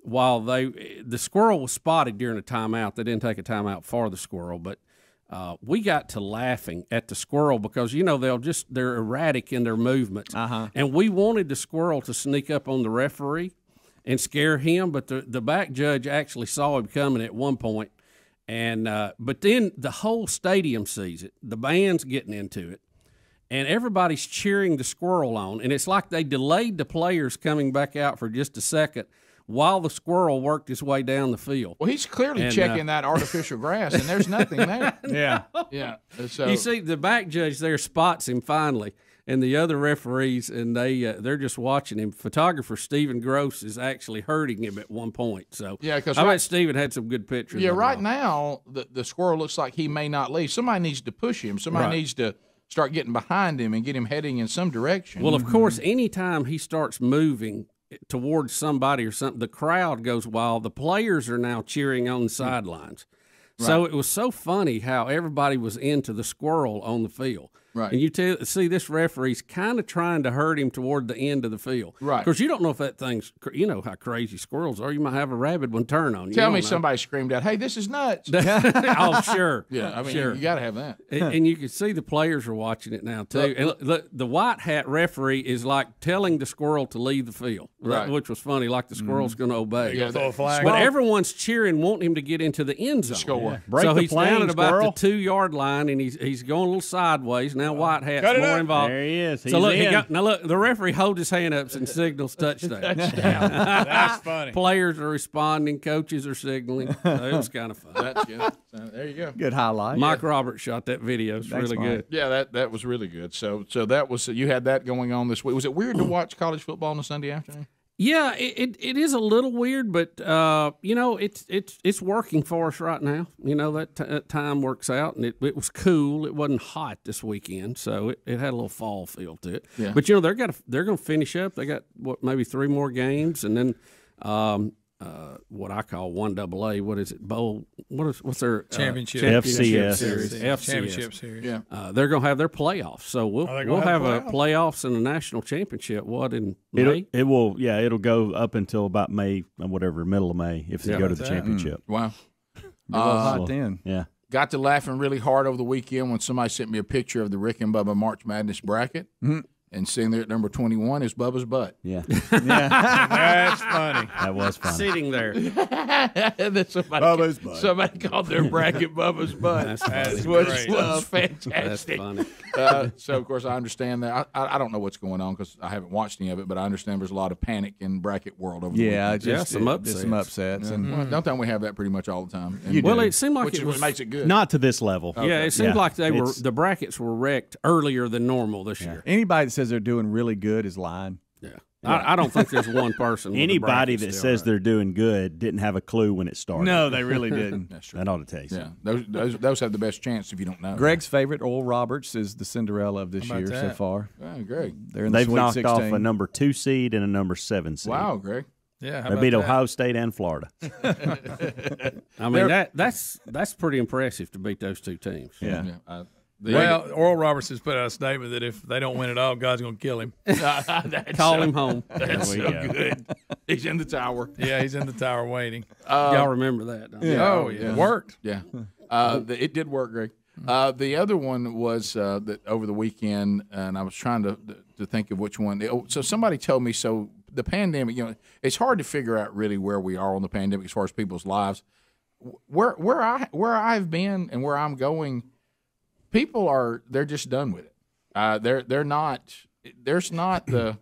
while the squirrel was spotted during a timeout. They didn't take a timeout for the squirrel, but we got to laughing at the squirrel because, you know, they're erratic in their movements. And we wanted the squirrel to sneak up on the referee and scare him, but the back judge actually saw him coming at one point. And but then the whole stadium sees it. The band's getting into it, and everybody's cheering the squirrel on. And it's like they delayed the players coming back out for just a second while the squirrel worked his way down the field. Well, he's clearly checking that artificial grass, and there's nothing there. Yeah. So You see, the back judge there spots him finally, and the other referees, and they're just watching him. Photographer Stephen Gross is actually hurting him at one point. So yeah, because I bet Stephen had some good pictures. Yeah, right now the squirrel looks like he may not leave. Somebody needs to push him. Somebody needs to start getting behind him and get him heading in some direction. Well, of course, anytime he starts moving towards somebody or something, the crowd goes wild. The players are now cheering on the sidelines. Right. So it was so funny how everybody was into the squirrel on the field. Right. And you see this referee's kind of trying to hurt him toward the end of the field. Right. Because you don't know if that thing's, you know how crazy squirrels are. You might have a rabid one turn on you. Tell me somebody screamed out, hey, this is nuts. Oh, sure. Yeah, I mean, sure. you got to have that. And you can see the players are watching it now, too. And the white hat referee is like telling the squirrel to leave the field, which was funny, like the squirrel's going to obey. Yeah, throw a flag. But everyone's cheering, wanting him to get into the end zone. Score. Break so the he's plane, down at about squirrel. the 2-yard line, and he's going a little sideways. Now white hat's more involved. There he is. He's So look, in. look, the referee holds his hand up and signals touchdown. That's funny. Players are responding, coaches are signaling. It was kind of fun. That's good. So, there you go. Good highlight. Mike Roberts shot that video. It's Thanks, really Mike. good. Yeah, that was really good. So that was you had that going on this week. Was it weird to watch college football on a Sunday afternoon? Yeah, it is a little weird, but you know, it's working for us right now. You know, that time works out, and it was cool. It wasn't hot this weekend, so it had a little fall feel to it. Yeah. But you know, they're going to finish up. They got maybe 3 more games, and then what I call 1AA. What is it? Bowl. What's their Championship FCS series? FCS. Championship series. Yeah. They're going to have their playoffs, so we'll have a playoffs and a national championship. What in May? It'll go up until about May, middle of May, if they go to the championship. Wow. Hot then. Yeah. Got to laughing really hard over the weekend when somebody sent me a picture of the Rick and Bubba March Madness bracket. And sitting there at number 21 is Bubba's butt. Yeah. That's funny. That was funny. Sitting there. And then Bubba's butt. Somebody called their bracket Bubba's butt. That's which great. was That's fantastic. funny. So, of course, I understand that. I don't know what's going on because I haven't watched any of it, but I understand there's a lot of panic in bracket world over the weekend. some upsets. And don't we have that pretty much all the time? And Well, it seemed like which it was makes it good. Not to this level. Yeah, it seemed like the brackets were wrecked earlier than normal this year. Anybody that says they're doing really good is lying. Yeah. I don't think there's one person. With Anybody that says they're doing good didn't have a clue when it started. No, they really didn't. That's true. That ought to tell you something. Those have the best chance if you don't know. Greg's favorite, Oral Roberts, is the Cinderella of this year so far. Oh, Greg. They've knocked 16. off a number 2 seed and a number 7 seed. Wow, Greg. Yeah, they beat Ohio State and Florida. I mean, that's pretty impressive to beat those two teams. Yeah. Oral Roberts has put out a statement that if they don't win it all, God's going to kill him. Call him home. That's so good. He's in the tower. Yeah, he's in the tower waiting. Y'all remember that, don't you? Yeah. It worked. Yeah. It did work, Greg. The other one was that over the weekend, and I was trying to think of which one. So somebody told me, so the pandemic, it's hard to figure out really where we are on the pandemic as far as people's lives. Where I've been and where I'm going, people they're just done with it. They're not. There's not the.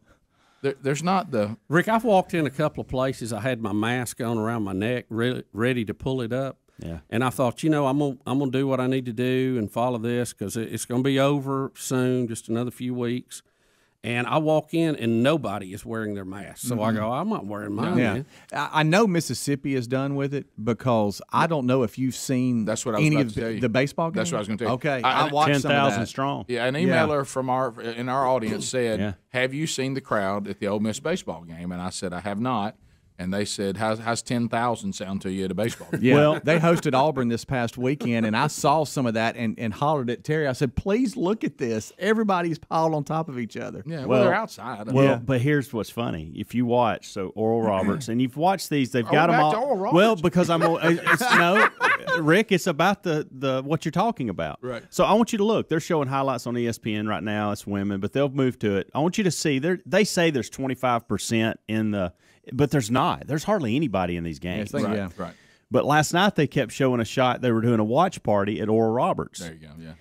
There's not the. Rick, I've walked in a couple of places. I had my mask on around my neck, ready to pull it up. Yeah. And I thought, I'm gonna do what I need to do and follow this because it's gonna be over soon, just another few weeks. And I walk in and nobody is wearing their mask. So I go, I'm not wearing mine. Yeah. Man. I know Mississippi is done with it because I don't know if you've seen That's what I was any about of to tell you. the baseball game. That's what I was going to tell you. Okay, I watched 10,000 strong. Yeah, an emailer from in our audience said, "Have you seen the crowd at the Ole Miss baseball game?" And I said, "I have not." And they said, how's 10,000 sound to you at a baseball game? Yeah, well, they hosted Auburn this past weekend, and I saw some of that and hollered at Terry. I said, please look at this. Everybody's piled on top of each other. Yeah, well they're outside. Well, but here's what's funny. If you watch, Oral Roberts, and you've watched these, they've got them back all. to Oral Roberts? Well, because Rick, it's about the what you're talking about. Right. So I want you to look. They're showing highlights on ESPN right now. It's women, but they'll move to it. I want you to see. They say there's 25% in the. But there's not. There's hardly anybody in these games. Right. But last night they kept showing a shot. They were doing a watch party at Oral Roberts. There you go, yeah.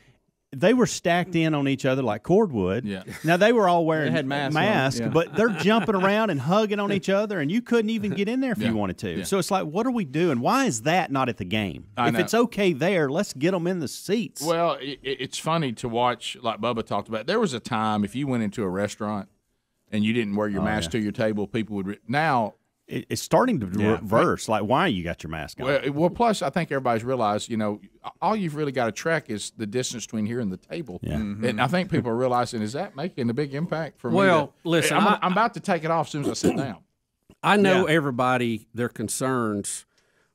They were stacked in on each other like cordwood. Yeah. Now, they were all wearing had masks on, but they're jumping around and hugging on each other, and you couldn't even get in there if you wanted to. Yeah. So it's like, what are we doing? Why is that not at the game? If know. it's okay there, let's get them in the seats. Well, it's funny to watch, like Bubba talked about. There was a time if you went into a restaurant and you didn't wear your mask to your table, people would now – it's starting to reverse. Like, why you got your mask on? Well, plus, I think everybody's realized, all you've really got to track is the distance between here and the table. Yeah. Mm-hmm. And I think people are realizing, is that making a big impact for me? Well, listen, I'm about to take it off as soon as I sit down. I know everybody, their concerns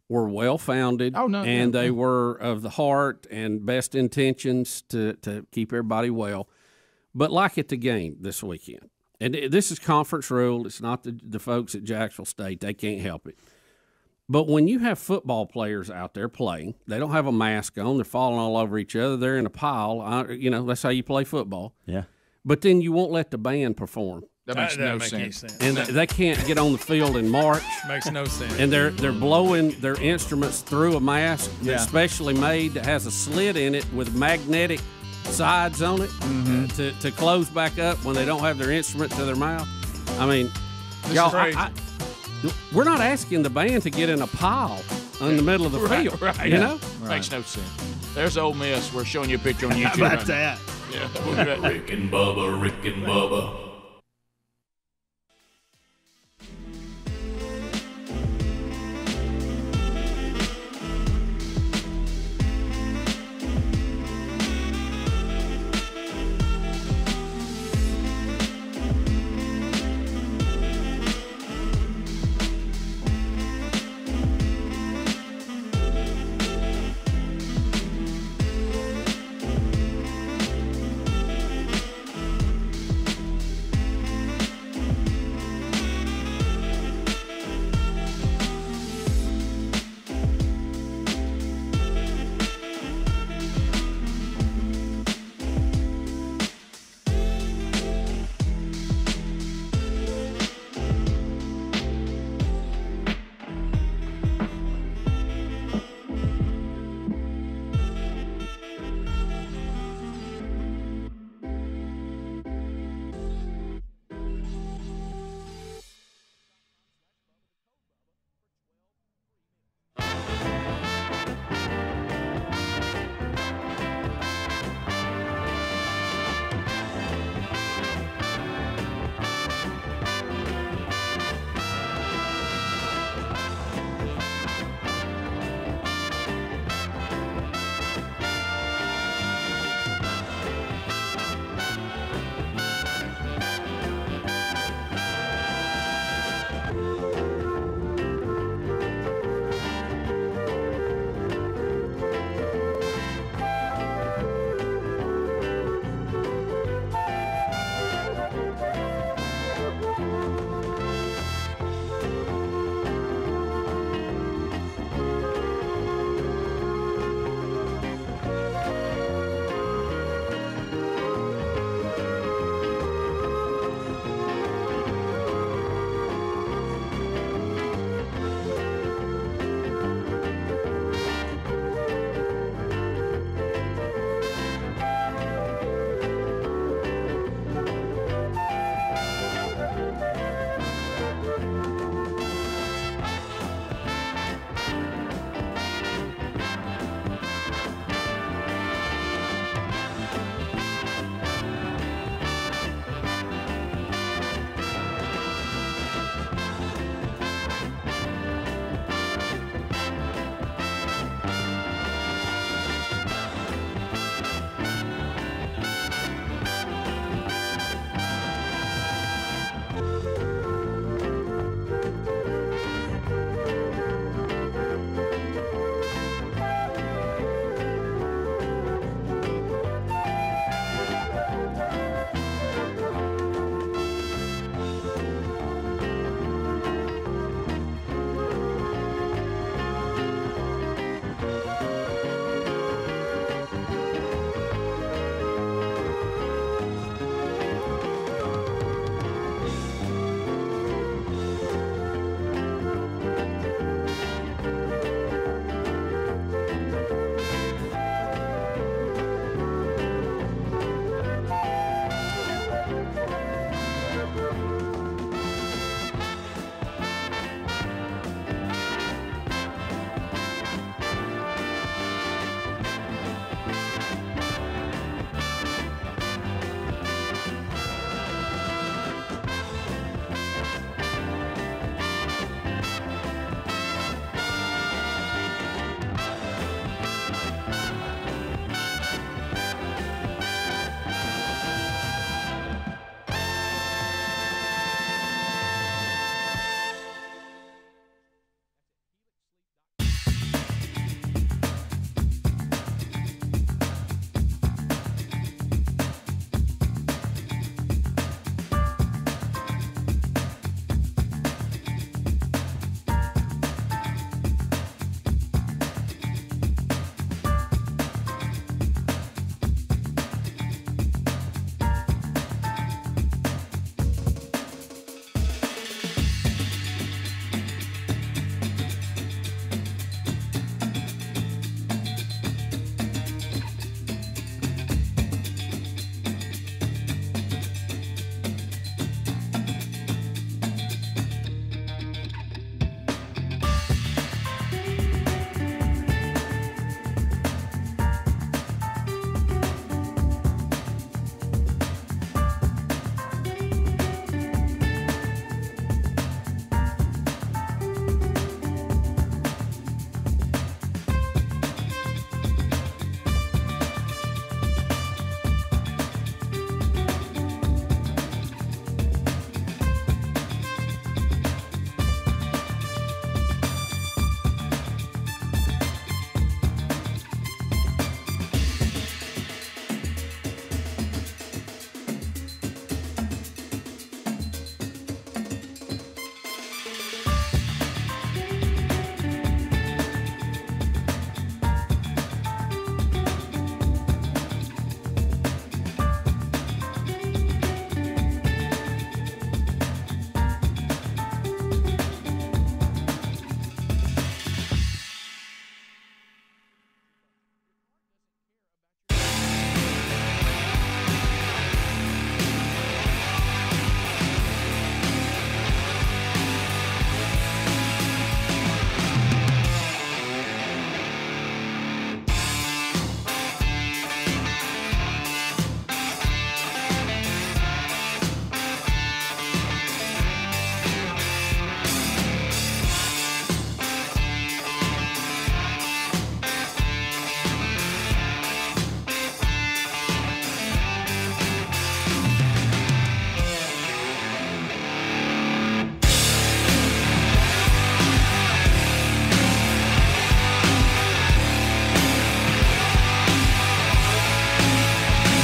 were well-founded, and they were of the heart and best intentions to keep everybody well. But like at the game this weekend, and this is conference rule. It's not the folks at Jacksonville State. They can't help it. But when you have football players out there playing, they don't have a mask on. They're falling all over each other. They're in a pile. That's how you play football. Yeah. But then you won't let the band perform. That makes no sense. And they can't get on the field in March. Makes no sense. And they're blowing their instruments through a mask that's specially made that has a slit in it with magnetic sides on it to close back up when they don't have their instrument to their mouth. I mean, y'all, we're not asking the band to get in a pile in the middle of the field. Right. Makes no sense. There's Ole Miss. We're showing you a picture on YouTube. How about that? Yeah, we'll be right back. Rick and Bubba.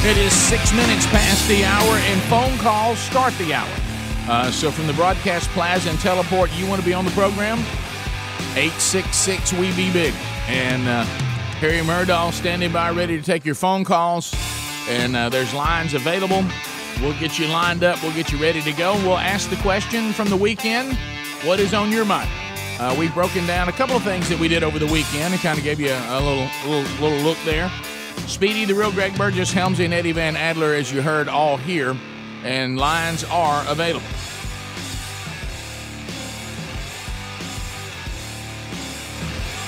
It is 6 minutes past the hour, and phone calls start the hour. So from the Broadcast Plaza and Teleport, you want to be on the program? 866-WE-BE-BIG. And Harry Murdahl standing by ready to take your phone calls. And there's lines available. We'll get you lined up. We'll get you ready to go. We'll ask the question from the weekend, what is on your mind? We've broken down a couple of things that we did over the weekend and kind of gave you a little look there. Speedy, the real Greg Burgess, Helmsy, and Eddie Van Adler, as you heard, all here, and lines are available.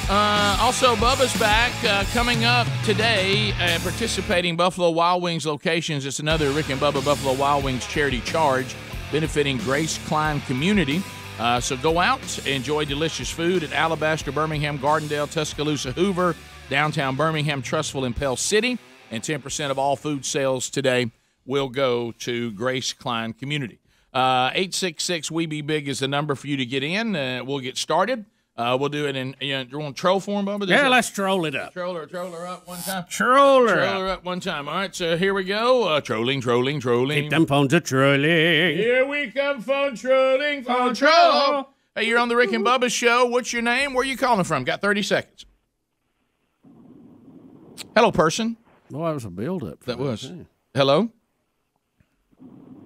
Also, Bubba's back coming up today, participating Buffalo Wild Wings locations. It's another Rick and Bubba Buffalo Wild Wings charity charge benefiting Grace Klein Community. So go out, enjoy delicious food at Alabaster, Birmingham, Gardendale, Tuscaloosa, Hoover, downtown Birmingham, Trussville, and Pell City. And 10% of all food sales today will go to Grace Klein Community. 866-WE-BE-BIG is the number for you to get in. We'll get started. We'll do it in, you want to troll for him, Bubba? Yeah, let's troll it up. Troll her up one time. Troll her up one time. All right, so here we go. Trolling. Keep them phones a-trolling. Here we come, phone trolling, phone troll. Hey, you're on the Rick and Bubba show. What's your name? Where are you calling from? Got 30 seconds. Hello, person. Well, that was a build-up. That was. Hello?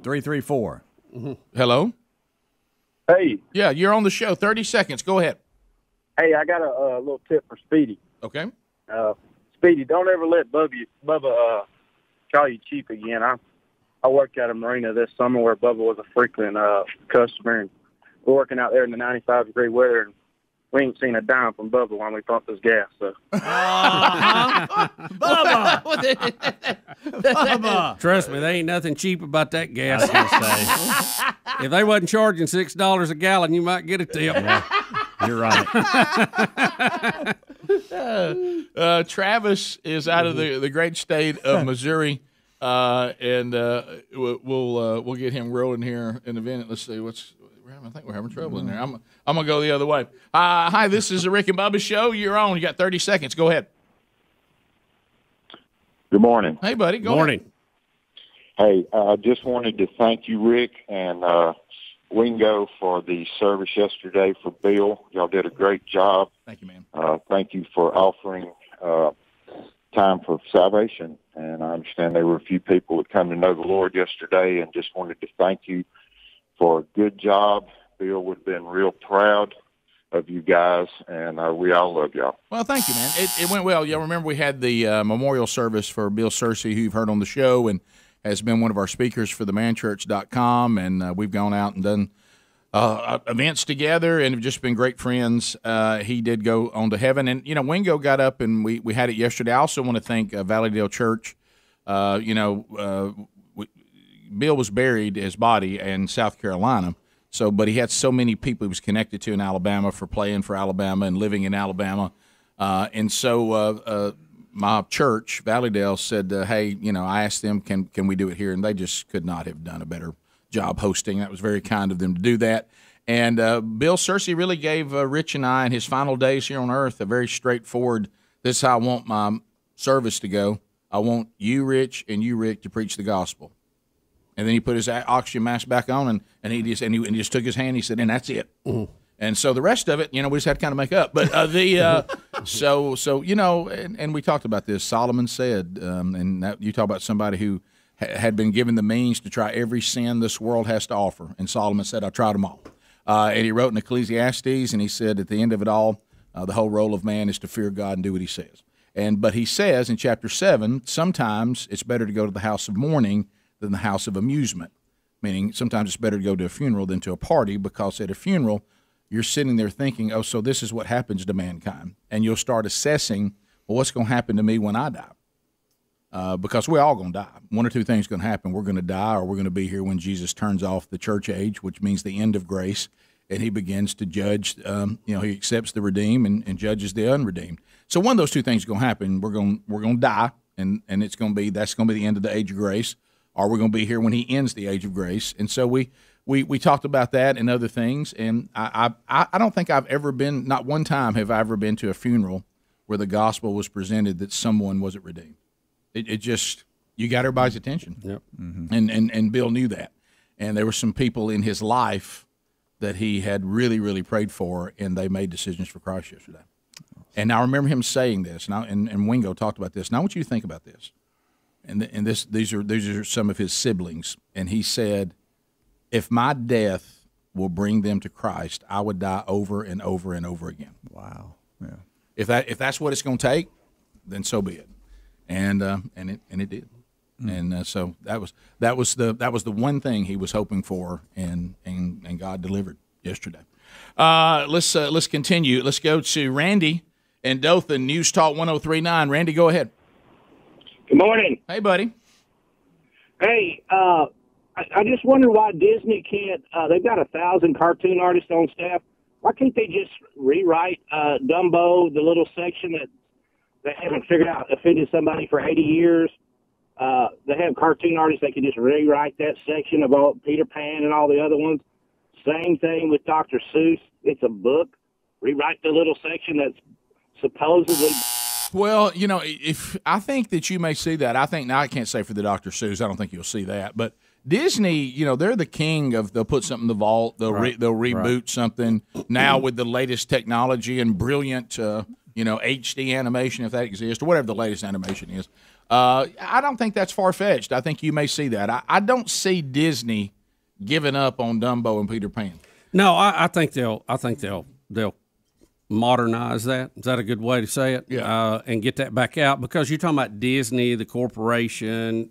334. Mm-hmm. Hello? Hey. Yeah, you're on the show. 30 seconds. Go ahead. Hey, I got a little tip for Speedy. Okay. Speedy, don't ever let Bubba call you cheap again. I worked at a marina this summer where Bubba was a frequent customer, and we're working out there in the 95-degree weather, and we ain't seen a dime from Bubba when we pumped his gas. So. Bubba! Bubba! Trust me, there ain't nothing cheap about that gas these days. If they wasn't charging $6 a gallon, you might get a tip. Yeah, you're right. Travis is out of the great state of Missouri, and we'll get him rolling here in a minute. Let's see I think we're having trouble in there. I'm gonna go the other way. Hi, this is the Rick and Bubba show. You're on. You got 30 seconds. Go ahead. Good morning. Hey, buddy. Go morning. Ahead. Hey, I just wanted to thank you, Rick, and Wingo for the service yesterday for Bill. Y'all did a great job. Thank you, man. Thank you for offering time for salvation. And I understand there were a few people that come to know the Lord yesterday, and just wanted to thank you for a good job. Bill would have been real proud of you guys, and we all love y'all. Well, thank you, man. It went well. Y'all remember we had the memorial service for Bill Searcy, who you've heard on the show, and has been one of our speakers for themanchurch.com, and we've gone out and done events together and have just been great friends. He did go on to heaven, and, Wingo got up, and we had it yesterday. I also want to thank Valleydale Church. Bill was buried, his body, in South Carolina. But he had so many people he was connected to in Alabama for playing for Alabama and living in Alabama. My church, Valleydale, said, hey, I asked them, can we do it here? And they just could not have done a better job hosting. That was very kind of them to do that. And Bill Searcy really gave Rich and I in his final days here on earth a very straightforward, this is how I want my service to go. I want you, Rich, and you, Rick, to preach the gospel. And then he put his oxygen mask back on, and he just took his hand. He said, and that's it. Mm-hmm. And so the rest of it, we just had to kind of make up. But and we talked about this. Solomon said, and that, you talk about somebody who had been given the means to try every sin this world has to offer. And Solomon said, I tried them all. And he wrote in Ecclesiastes, and he said, at the end of it all, the whole role of man is to fear God and do what he says. But he says in chapter 7, sometimes it's better to go to the house of mourning than the house of amusement, meaning sometimes it's better to go to a funeral than to a party, because at a funeral you're sitting there thinking, oh, so this is what happens to mankind, and you'll start assessing, well, what's going to happen to me when I die? Because we're all going to die. One or two things going to happen. We're going to die, or we're going to be here when Jesus turns off the church age, which means the end of grace, and he begins to judge. He accepts the redeemed and judges the unredeemed. So one of those two things is going to happen. We're going to die, and that's going to be the end of the age of grace. Or we're going to be here when he ends the age of grace. And so we talked about that and other things. And I don't think I've ever been, not one time have I ever been to a funeral where the gospel was presented that someone wasn't redeemed. It just, You got everybody's attention. Yep. And Bill knew that. And there were some people in his life that he had really, really prayed for, and they made decisions for Christ yesterday. And I remember him saying this, and Wingo talked about this. And I want you to think about this. And these are some of his siblings. And he said, if my death will bring them to Christ, I would die over and over and over again. Wow. Yeah. If that's what it's going to take, then so be it. And it did. And so that was the one thing he was hoping for, and God delivered yesterday. Let's continue. Let's go to Randy and Dothan, News Talk 103.9. Randy, go ahead. Good morning. Hey, buddy. Hey, I just wonder why Disney can't. They've got 1,000 cartoon artists on staff. Why can't they just rewrite Dumbo, the little section that they haven't figured out offended somebody for 80 years? They have cartoon artists. They can just rewrite that section of all Peter Pan and all the other ones. Same thing with Dr. Seuss. It's a book. Rewrite the little section that's supposedly. Well, if I think that you may see that. I think now I can't say for the Dr. Seuss. I don't think you'll see that, but Disney, they're the king of. They'll put something in the vault. They'll reboot something now with the latest technology and brilliant, HD animation if that exists or whatever the latest animation is. I don't think that's far fetched. I think you may see that. I don't see Disney giving up on Dumbo and Peter Pan. No, I think they'll modernize that. Is that a good way to say it? Yeah. And get that back out, because you're talking about Disney, the corporation.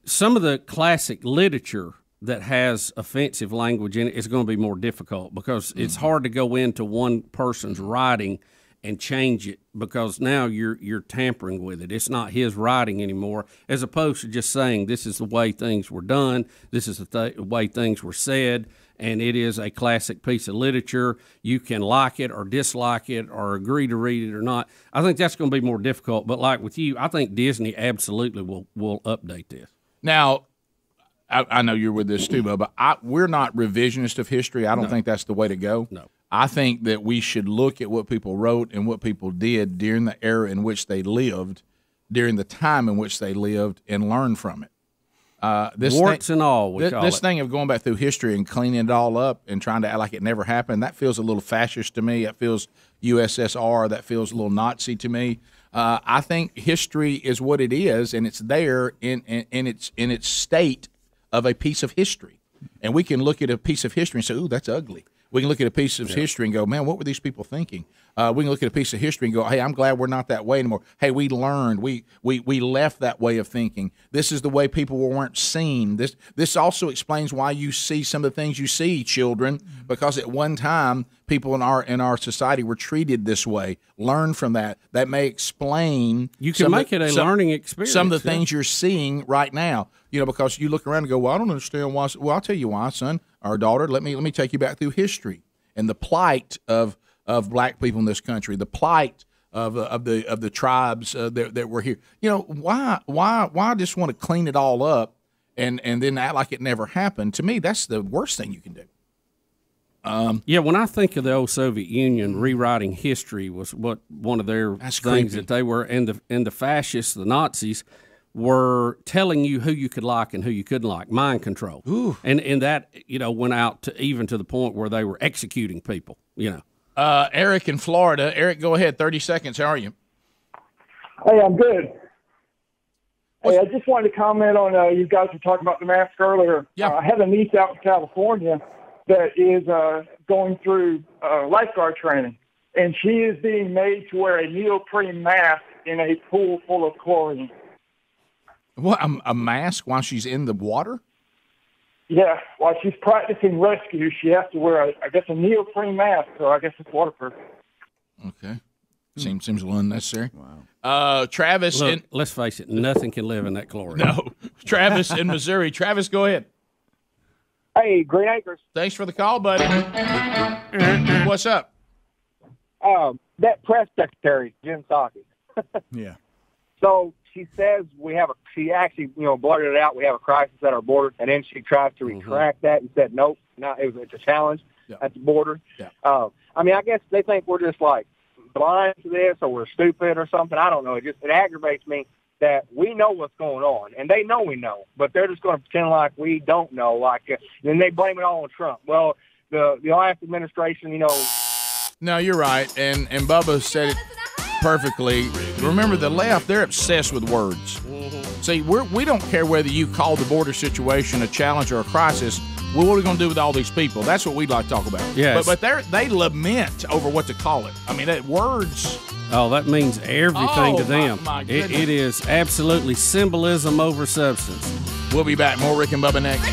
Some of the classic literature that has offensive language in it is going to be more difficult, because it's hard to go into one person's writing and change it, because now you're tampering with it. It's not his writing anymore, as opposed to just saying this is the way things were done, this is the way things were said, and it is a classic piece of literature. You can like it or dislike it or agree to read it or not. I think that's going to be more difficult. But like with you, I think Disney absolutely will update this. Now, I know you're with this too, Bubba. We're not revisionist of history. I don't think that's the way to go. No. I think that we should look at what people wrote and what people did during the era in which they lived, during the time in which they lived, and learn from it. Warts and all, this thing of going back through history and cleaning it all up and trying to act like it never happened, that feels a little fascist to me. That feels USSR. That feels a little Nazi to me. I think history is what it is, and it's there in its state of a piece of history. And we can look at a piece of history and say, ooh, that's ugly. We can look at a piece of history and go, man, what were these people thinking? We can look at a piece of history and go, hey, I'm glad we're not that way anymore. Hey, we learned. We left that way of thinking. This is the way people weren't seen. This also explains why you see some of the things you see, children, because at one time people in our society were treated this way. Learn from that. That may explain. You can make it a learning experience. Some of the things you're seeing right now, because you look around and go, well, I don't understand why. Well, I'll tell you why, son or daughter. Let me take you back through history and the plight of black people in this country, the plight of the tribes that were here. Why just want to clean it all up and then act like it never happened? To me, that's the worst thing you can do. When I think of the old Soviet Union, rewriting history was what one of their things creepy. that they were, and the fascists, the Nazis, were telling you who you could like and who you couldn't like, mind control. Ooh. And that went out to even to the point where they were executing people. Eric in Florida. Eric, go ahead. 30 seconds. How are you? Hey, I'm good. Hey, I just wanted to comment on you guys were talking about the mask earlier. Yeah. I have a niece out in California that is going through lifeguard training, and she is being made to wear a neoprene mask in a pool full of chlorine. What, a mask while she's in the water? Yeah, while she's practicing rescue, she has to wear, a neoprene mask, so I guess it's waterproof. Okay. Seems a little unnecessary. Wow. Travis. Look, let's face it, nothing can live in that chlorine. No. Travis in Missouri. Travis, go ahead. Hey, Green Acres. Thanks for the call, buddy. What's up? That press secretary, Jen Psaki. Yeah. So she says she actually, blurted it out, we have a crisis at our border, and then she tries to retract that and said, nope, it's a challenge at the border. Yeah. I guess they think we're just like blind to this or we're stupid or something. I don't know. It aggravates me that we know what's going on, and they know we know, but they're just going to pretend like we don't know. Then they blame it all on Trump. Well, the last administration, No, you're right, and Bubba said it perfectly. Remember, the left, they're obsessed with words. See, we don't care whether you call the border situation a challenge or a crisis. Well, what are we going to do with all these people? That's what we'd like to talk about. Yes. But they lament over what to call it. I mean, words. Oh, that means everything to them. My it is absolutely symbolism over substance. We'll be back. More Rick and Bubba next.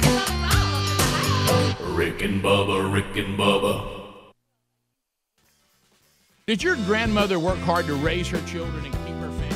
Rick and Bubba, Rick and Bubba. Did your grandmother work hard to raise her children and keep her family?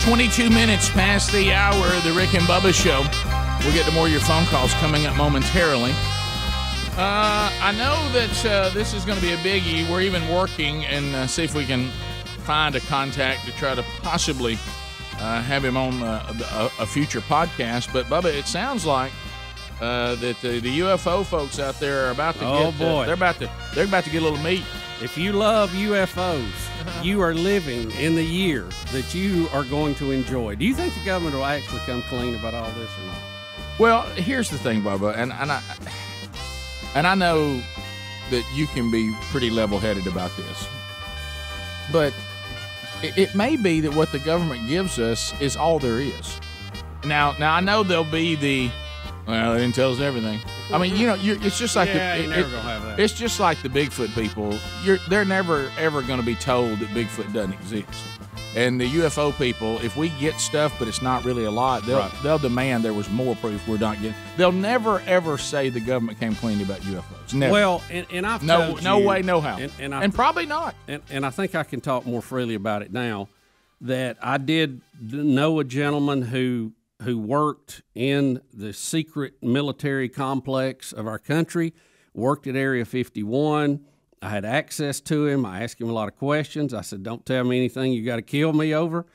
22 minutes past the hour of the Rick and Bubba Show. We'll get to more of your phone calls coming up momentarily. I know that this is going to be a biggie. We're even working and see if we can find a contact to try to possibly have him on a future podcast. But, Bubba, it sounds like that the UFO folks out there are about to get... boy. They're about to get a little meat. If you love UFOs, you are living in the year that you are going to enjoy. Do you think the government will actually come clean about all this or not? Well, here's the thing, Bubba, and I know that you can be pretty level-headed about this, but it may be that what the government gives us is all there is. Now I know there'll be they didn't tell us everything. I mean, it's just like it's just like the Bigfoot people. They're never ever going to be told that Bigfoot doesn't exist. And the UFO people, if we get stuff but it's not really a lot, they'll demand there was more proof we're not getting. They'll never ever say the government came clean about UFOs. Never. Well, and I've no way, no how, and probably not. And I think I can talk more freely about it now. That I did know a gentleman who worked in the secret military complex of our country, worked at Area 51. I had access to him. I asked him a lot of questions. I said, don't tell me anything you got to kill me over.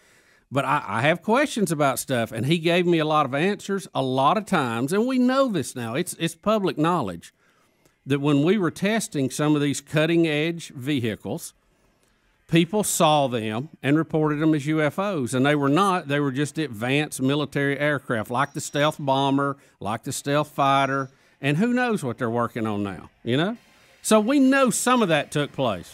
But I have questions about stuff, and he gave me a lot of answers a lot of times, and we know this now. It's public knowledge that when we were testing some of these cutting-edge vehicles, people saw them and reported them as UFOs, and they were not. They were just advanced military aircraft, like the stealth bomber, like the stealth fighter, and who knows what they're working on now, So we know some of that took place.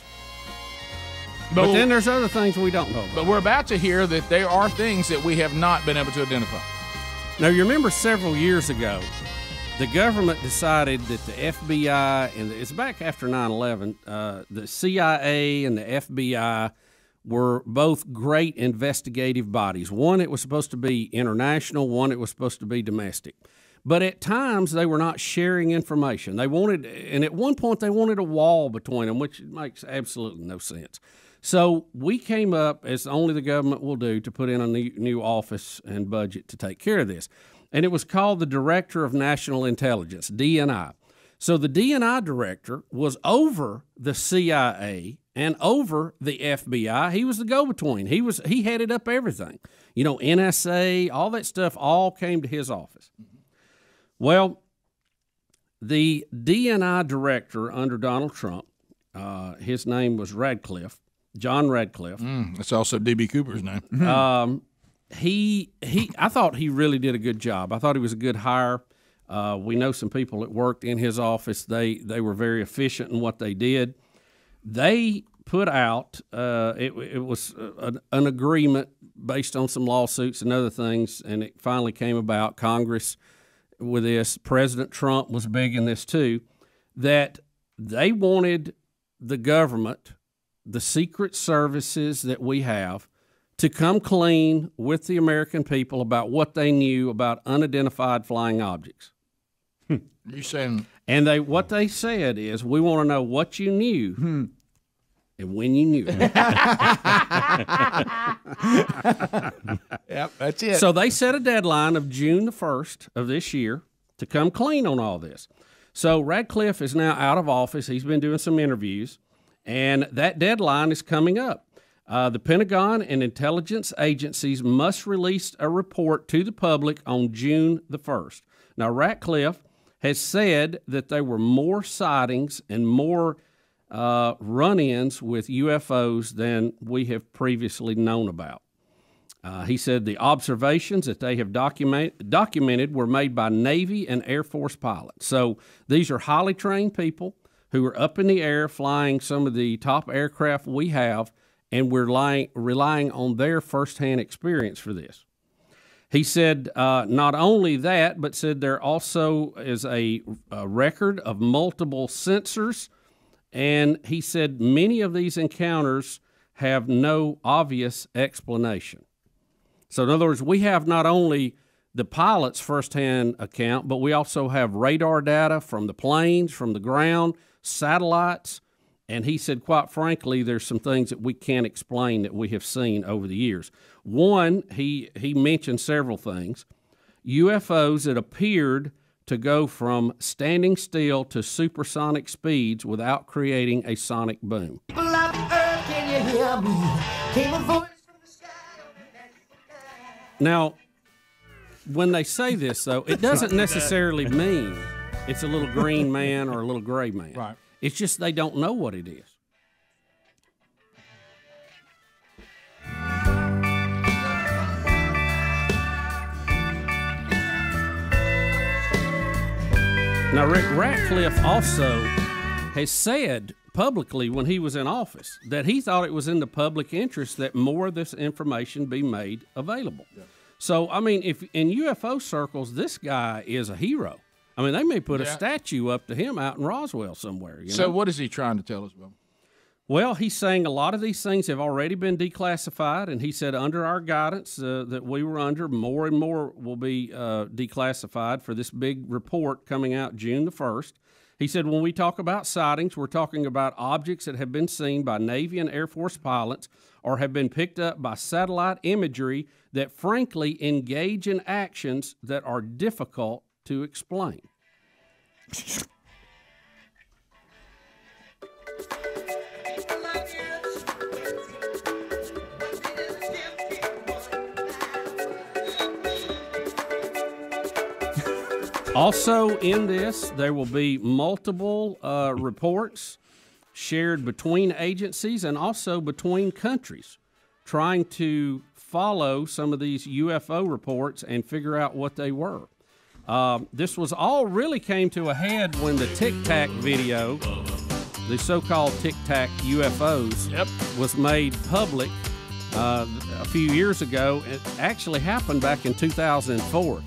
But then there's other things we don't know about. But we're about to hear that there are things that we have not been able to identify. Now, you remember several years ago, the government decided that the FBI, and it's back after 9/11, the CIA and the FBI were both great investigative bodies. One, it was supposed to be international. One, it was supposed to be domestic. But at times, they were not sharing information. And at one point, they wanted a wall between them, which makes absolutely no sense. So we came up, as only the government will do, to put in a new office and budget to take care of this. And it was called the Director of National Intelligence, DNI. So the DNI director was over the CIA and over the FBI. He was the go-between. He headed up everything. NSA, all that stuff all came to his office. Well, the DNI director under Donald Trump, his name was Radcliffe, John Radcliffe. That's also D.B. Cooper's name. I thought he really did a good job. I thought he was a good hire. We know some people that worked in his office. They were very efficient in what they did. They put out, it was an agreement based on some lawsuits and other things, and it finally came about. Congress with this, President Trump was big in this too, that they wanted the government, the secret services that we have, to come clean with the American people about what they knew about unidentified flying objects. You saying? And what they said is, we want to know what you knew and when you knew it. Yep, that's it. So they set a deadline of June the 1st of this year to come clean on all this. So Radcliffe is now out of office. He's been doing some interviews, and that deadline is coming up. The Pentagon and intelligence agencies must release a report to the public on June the 1st. Now, Radcliffe has said that there were more sightings and more run-ins with UFOs than we have previously known about. He said the observations that they have documented were made by Navy and Air Force pilots. So these are highly trained people who are up in the air flying some of the top aircraft we have, and we're relying on their firsthand experience for this. He said not only that, but said there also is a record of multiple sensors, and he said many of these encounters have no obvious explanation. So in other words, we have not only the pilot's firsthand account, but we also have radar data from the planes, from the ground, satellites, And he said, quite frankly, there's some things that we can't explain that we have seen over the years. One, he mentioned several things. UFOs that appeared to go from standing still to supersonic speeds without creating a sonic boom. Now, when they say this, though, it doesn't necessarily mean it's a little green man or a little gray man. Right. It's just they don't know what it is. Now, Rick Ratcliffe also has said publicly when he was in office that he thought it was in the public interest that more of this information be made available. Yeah. So, I mean, if in UFO circles, this guy is a hero. I mean, they may put a statue up to him out in Roswell somewhere. So what is he trying to tell us, Bubba? Well, he's saying a lot of these things have already been declassified, and he said under our guidance that we were under, more and more will be declassified for this big report coming out June the 1st. He said when we talk about sightings, we're talking about objects that have been seen by Navy and Air Force pilots or have been picked up by satellite imagery that frankly engage in actions that are difficult to explain. Also in this, there will be multiple reports shared between agencies and also between countries trying to follow some of these UFO reports and figure out what they were. This was all really came to a head when the Tic Tac video, the so-called Tic Tac UFOs, was made public a few years ago. It actually happened back in 2004.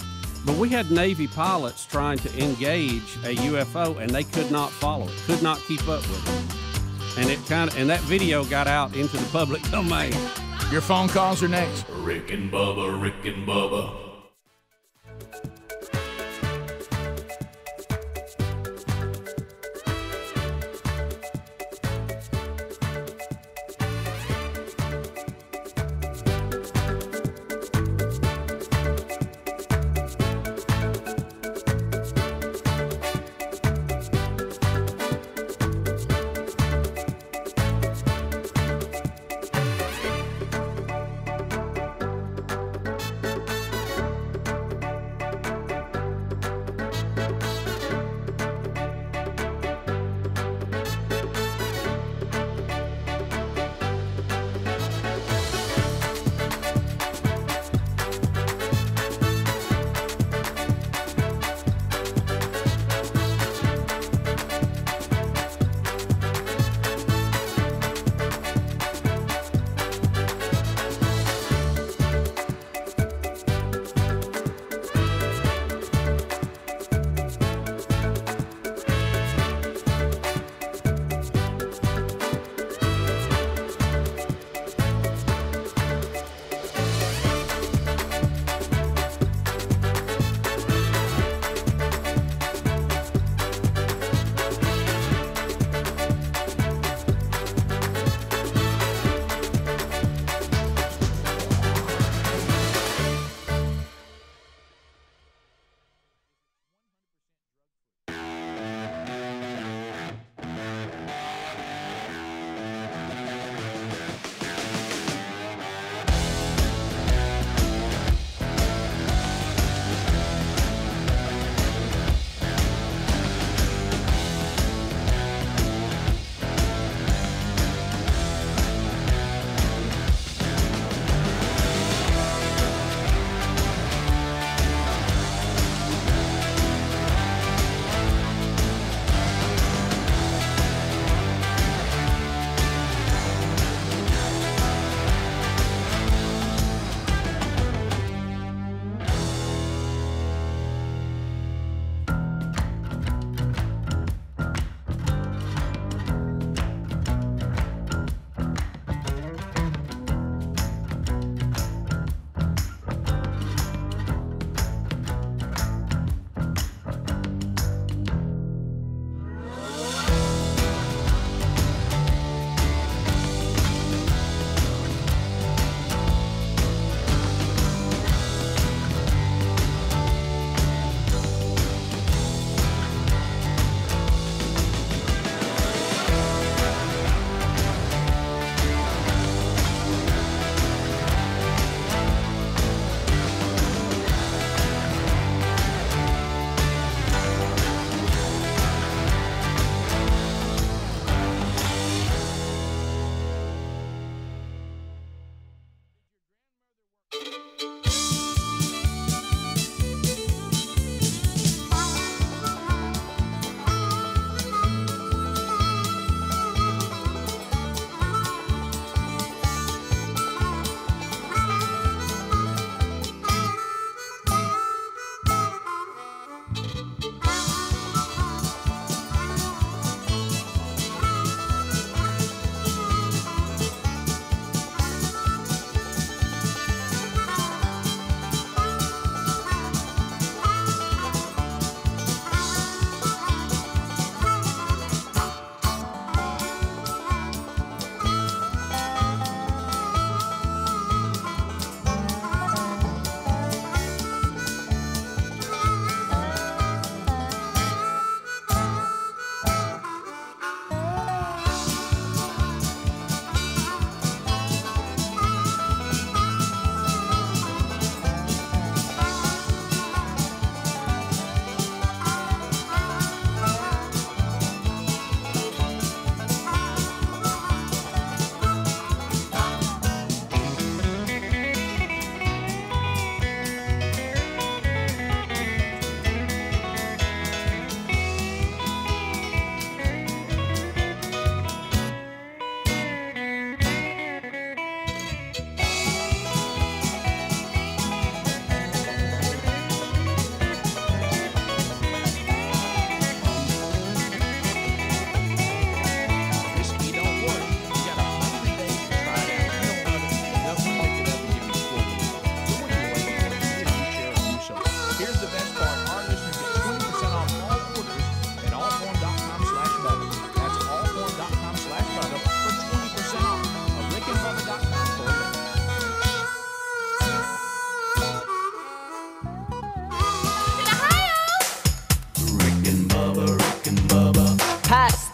But we had Navy pilots trying to engage a UFO, and they could not follow it, could not keep up with it. And that video got out into the public domain. Your phone calls are next. Rick and Bubba, Rick and Bubba.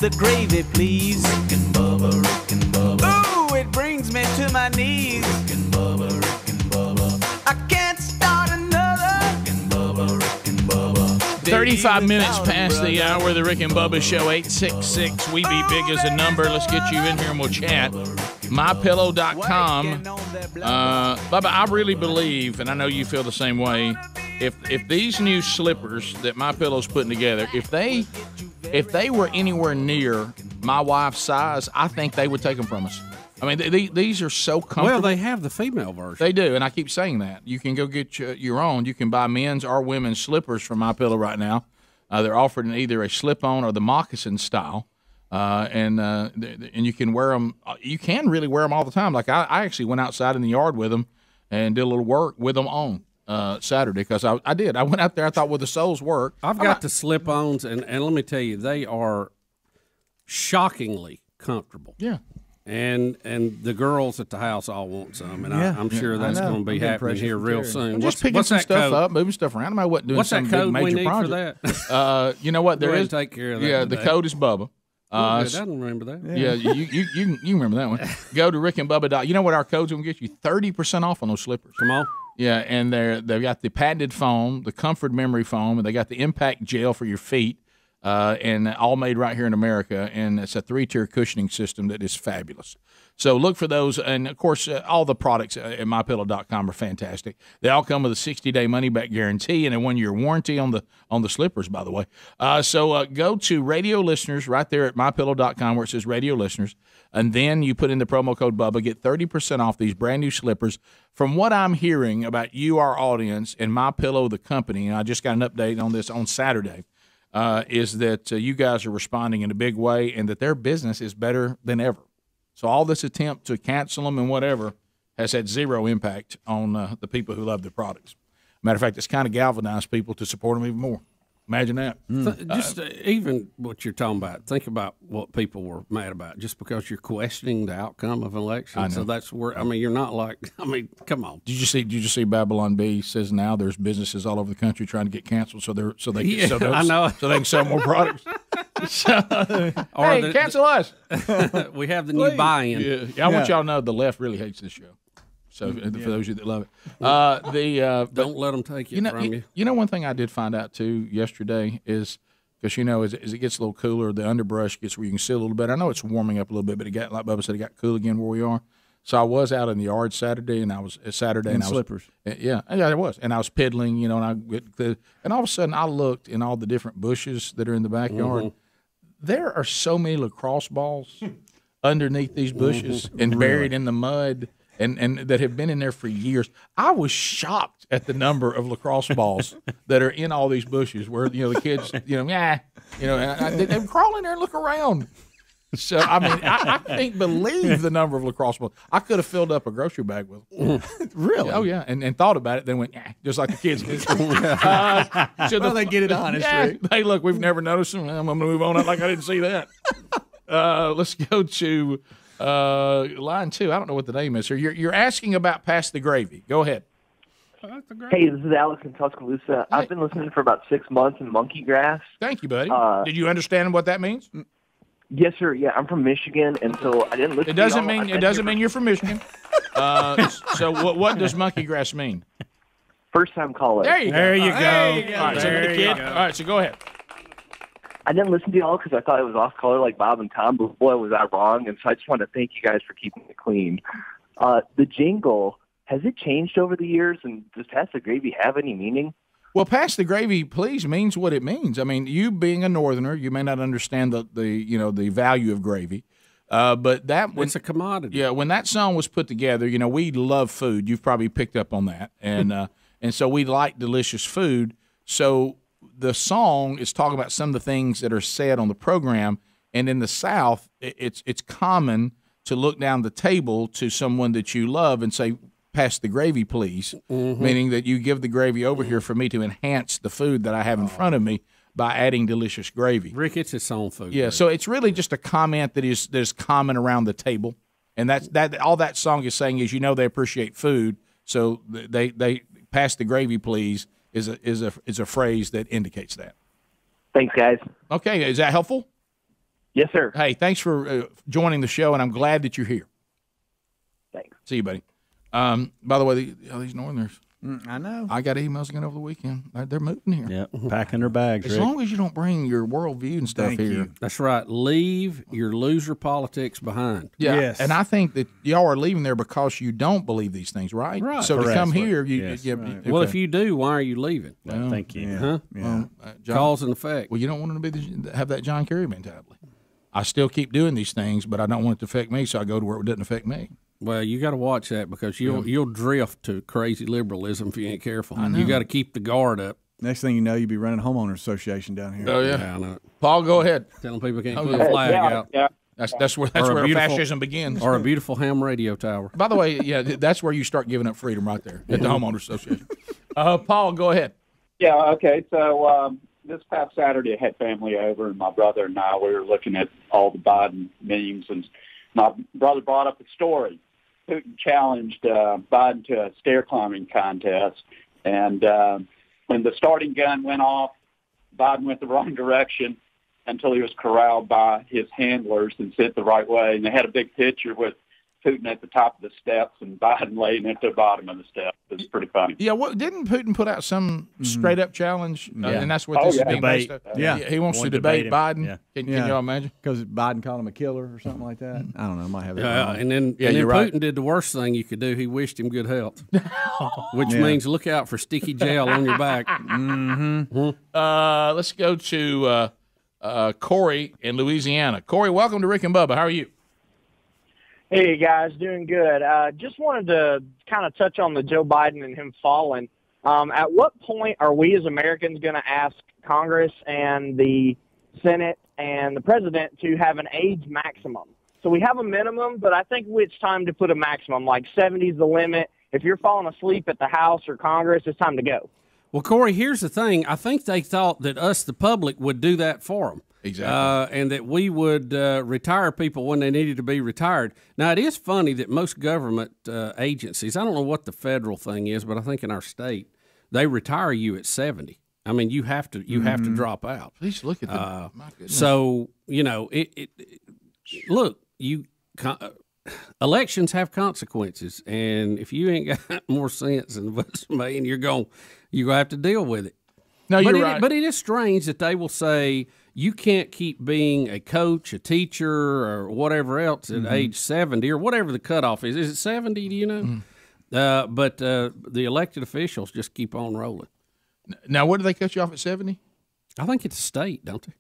the gravy, please. Rick and Bubba, Rick and Bubba. Ooh, it brings me to my knees. Rick and Bubba, Rick and Bubba. I can't start another. Rick and Bubba, Rick and Bubba. 35 minutes past the hour of the Rick and Bubba Show. 866 We Be Big as a number. Let's get you in here and we'll chat. MyPillow.com. Bubba, I really believe, and I know you feel the same way, if these new slippers that MyPillow's putting together, if they were anywhere near my wife's size, I think they would take them from us. I mean, these are so comfortable. Well, they have the female version. They do, and I keep saying that. You can go get your own. You can buy men's or women's slippers from MyPillow right now. They're offered in either a slip-on or the moccasin style, and you can wear them. You can really wear them all the time. Like I actually went outside in the yard with them and did a little work with them on Saturday because I did. I went out there. I thought, well, the soles work. I've got the slip-ons, and let me tell you, they are shockingly comfortable. Yeah. And the girls at the house all want some, and I'm sure that's going to be happening here real soon. I'm just picking some stuff up, moving stuff around. I wasn't doing what's some that code big major we need project. for that? You know what? There is. Take care of that. Yeah, today. the code is Bubba. I don't remember that. Yeah, you remember that one. Go to rickandbubba. You know what our code's going to get you? 30% off on those slippers. Come on. Yeah, and they've got the patented foam, the comfort memory foam, and they got the impact gel for your feet, and all made right here in America. And it's a 3-tier cushioning system that is fabulous. So look for those, and of course, all the products at MyPillow.com are fantastic. They all come with a 60-day money-back guarantee and a 1-year warranty on the slippers, by the way. So go to radio listeners right there at MyPillow.com where it says radio listeners, and then you put in the promo code Bubba, get 30% off these brand new slippers. From what I'm hearing about you, our audience, and MyPillow, the company, and I just got an update on this on Saturday, is that you guys are responding in a big way and that their business is better than ever. So all this attempt to cancel them and whatever has had zero impact on the people who love their products. Matter of fact, it's kind of galvanized people to support them even more. Imagine that. Just even what you're talking about, think about what people were mad about just because you're questioning the outcome of an election. So that's where, I mean, you're not like, I mean, come on. Did you see Babylon B says now there's businesses all over the country trying to get canceled so they can sell more products. Hey, cancel us. We have the new buy-in. Yeah, I want y'all to know the left really hates this show. So for those of you that love it, don't let them take it from you. You know, one thing I did find out too yesterday is because as it gets a little cooler, the underbrush gets where you can see a little better. I know it's warming up a little bit, but it got, like Bubba said, it got cool again where we are. So I was out in the yard Saturday, and I was slippers. Yeah, I was, and I was piddling, and all of a sudden I looked in all the different bushes that are in the backyard. Mm-hmm. There are so many lacrosse balls underneath these bushes and buried in the mud. And that have been in there for years. I was shocked at the number of lacrosse balls that are in all these bushes where, the kids, they crawl in there and look around. So, I mean, I can't believe the number of lacrosse balls. I could have filled up a grocery bag with them. Really? Oh, yeah. And thought about it, then went, just like the kids did. They get it honest, Rick. Hey, look, we've never noticed them. I'm going to move on like I didn't see that. Let's go to... line 2. I don't know what the name is. Sir, you're asking about Pass the Gravy. Go ahead. Hey, this is Alex in Tuscaloosa. Hey. I've been listening for about 6 months in monkey grass. Thank you, buddy. Did you understand what that means? Yes, sir. Yeah, I'm from Michigan, and so I didn't listen. It doesn't mean you're from Michigan. So what does monkey grass mean? First time caller. There you go. There you go. All right, so go ahead. I didn't listen to y'all because I thought it was off color like Bob and Tom, but boy, was I wrong. And so I just want to thank you guys for keeping it clean. The jingle, has it changed over the years? And does Pass the Gravy have any meaning? Well, Pass the Gravy, please, means what it means. I mean, you being a Northerner, you may not understand the value of gravy. But it's a commodity. Yeah, when that song was put together, we love food. You've probably picked up on that. And so we like delicious food. So the song is talking about some of the things that are said on the program, and in the South, it's common to look down the table to someone that you love and say, "Pass the gravy, please," meaning that you give the gravy over here for me to enhance the food that I have in front of me by adding delicious gravy. Rick, it's its own food. Yeah, so it's really just a comment that is common around the table, and that all that song is saying is they appreciate food, so they pass the gravy, please. Is a phrase that indicates that. Thanks, guys. Okay, is that helpful? Yes, sir. Hey, thanks for joining the show, and I'm glad that you're here. Thanks. See you, buddy. By the way, these Northerners. I know. I got emails again over the weekend. They're moving here. Yeah, packing their bags. As Rick. long as you don't bring your worldview and stuff here. That's right. Leave your loser politics behind. Yeah. Yes. And I think that y'all are leaving there because you don't believe these things, right? Right. So Correct. to come here, Well, if you do, why are you leaving? Well, thank you. Huh? John, Cause and effect. Well, you don't want them to have that John Kerry mentality. I still keep doing these things, but I don't want it to affect me, so I go to where it doesn't affect me. Well, you got to watch that because you'll drift to crazy liberalism if you ain't careful. You got to keep the guard up. Next thing you know, you'll be running homeowners association down here. Oh yeah, I know. Paul, go ahead. Telling people can't put a flag out. Yeah. That's where fascism begins. Or a beautiful ham radio tower. By the way, yeah, that's where you start giving up freedom right there at the homeowners association. Paul, go ahead. Yeah, okay. So this past Saturday, I had family over, and my brother and I, we were looking at all the Biden memes, and my brother brought up a story. Putin challenged Biden to a stair climbing contest, and when the starting gun went off, Biden went the wrong direction until he was corralled by his handlers and sent the right way. And they had a big picture with Putin at the top of the steps and Biden laying at the bottom of the steps. It's pretty funny. Yeah, didn't Putin put out some straight up challenge? And that's what Oh, this yeah. is being Debate. based on. Yeah. He wants to Wanted to debate debate Biden. him. Can you imagine? Because Biden called him a killer or something like that. I don't know. I might have that wrong. And then you're Putin right. did the worst thing you could do. He wished him good health, which means look out for sticky gel on your back. Let's go to Corey in Louisiana. Corey, welcome to Rick and Bubba. How are you? Hey, guys, doing good. Just wanted to kind of touch on the Joe Biden and him falling. At what point are we as Americans going to ask Congress and the Senate and the president to have an age maximum? So we have a minimum, but I think it's time to put a maximum, like 70 is the limit. If you're falling asleep at the House or Congress, it's time to go. Well, Corey, here's the thing. I think they thought that us, the public, would do that for them. Exactly. And that we would retire people when they needed to be retired. Now, it is funny that most government agencies, I don't know what the federal thing is, but I think in our state, they retire you at 70. I mean, you have to drop out. Please look at that. My goodness. So, look, elections have consequences, and if you ain't got more sense than what's made, you're going to have to deal with it. No, you're right. But it is strange that they will say you can't keep being a coach, a teacher, or whatever else at age 70 or whatever the cutoff is. Is it 70? Do you know? But the elected officials just keep on rolling. Now, what do they cut you off at 70? I think it's a state, don't they?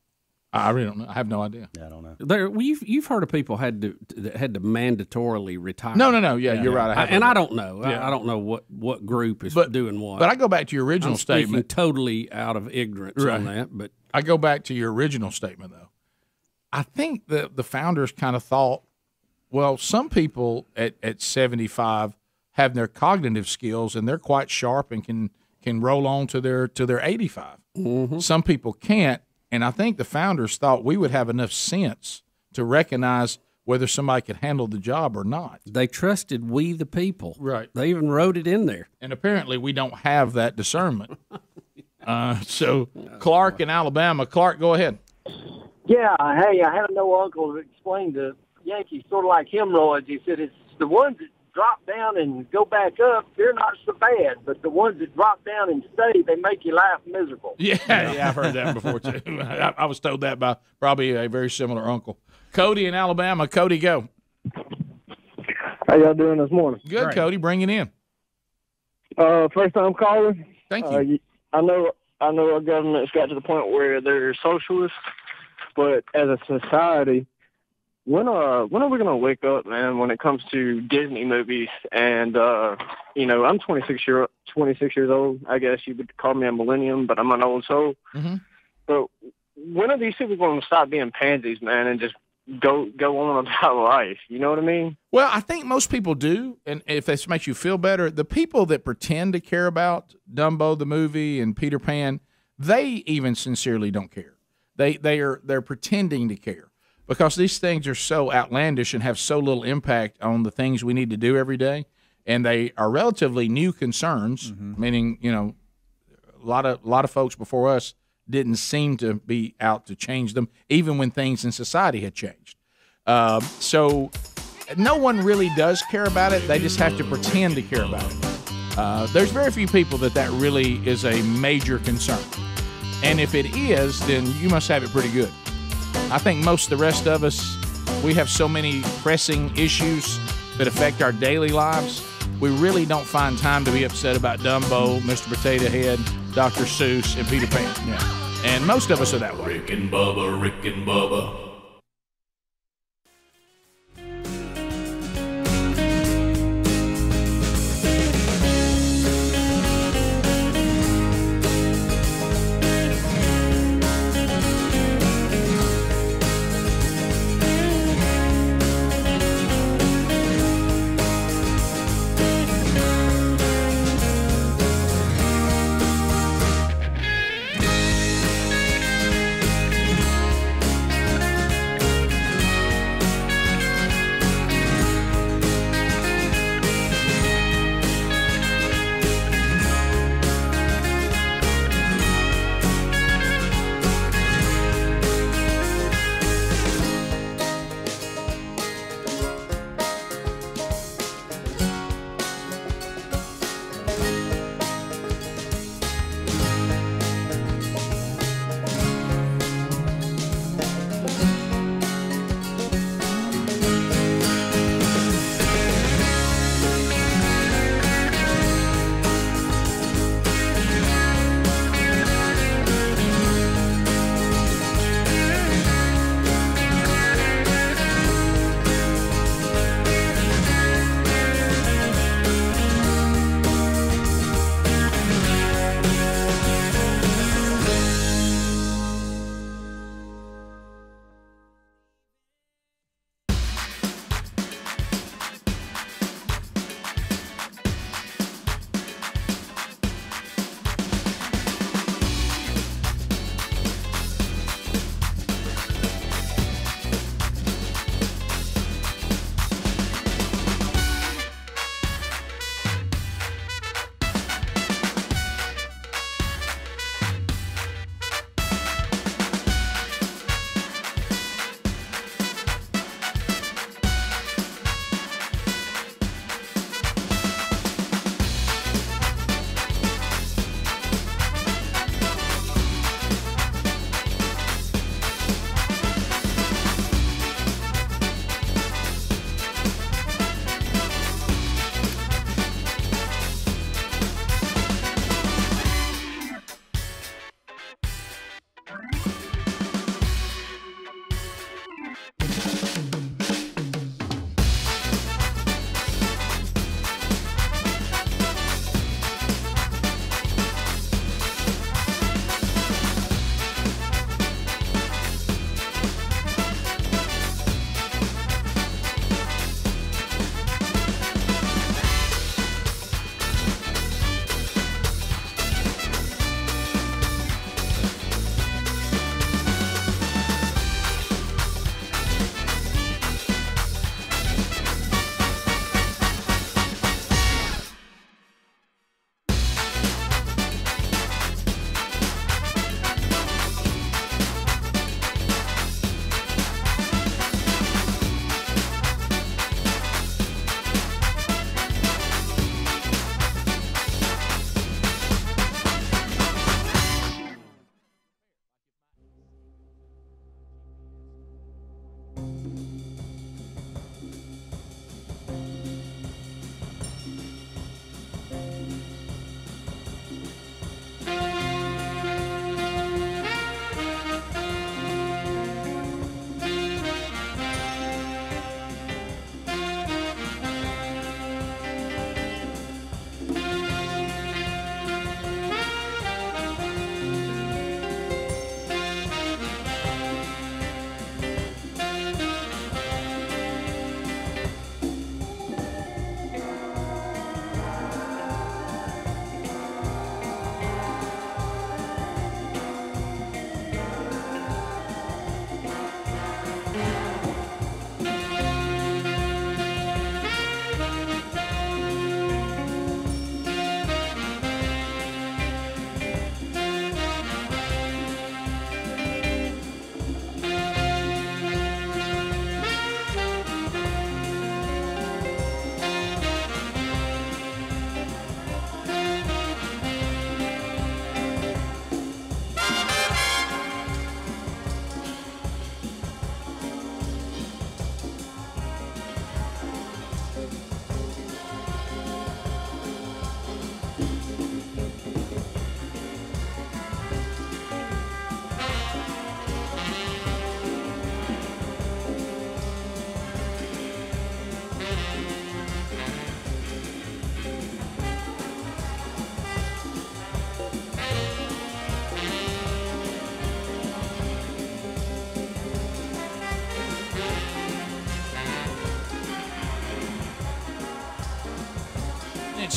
I really don't know. I have no idea. I don't know. You've heard of people had to mandatorily retire. No. Yeah, you're right. I don't know. Yeah. I don't know what group is doing what. But I go back to your original I'm speaking statement. Totally out of ignorance on that. But I go back to your original statement, though. I think the founders kind of thought, well, some people at 75 have their cognitive skills and they're quite sharp and can roll on to their 85. Mm-hmm. Some people can't. And I think the founders thought we would have enough sense to recognize whether somebody could handle the job or not. They trusted we the people. Right. They even wrote it in there. And apparently we don't have that discernment. So Clark in Alabama. Clark, go ahead. Yeah, hey, I had an old uncle that explained the Yankees sort of like hemorrhoids. He said it's the ones that drop down and go back up, they're not so bad. But the ones that drop down and stay, they make you laugh miserable. Yeah, I've heard that before, too. I was told that by probably a very similar uncle. Cody in Alabama. Cody, go. How y'all doing this morning? Good, Great. Cody. Bring it in. First time calling. Thank you. I know our government's got to the point where they're socialist, but as a society, when are we going to wake up, man, when it comes to Disney movies? And, I'm 26 years old. I guess you would call me a millennium, but I'm an old soul. Mm-hmm. But when are these people going to stop being pansies, man, and just go on about life? You know what I mean? Well, I think most people do, and if this makes you feel better, the people that pretend to care about Dumbo the movie and Peter Pan, they even sincerely don't care. They're pretending to care. Because these things are so outlandish and have so little impact on the things we need to do every day, and they are relatively new concerns. Meaning, a lot of folks before us didn't seem to be out to change them, even when things in society had changed. So no one really does care about it. They just have to pretend to care about it. There's very few people that really is a major concern. And if it is, then you must have it pretty good. I think most of the rest of us, we have so many pressing issues that affect our daily lives. We really don't find time to be upset about Dumbo, Mr. Potato Head, Dr. Seuss, and Peter Pan. Yeah. And most of us are that way. Rick and Bubba, Rick and Bubba.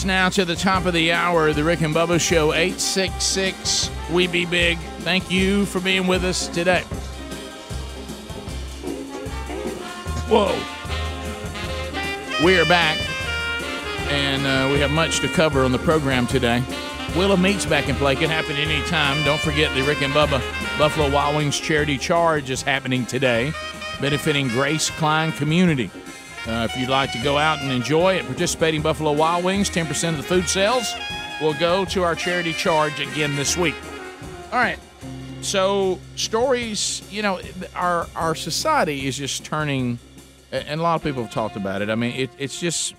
us now to the top of the hour, the Rick and Bubba Show, 866 We Be Big. Thank you for being with us today. Whoa. We are back, and we have much to cover on the program today. Wheel of Meat's back in play. Can happen any time. Don't forget the Rick and Bubba Buffalo Wild Wings Charity Charge is happening today, benefiting Grace Klein Community. If you'd like to go out and enjoy it, participating Buffalo Wild Wings, 10% of the food sales will go to our charity charge again this week. All right. So stories, our society is just turning, and a lot of people have talked about it. I mean, it's just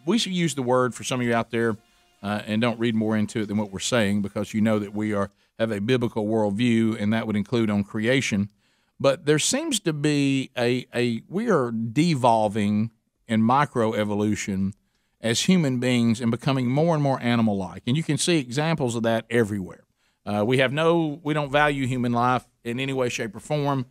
we should use the word for some of you out there. And don't read more into it than what we're saying, because you know that we have a biblical worldview, and that would include on creation. But there seems to be we are devolving in microevolution as human beings and becoming more and more animal-like, and you can see examples of that everywhere. We don't value human life in any way, shape, or form,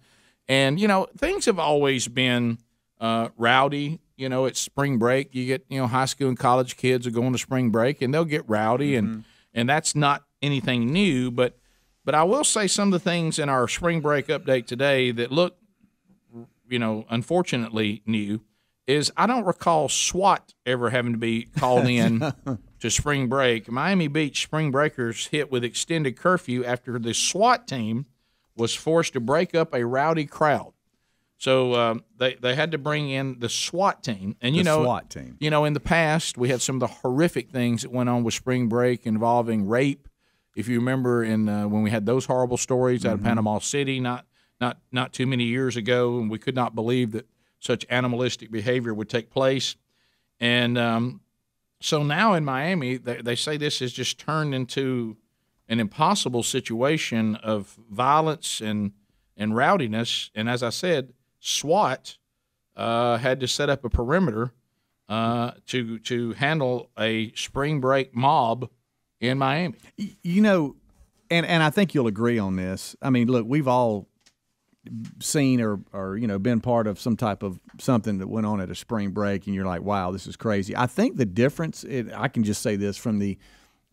and things have always been rowdy. It's spring break. You get, high school and college kids are going to spring break, and they'll get rowdy, and that's not anything new. But I will say some of the things in our spring break update today that look, unfortunately new, is I don't recall SWAT ever having to be called in to spring break. Miami Beach spring breakers hit with extended curfew after the SWAT team was forced to break up a rowdy crowd. So they had to bring in the SWAT team, and SWAT team. In the past we had some of the horrific things that went on with spring break involving rape. If you remember, when we had those horrible stories out of Panama City, not too many years ago, and we could not believe that such animalistic behavior would take place. And so now in Miami, they say this has just turned into an impossible situation of violence and rowdiness. And as I said, SWAT had to set up a perimeter to handle a spring break mob in Miami. And I think you'll agree on this. I mean, look, we've all seen or been part of some type of something that went on at a spring break, and you're like, wow, this is crazy. I think the difference, I can just say this from the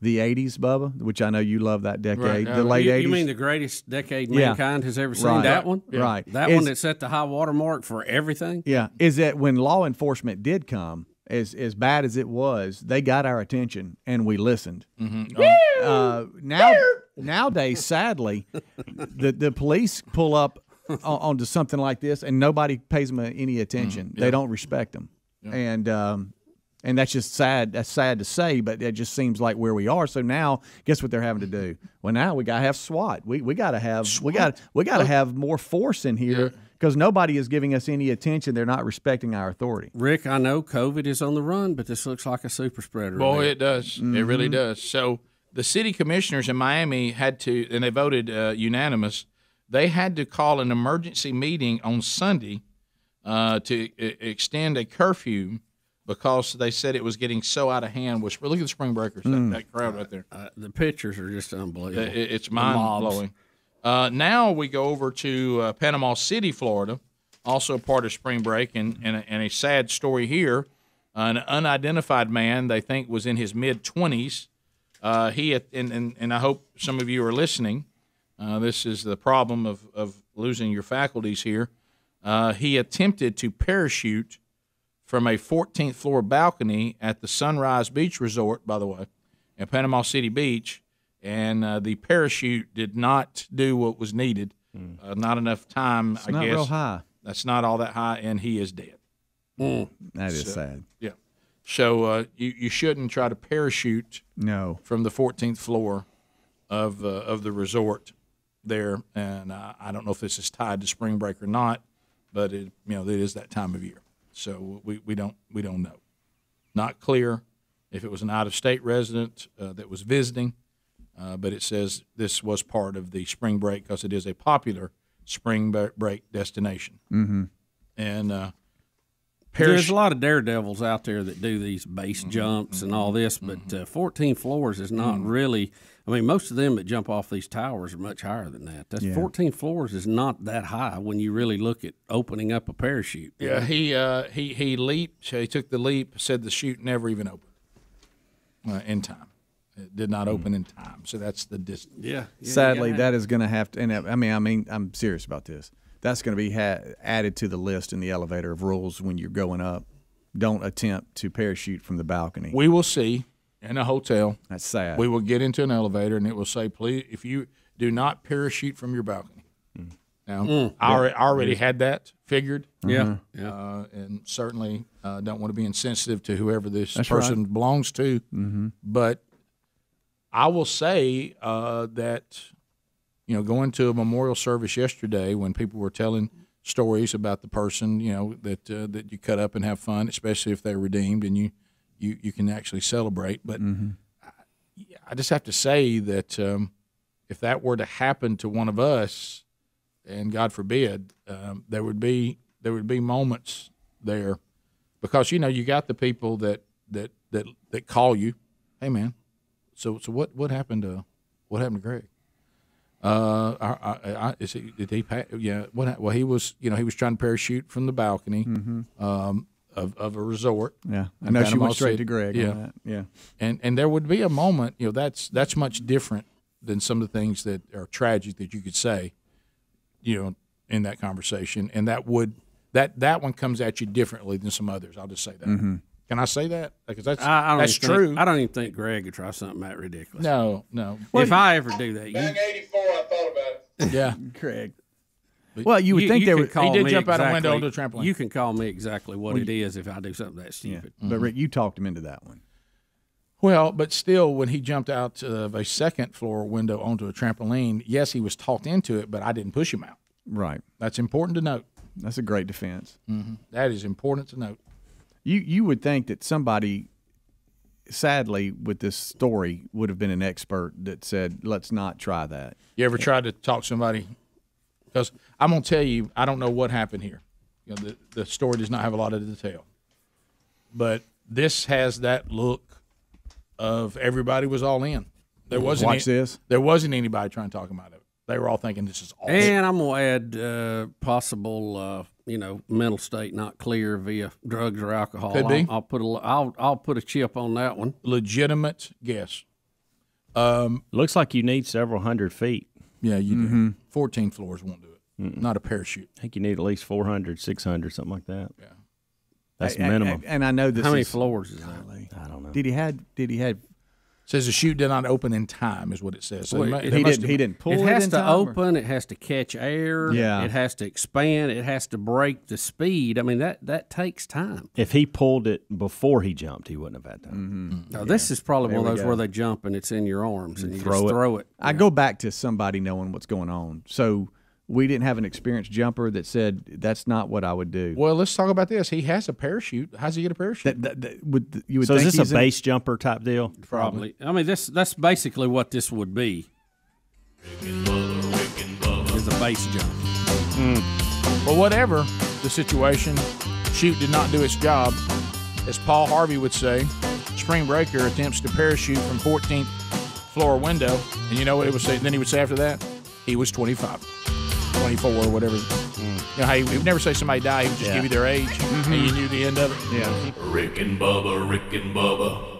80s, Bubba, which I know you love that decade, right. The late 80s. You mean the greatest decade mankind has ever seen? Right. That one? Yeah. Right. That one that set the high water mark for everything? Yeah. Is that when law enforcement did come, as bad as it was, they got our attention, and we listened. Mm-hmm. Nowadays, sadly, the police pull up onto something like this, and nobody pays them any attention. They don't respect them. And that's just sad. That's sad to say, but it just seems like where we are. So now, guess what they're having to do? Well, now we got to have SWAT. We got to have SWAT. we got to have more force in here because nobody is giving us any attention. They're not respecting our authority. Rick, I know COVID is on the run, but this looks like a super spreader. Boy, it does. It really does. So the city commissioners in Miami had to, and they voted unanimous. They had to call an emergency meeting on Sunday to extend a curfew, because they said it was getting so out of hand. Look at the spring breakers, that crowd right there. The pictures are just unbelievable. It's mind-blowing. Now we go over to Panama City, Florida, also part of spring break, and a sad story here. An unidentified man they think was in his mid-20s. And I hope some of you are listening. This is the problem of losing your faculties here. He attempted to parachute from a 14th floor balcony at the Sunrise Beach Resort, by the way, in Panama City Beach, and the parachute did not do what was needed. Not enough time, it's not real high. That's not all that high, and he is dead. That is sad. Yeah. So you shouldn't try to parachute from the 14th floor of the resort there, and I don't know if this is tied to spring break or not, but it is that time of year. So we don't know. Not clear if it was an out-of-state resident that was visiting, but it says this was part of the spring break because it is a popular spring break destination. Mm-hmm. And there's a lot of daredevils out there that do these base jumps and all this, but 14 floors is not really. I mean, most of them that jump off these towers are much higher than that. 14 floors is not that high when you really look at opening up a parachute. Yeah, he leaped. He took the leap. Said the chute never even opened. in time. It did not open in time, so that's the distance. Yeah. Sadly, that is going to have to. And I mean, I'm serious about this. That's going to be added to the list in the elevator of rules when you're going up. Don't attempt to parachute from the balcony. We will see in a hotel. That's sad. We will get into an elevator, and it will say, "Please, if you do not parachute from your balcony." Now, I already had that figured. Yeah. And certainly don't want to be insensitive to whoever this person belongs to. But I will say that, going to a memorial service yesterday when people were telling stories about the person, that you cut up and have fun, especially if they're redeemed and you can actually celebrate. But I just have to say that if that were to happen to one of us, and God forbid, there would be moments there, because you got the people that call you, hey man, so what happened to Greg? Did he? Yeah. Well, he was trying to parachute from the balcony of a resort. Yeah, I know she went straight to Greg. Yeah, on that. Yeah. And there would be a moment, that's much different than some of the things that are tragic that you could say, in that conversation, and that one comes at you differently than some others. I'll just say that. Can I say that? Because that's true. I don't even think Greg would try something that ridiculous. No. If I ever do that, Back 84, I thought about it. Yeah, Craig. Well, you would think he did jump out a window onto a trampoline. You can call me exactly what it is if I do something that stupid. Yeah. But Rick, you talked him into that one. Well, but still, when he jumped out of a second floor window onto a trampoline, yes, he was talked into it, but I didn't push him out. Right. That's important to note. That's a great defense. That is important to note. You would think that somebody, sadly, with this story would have been an expert that said, let's not try that. You ever tried to talk to somebody? Because I'm going to tell you, I don't know what happened here. The story does not have a lot of detail. But this has that look of everybody was all in. There wasn't There wasn't anybody trying to talk about it. They were all thinking this is awesome. And I'm going to add possible, mental state not clear via drugs or alcohol. Could be. I'll put a chip on that one. Legitimate guess. Looks like you need several hundred feet. Yeah, you do. 14 floors won't do it. Not a parachute. I think you need at least 400, 600, something like that. Yeah. That's minimum. And I know this. How many floors is that? I don't know. Did he have? Says the chute did not open in time, is what it says. So he didn't pull it. It has in to time, open. It has to catch air. Yeah. It has to expand. It has to break the speed. I mean, that takes time. If he pulled it before he jumped, he wouldn't have had time. Now, this is probably one of those where they jump and it's in your arms and you just throw it. I go back to somebody knowing what's going on. So we didn't have an experienced jumper that said that's not what I would do. Well, let's talk about this. He has a parachute. How's he get a parachute? You would so think is this a base jumper type deal? Probably. I mean, that's basically what this would be. Is a base jump. Well, whatever the situation, chute did not do its job. As Paul Harvey would say, spring breaker attempts to parachute from 14th floor window, and you know what it would say? Then he would say after that, he was 25. 24 or whatever. You know how he would never say somebody died, he would just give you their age, and you knew the end of it. Yeah. Rick and Bubba, Rick and Bubba.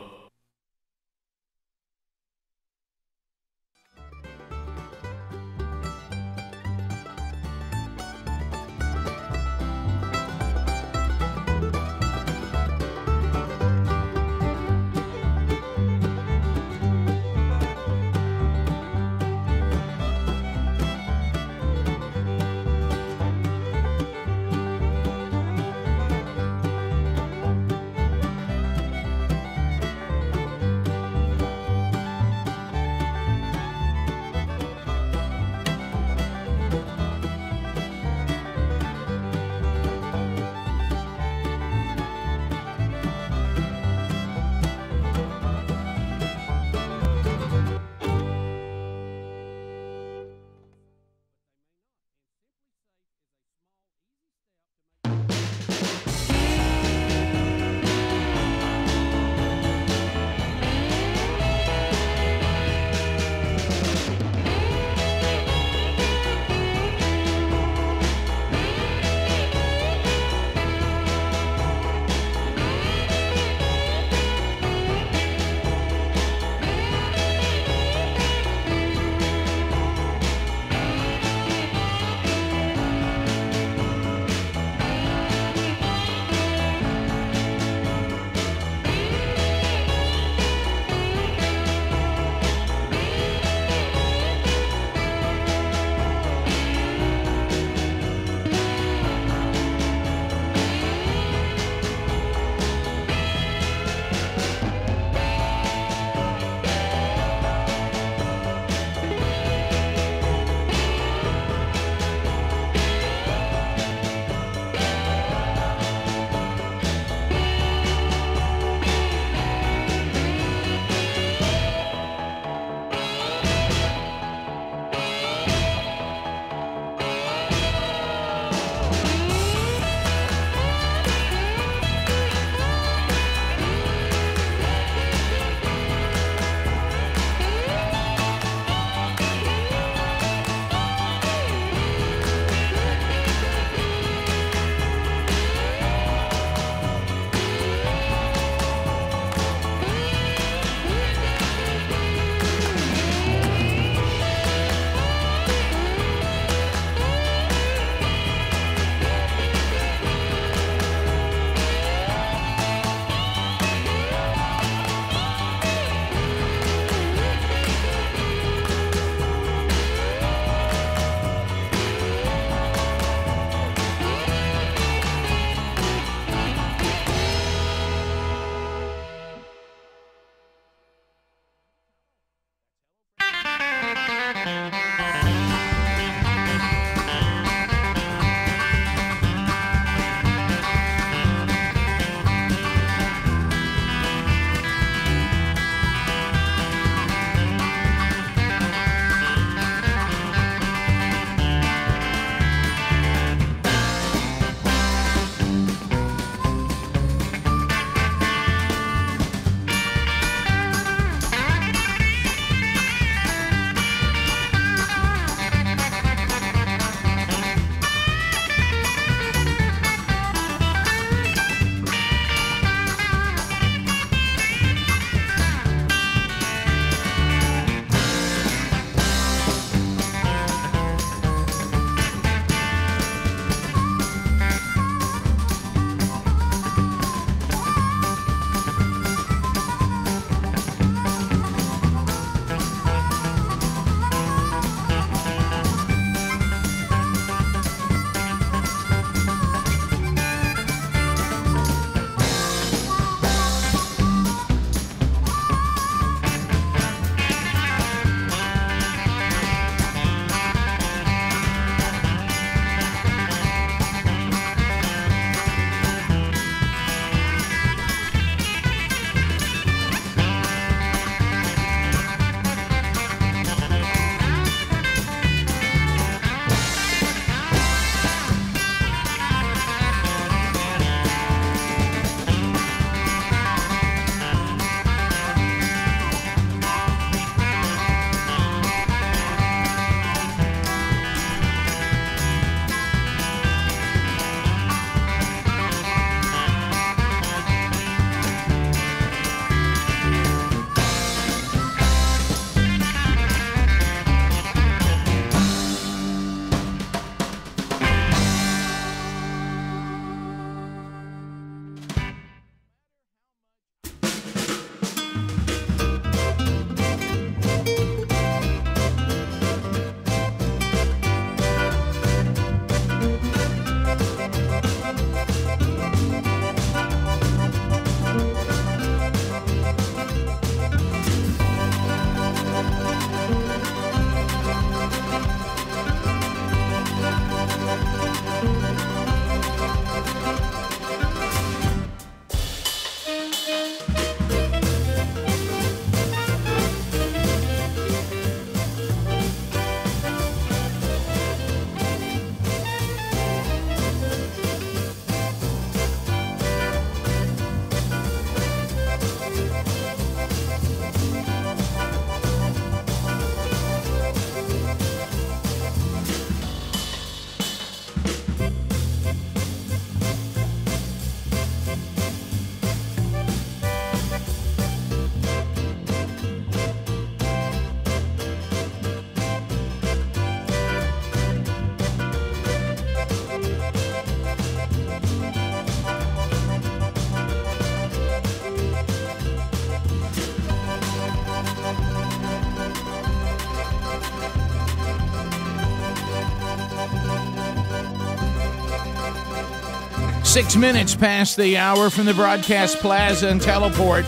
6 minutes past the hour from the broadcast plaza and teleport.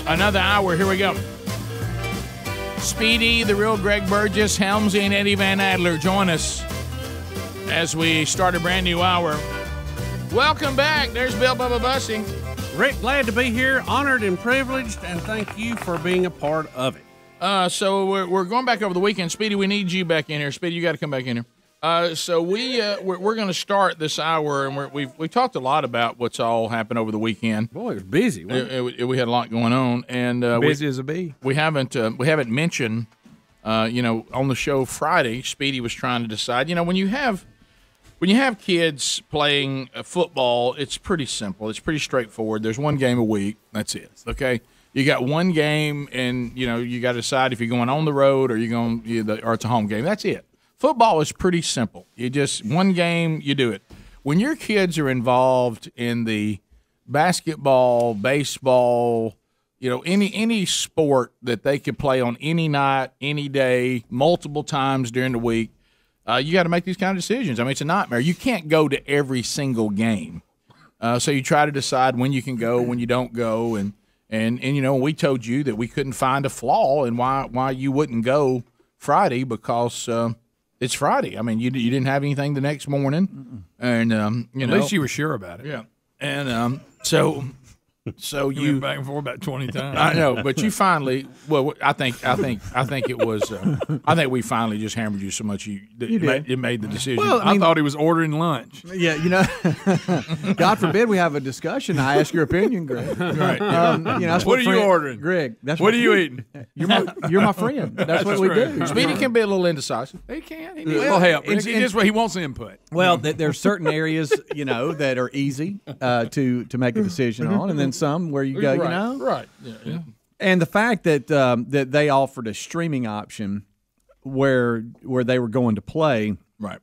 Another hour. Here we go. Speedy, the real Greg Burgess, Helmsy, and Eddie Van Adler join us as we start a brand new hour. Welcome back. There's Bill Bubba Bussy. Rick, glad to be here, honored and privileged, and thank you for being a part of it. So we're going back over the weekend. Speedy, we need you back in here. Speedy, you got to come back in here. So we're going to start this hour, and we've talked a lot about what's all happened over the weekend. Boy, it was busy. We had a lot going on, and busy as a bee. We haven't mentioned, on the show Friday. Speedy was trying to decide. When you have kids playing football, it's pretty simple. It's pretty straightforward. There's one game a week. That's it. Okay. You got one game, and you got to decide if you're going on the road or or it's a home game. That's it. Football is pretty simple. You just one game, you do it. When your kids are involved in the basketball, baseball, any sport that they could play on any night, any day, multiple times during the week, you got to make these kind of decisions. I mean, it's a nightmare. You can't go to every single game, so you try to decide when you can go, when you don't go, and we told you that we couldn't find a flaw in why you wouldn't go Friday because it's Friday. I mean, you didn't have anything the next morning, and at least you were sure about it. Yeah, and so you went back and forth about 20 times. I know, but you finally. Well, I think it was. I think we finally just hammered you so much it made the decision. Well, I thought he was ordering lunch. Yeah, God forbid we have a discussion. I ask your opinion, Greg. Right. What are you ordering, Greg? That's what are you eating? You're my friend. That's what we do. Speedy can be a little indecisive. He can. Well, help. He wants input. Well, there's certain areas that are easy to make a decision on, and then some where you go, right. Yeah. And the fact that that they offered a streaming option where they were going to play, right?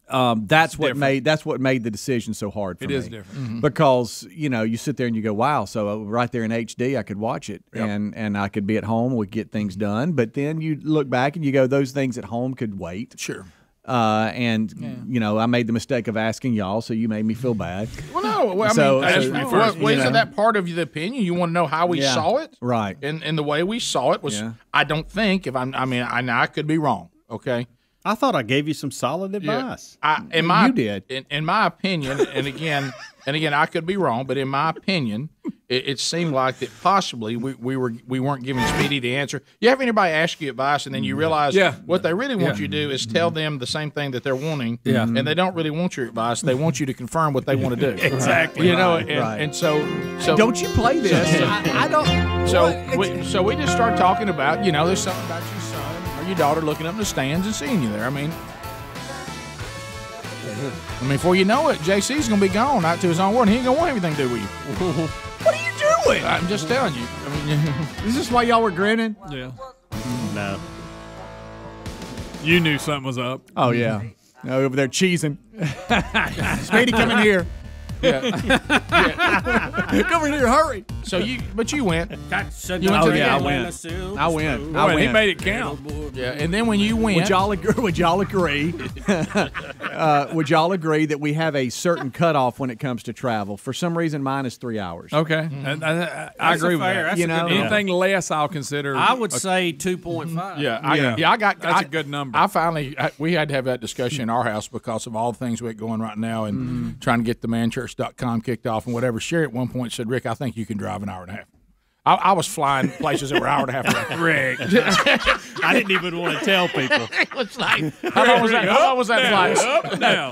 That's what made the decision so hard for me. It is different because you sit there and you go, wow, so right there in HD I could watch it and I could be at home, we get things done. But then you look back and you go, those things at home could wait. Sure. I made the mistake of asking y'all, so you made me feel bad. Well, no. Isn't that part of the opinion? You want to know how we saw it, right? And the way we saw it was, I don't think I could be wrong. Okay. I thought I gave you some solid advice. You did. In my opinion, and again, I could be wrong, but in my opinion, it seemed like that possibly we weren't giving Speedy the answer. You have anybody ask you advice, and then you realize what they really want you to do is tell them the same thing that they're wanting, and they don't really want your advice. They want you to confirm what they want to do. Exactly. And so don't you play this? I don't. So we just start talking about there's something about your son or your daughter looking up in the stands and seeing you there. I mean, before you know it, JC's going to be gone out to his own world. He ain't going to want anything to do with you. What are you doing? I'm just telling you. Is this why y'all were grinning? Yeah. No. You knew something was up. Oh, yeah. Over there cheesing. Speedy, come in here. Yeah. Come in here, hurry. So you went. I went. Boy, he made it count. Yeah, and then when you went, would y'all agree? Would y'all agree that we have a certain cutoff when it comes to travel? For some reason, mine is 3 hours. Okay, I agree with that. Anything less, I'll consider. I would say 2.5. That's a good number. We had to have that discussion in our house because of all the things we got going right now and trying to get the manchurch.com kicked off and whatever. Sherry at one point said, Rick, I think you can drive an hour and a half. I was flying places that were an hour and a half away. Rick. I didn't even want to tell people. It's like, how long was that flight?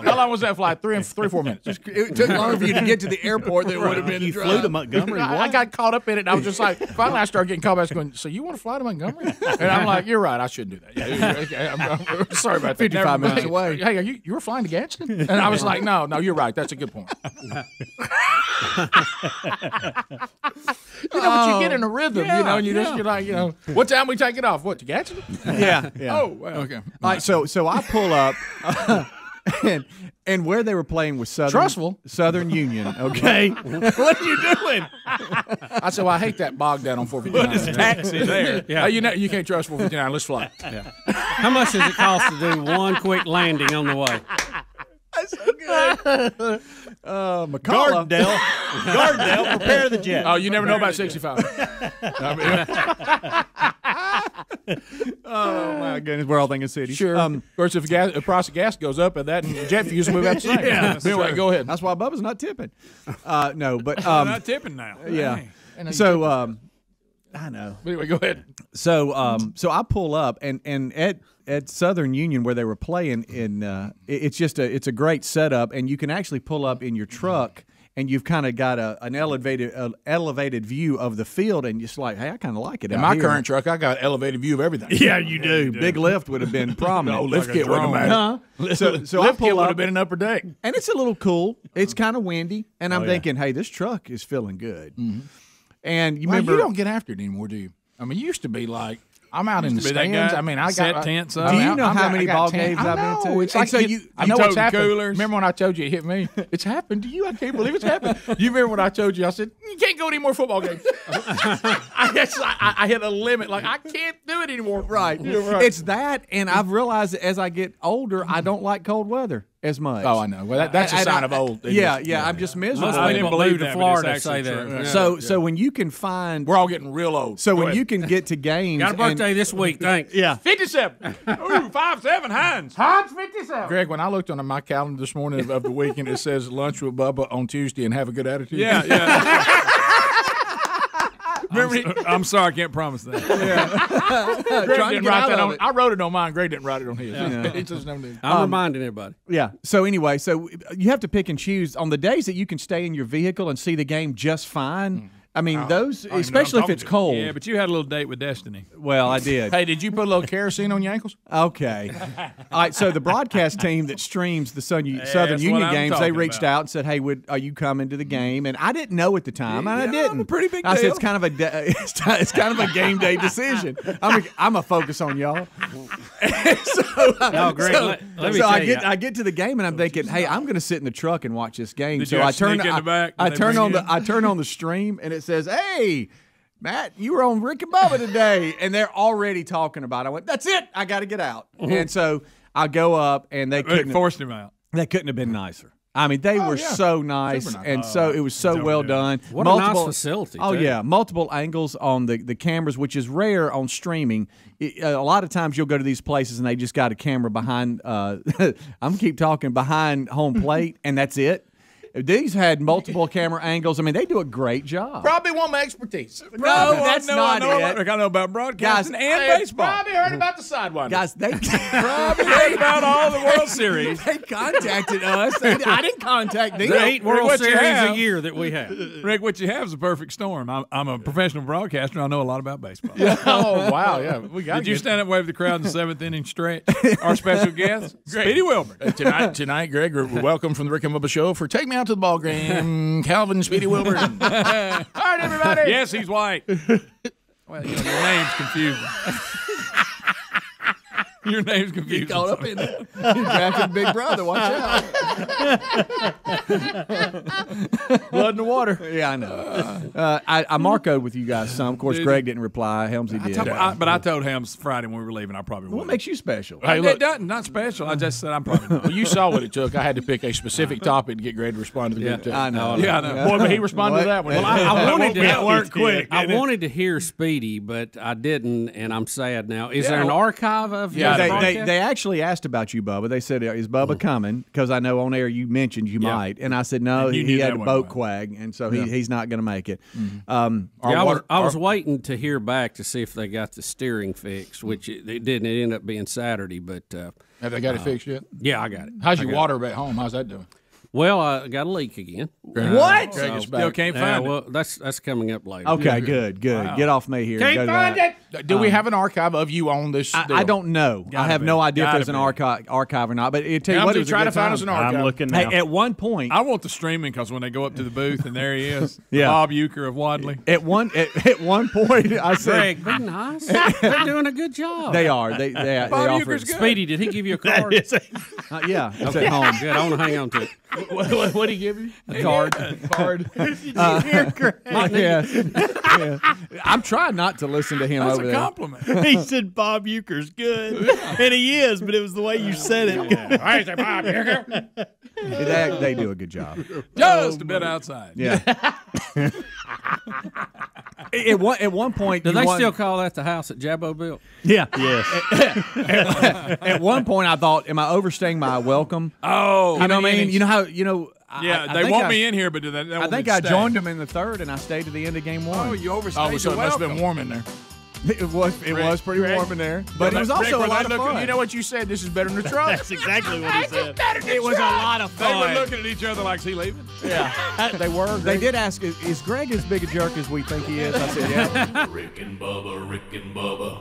How long was that flight? 3 or 4 minutes. It took longer for you to get to the airport than it would have been. You flew to Montgomery. I got caught up in it, and I was just like, finally I started getting called back going, so you want to fly to Montgomery? And I'm like, you're right, I shouldn't do that. I'm sorry about that. 55 minutes away. Hey, you were flying to Gadsden? And I was like, no, you're right. That's a good point. But you get in a rhythm, and you're like, what time we take it off? What, to Gadsden? Yeah. Oh, well, okay. All right, so I pull up, and where they were playing was Southern Union. Okay, what are you doing? I said, well, I hate that bog down on 459. Put his taxi there. Yeah, you can't trust 459. Let's fly. Yeah. How much does it cost to do one quick landing on the way? so good. Gardendale. Gardendale, prepare the jet. Oh, you never know about 65. Oh my goodness, we're all thinking city. Sure. Of course, if the price of gas goes up, and that and jet fuels move out the same. Yeah, anyway, go ahead. That's why Bubba's not tipping. No, but not tipping now. Yeah. Dang. So I know. Anyway, go ahead. So so I pull up and at Southern Union where they were playing it's a great setup, and you can actually pull up in your truck. And you've kind of got an elevated view of the field, and just like, hey, I kind of like it. In my current truck, I got an elevated view of everything. Yeah, you do. Big lift would have been prominent. No, lift kit wouldn't have mattered. So lift I kit pull would up, have been an upper deck. and it's a little cool. It's kind of windy, and I'm thinking, hey, this truck is feeling good. Mm-hmm. And you remember, you don't get after it anymore, do you? I mean, you used to be like, I'm out in the stands. I mean, I set got tents do up. you know how many ball games I've been to? It's like so I know what's happened. Coolers. Remember when I told you it hit me? It's happened to you. I can't believe it's happened. You remember when I told you? I said you can't go to any more football games. I hit a limit. Like I can't do it anymore. Right. Right. It's that, and I've realized that as I get older, I don't like cold weather as much. Oh, I know. Well, that's a sign of old. Yeah, I'm just miserable. Most people believe to that, Florida say that. So when you can find, we're all getting real old. So when you can get to games, got a birthday this week. Thanks. Yeah, 57. Ooh, 5'7" Hines. Hines 57. Greg, when I looked on my calendar this morning of the weekend, it says lunch with Bubba on Tuesday and have a good attitude. Yeah. I'm sorry, I can't promise that. Greg didn't write that on. I wrote it on mine. Greg didn't write it on his. Yeah. He just never did. I'm reminding everybody. Yeah. So anyway, so you have to pick and choose on the days that you can stay in your vehicle and see the game just fine. I mean, those, especially if it's cold. Yeah, but you had a little date with Destiny. Well, I did. Hey, did you put a little kerosene on your ankles? Okay. All right, so the broadcast team that streams the Southern Union games, they reached out and said, hey, are you coming to the game? And I didn't know at the time, and I didn't. A pretty big deal. I said, it's kind of a game day decision. I'm a focus on y'all. No, Greg, let me tell you. I get to the game, and I'm thinking, hey, I'm going to sit in the truck and watch this game. Did so you I turn sneak in the back? I turn on the stream, and it says, hey, Matt, you were on Rick and Bubba today, and they're already talking about it. I went, that's it. I got to get out. And so I go up, and they forced him out. They couldn't have been nicer. I mean, they were so nice, and so it was so well done. What a nice facility. Oh, yeah. Multiple angles on the cameras, which is rare on streaming. A lot of times you'll go to these places, and they just got a camera behind I'm going to keep talking, behind home plate, and that's it. These had multiple camera angles. I mean, they do a great job. Probably want my expertise. No, that's not it. I know about broadcasting and baseball. Probably heard about the Sidewinder. Guys, they probably heard about all the World Series. They contacted us. I didn't contact them. The 8 World Series a year that we have. Rick, what you have is a perfect storm. I'm a professional broadcaster. I know a lot about baseball. Yeah. Oh, wow. Yeah. Did you stand up and wave the crowd in the 7th inning stretch? Our special guest, Speedy Wilbur. Tonight, Greg, we're welcome from the Rick and Bubba Show for Take Me Out to the Ball Game, Calvin, Speedy Wilbur. All right, everybody. Yes, he's white. Well, your name's confusing. Your name's confusing. You caught up in it. You drafted Big Brother. Watch out. Blood in the water. Yeah, I know. I marcoed with you guys some. Of course, Greg didn't reply. Helmsy did. But I told Helms Friday when we were leaving I probably would. What makes you special? Hey, look, not special. I just said I'm probably not. Well, you saw what it took. I had to pick a specific topic to get Greg to respond to the group text. I know. Yeah, I know. Boy, but he responded to that one. Well, I wanted to work quick. I wanted to hear Speedy, but I didn't, and I'm sad now. Is there an archive of? Yeah, they actually asked about you, Bubba. They said, "Is Bubba coming?" Because I know on air you mentioned you might, and I said no. He had a boat quag, and so he's not going to make it. I was waiting to hear back to see if they got the steering fixed, which it didn't. It ended up being Saturday, but have they got it fixed yet? Yeah, I got it. How's your water at home? How's that doing? Well, I got a leak again. What? Greg is back. Still can't find it. Well, that's coming up later. Okay, good. Wow. Get off me here. Can't find it. Do we have an archive of you on this? I don't know. I have no idea if there's an archive or not. But it tell you what, try to find us an archive. I'm looking now. Hey, at one point, I want the streaming because when they go up to the booth and there he is, Yeah. Bob Euchre of Wadley. At one point, I said, Greg, be nice. They're doing a good job. They are. They Bob offer. Euchre's good. Speedy, did he give you a card? Yeah, it's at home. Good. I want to hang on to it. What did he give you? A card. Did you hear Greg? Yeah. I'm trying not to listen to him That's over a there. compliment. He said Bob Euchre's good, and he is, but it was the way you said it. I say Bob Euchre. They do a good job. Just a bit outside. Yeah. At one point, Do they still call that the house that Jabbo built? Yeah. Yes. At one point, I thought, "Am I overstaying my welcome?" Oh, you know what I mean? innings. You know how Yeah, I they think want I- me in here, but they I want think me to I stay. joined them in the third, and I stayed to the end of game one. Oh, you overstayed. Oh, so your it must have welcome. been warm in there. It was pretty warm in there, but it was also a lot of fun. You know what you said? This is better than the truck. That's exactly what he said. It was a lot of They fun. were looking at each other like, is he leaving? Yeah, they were. They did ask, "Is Greg as big a jerk as we think he is?" I said, "Yeah." Rick and Bubba, Rick and Bubba.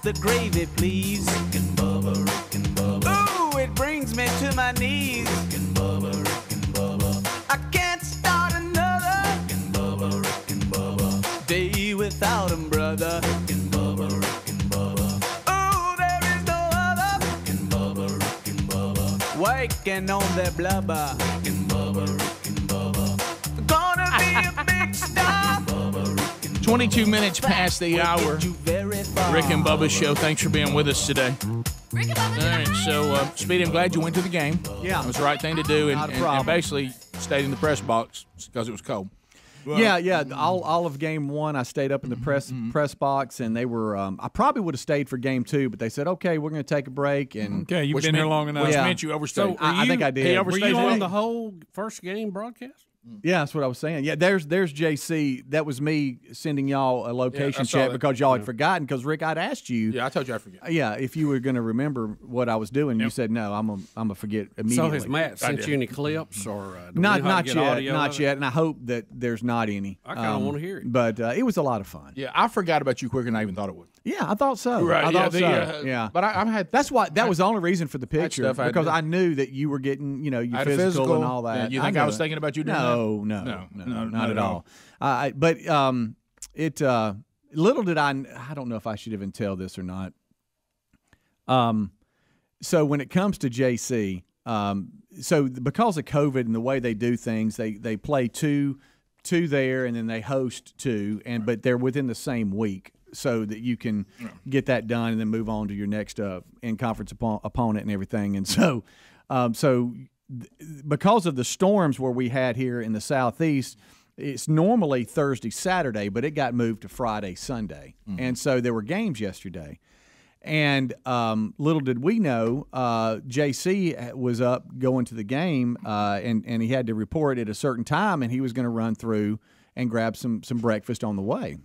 the gravy, please. Rick and Bubba, Rick and Bubba. Ooh, it brings me to my knees. Rick and Bubba, Rick and Bubba. I can't start another Rick and Bubba, Rick and Bubba. day without 'em, brother. Rick and Bubba, Rick and Bubba. Ooh, there is no other Rick and Bubba, Rick and Bubba. waking on their blubber. Rick and Bubba, Rick and Bubba. Gonna be a big star. 22 minutes past the hour. Rick and Bubba's show. Thanks for being with us today. Rick and Bubba. All right, so Speedy, I'm glad you went to the game. Yeah, it was the right thing to do, Not a and problem. basically stayed in the press box because it was cold. Well, yeah. All of game one, I stayed up in the press box, and they were. I probably would have stayed for game two, but they said, "Okay, we're going to take a break." And okay, you've been here long enough. Which meant you overstayed. So I think I did. He Were overstayed. you on the whole first game broadcast? Yeah, that's what I was saying. Yeah, there's JC. That was me sending y'all a location saw check that. because y'all had forgotten. Because Rick, I'd asked you. Yeah, I told you I forget. Yeah, if you were going to remember what I was doing, you said no. I'm a forget immediately. So has Matt sent you any clips or do we not know how to yet, get audio not of it? yet, and I hope that there's not any. I kind of want to hear it. But it was a lot of fun. Yeah, I forgot about you quicker than I even thought it would. Yeah, I thought so. Right, I thought yeah, so. Yeah, but I had. That's why. That was the only reason for the picture stuff I had because to do. I knew that you were getting, your I had a physical and all that. Yeah, you think I was thinking about you doing no, that? No, not at all. But little did I don't know if I should even tell this or not. So when it comes to JC, so because of COVID and the way they do things, they play two there and then they host two, but they're within the same week so that you can get that done and then move on to your next in-conference opponent and everything. And so because of the storms where we had here in the Southeast, it's normally Thursday, Saturday, but it got moved to Friday, Sunday. Mm-hmm. And so there were games yesterday. And little did we know, JC was up going to the game, and he had to report at a certain time, and he was going to run through and grab some breakfast on the way.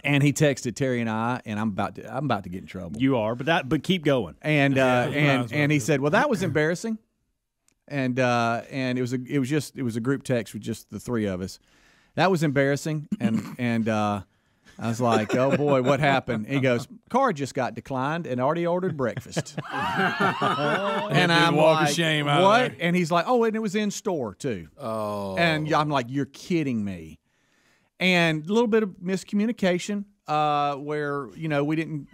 And he texted Terry and I, and I'm about to get in trouble. You are, but keep going. And and he said, "Well, that was embarrassing." And it was a group text with just the three of us. That was embarrassing, and I was like, "Oh boy, what happened?" He goes, "Card just got declined and already ordered breakfast." And I'm walk like, of shame out "What?" of there. And he's like, "Oh, and it was in store too." Oh, and I'm like, "You're kidding me!" And a little bit of miscommunication where we didn't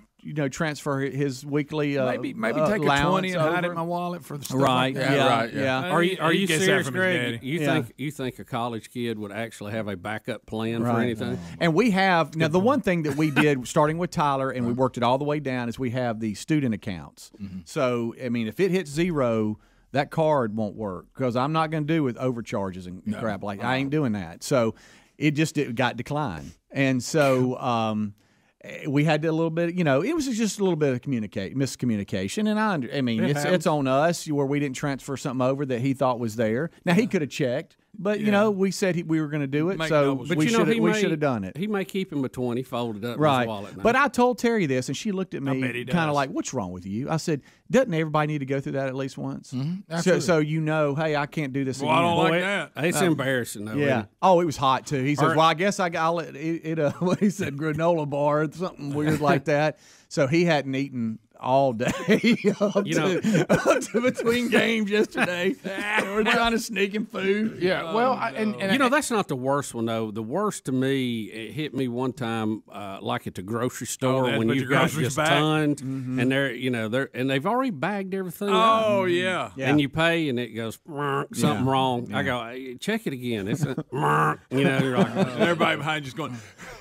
transfer his weekly maybe take a 20 and hide it in my wallet for the stuff right. like that. Yeah, right, yeah. yeah. Are you gets that serious, from his Greg? daddy. You think a college kid would actually have a backup plan for Right. anything? And we have now the one thing that we did starting with Tyler and we worked it all the way down is we have the student accounts. Mm-hmm. So I mean, if it hits zero, that card won't work because I'm not going to do with overcharges and crap like I ain't doing that. So it got declined, and so we had a little bit. It was just a little bit of miscommunication, and I mean it's on us where we didn't transfer something over that he thought was there. Now he could have checked. But we said we were going to do it, so we should have done it. He may keep him a 20 folded up in Right. his wallet. Now. But I told Terry this, and she looked at bet me he kind of does. like, "What's wrong with you?" I said, "Doesn't everybody need to go through that at least once?" Mm-hmm. So hey, I can't do this Well, again. I don't like that. It's embarrassing, though. Yeah. Isn't it? Oh, it was hot too. He says, right. "Well, I guess I'll let it what he said, granola bar or something weird like that." So he hadn't eaten all day up to between games yesterday. They were trying to sneak him food. Yeah, well, and that's not the worst one though. The worst to me, it hit me one time, like at the grocery store that's when put you've your got groceries just back. tons, Mm-hmm. and they've already bagged everything. Oh up. yeah. And you pay, and it goes something wrong. Yeah. I go, "Hey, check it again. It's you're like, And everybody behind just going.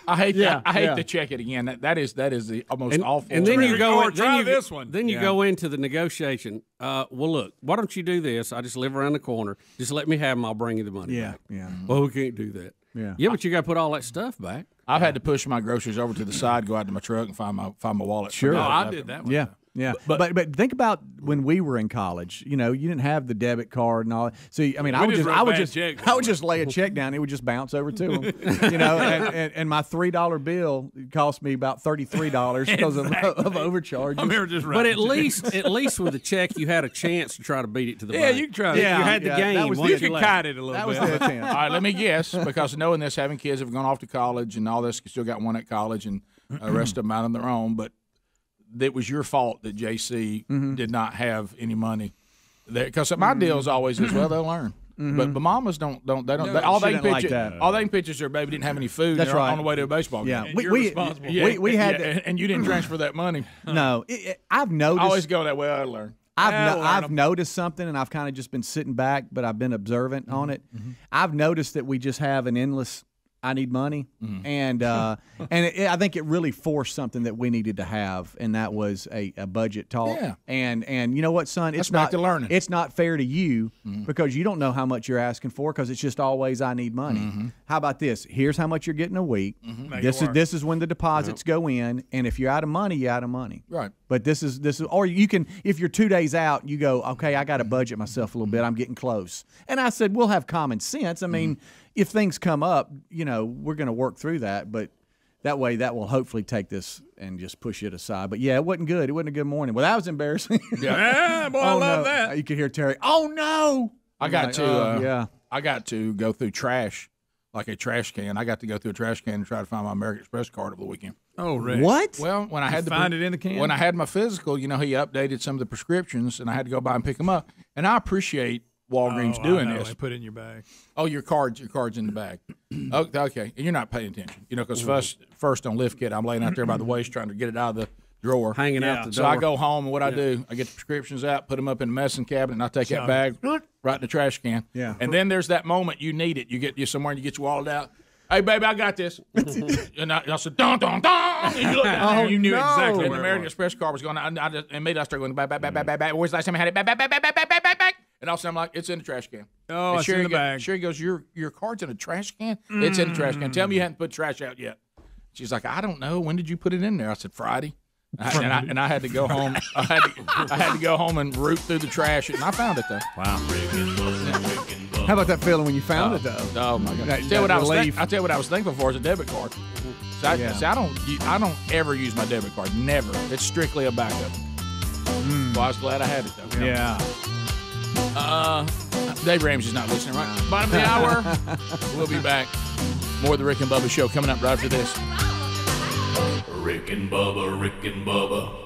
I hate I hate yeah. to check it again. That is the almost awful. And then you go. Try this one. Then you go into the negotiation. Well, look, why don't you do this? I just live around the corner. Just let me have them. I'll bring you the money Yeah, back. yeah. Well, we can't do that. Yeah. But you got to put all that stuff back. I've had to push my groceries over to the side, go out to my truck, and find my wallet. Sure. Oh, I did that one. Yeah. Yeah, but think about when we were in college. You didn't have the debit card and all that. So I mean, I would just lay a check down. It would just bounce over to them. And my $3 bill cost me about $33 because of overcharges. I'm here just But at least with the check, you had a chance to try to beat it to the Yeah, bank. you can try. Yeah, you had the game. that was once You you can left. kite it a little That bit. was the attempt. All right, let me guess, because knowing this, having kids have gone off to college and all this, still got one at college and the rest of them out on their own. But that was your fault that JC Mm-hmm. did not have any money there. Because my deal is always as well, they'll learn. But mamas don't. They don't. All they can pitch all they can pitch is their baby didn't have any food. That's they're right. on the way to a baseball game. Yeah, And we- you're we- responsible. we had and you didn't transfer that money. No, I've noticed. I always go that way. I learn. I've noticed something, and I've kind of just been sitting back, but I've been observant on it. I've noticed that we just have an endless I need money, and I think it really forced something that we needed to have, and that was a budget talk. Yeah. And you know what, son? That's back to learning. It's not fair to you because you don't know how much you're asking for because it's just always I need money. How about this? Here's how much you're getting a week. This is when the deposits go in, and if you're out of money, you're out of money. Right. But this is, or you can, if you're 2 days out, you go, okay, I got to budget myself a little bit. I'm getting close. And I said, we'll have common sense. I mean, if things come up, we're going to work through that. But that way, that will hopefully take this and just push it aside. But yeah, it wasn't good. It wasn't a good morning. Well, that was embarrassing. Yeah, boy, I love that. You could hear Terry. Oh no! I got to. Yeah. I got to go through trash like a trash can. I got to go through a trash can and try to find my American Express card over the weekend. Oh, Rick. What? Well, when I had find it in the can? When I had my physical, he updated some of the prescriptions, and I had to go by and pick them up. And I appreciate Walgreens doing this. They put it in your bag. Oh, your card's in the bag. Okay, and you're not paying attention, because first on lift kit, I'm laying out there by the waist trying to get it out of the drawer, hanging out the door. So I go home, and what I do, I get the prescriptions out, put them up in the medicine cabinet, and I take that bag right in the trash can. Yeah. And then there's that moment you need it. You get somewhere and you get your wallet out. Hey, baby, I got this. And I said, dun, dun, dun. And you looked down there, and you knew exactly. And the American Express card was going. I started going back. Where's the last time I had it? Back. And all of a sudden, I'm like, it's in the trash can. Oh, it's in the bag. Sherry goes, your card's in a trash can? It's in the trash can. Tell me you hadn't put trash out yet. She's like, I don't know. When did you put it in there? I said, Friday. And I had to go home. I had to go home and root through the trash, and I found it though. Wow. How about that feeling when you found it though? Oh my God! That I'll tell you what I was thankful for is a debit card. So I don't ever use my debit card. Never. It's strictly a backup. Well, I was glad I had it though. Yeah. Dave Ramsey's not listening, right? Bottom of the hour. We'll be back. More of the Rick and Bubba Show coming up right after this. Rick and Bubba, Rick and Bubba.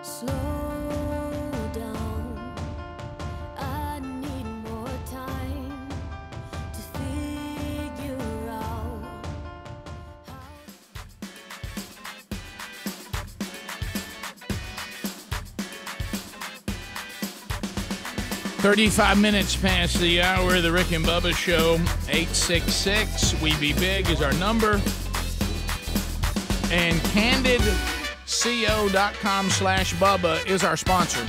Slow down. I need more time to figure out. 35 minutes past the hour of the Rick and Bubba Show. 866 We Be Big is our number. And CandidCO.com/Bubba is our sponsor.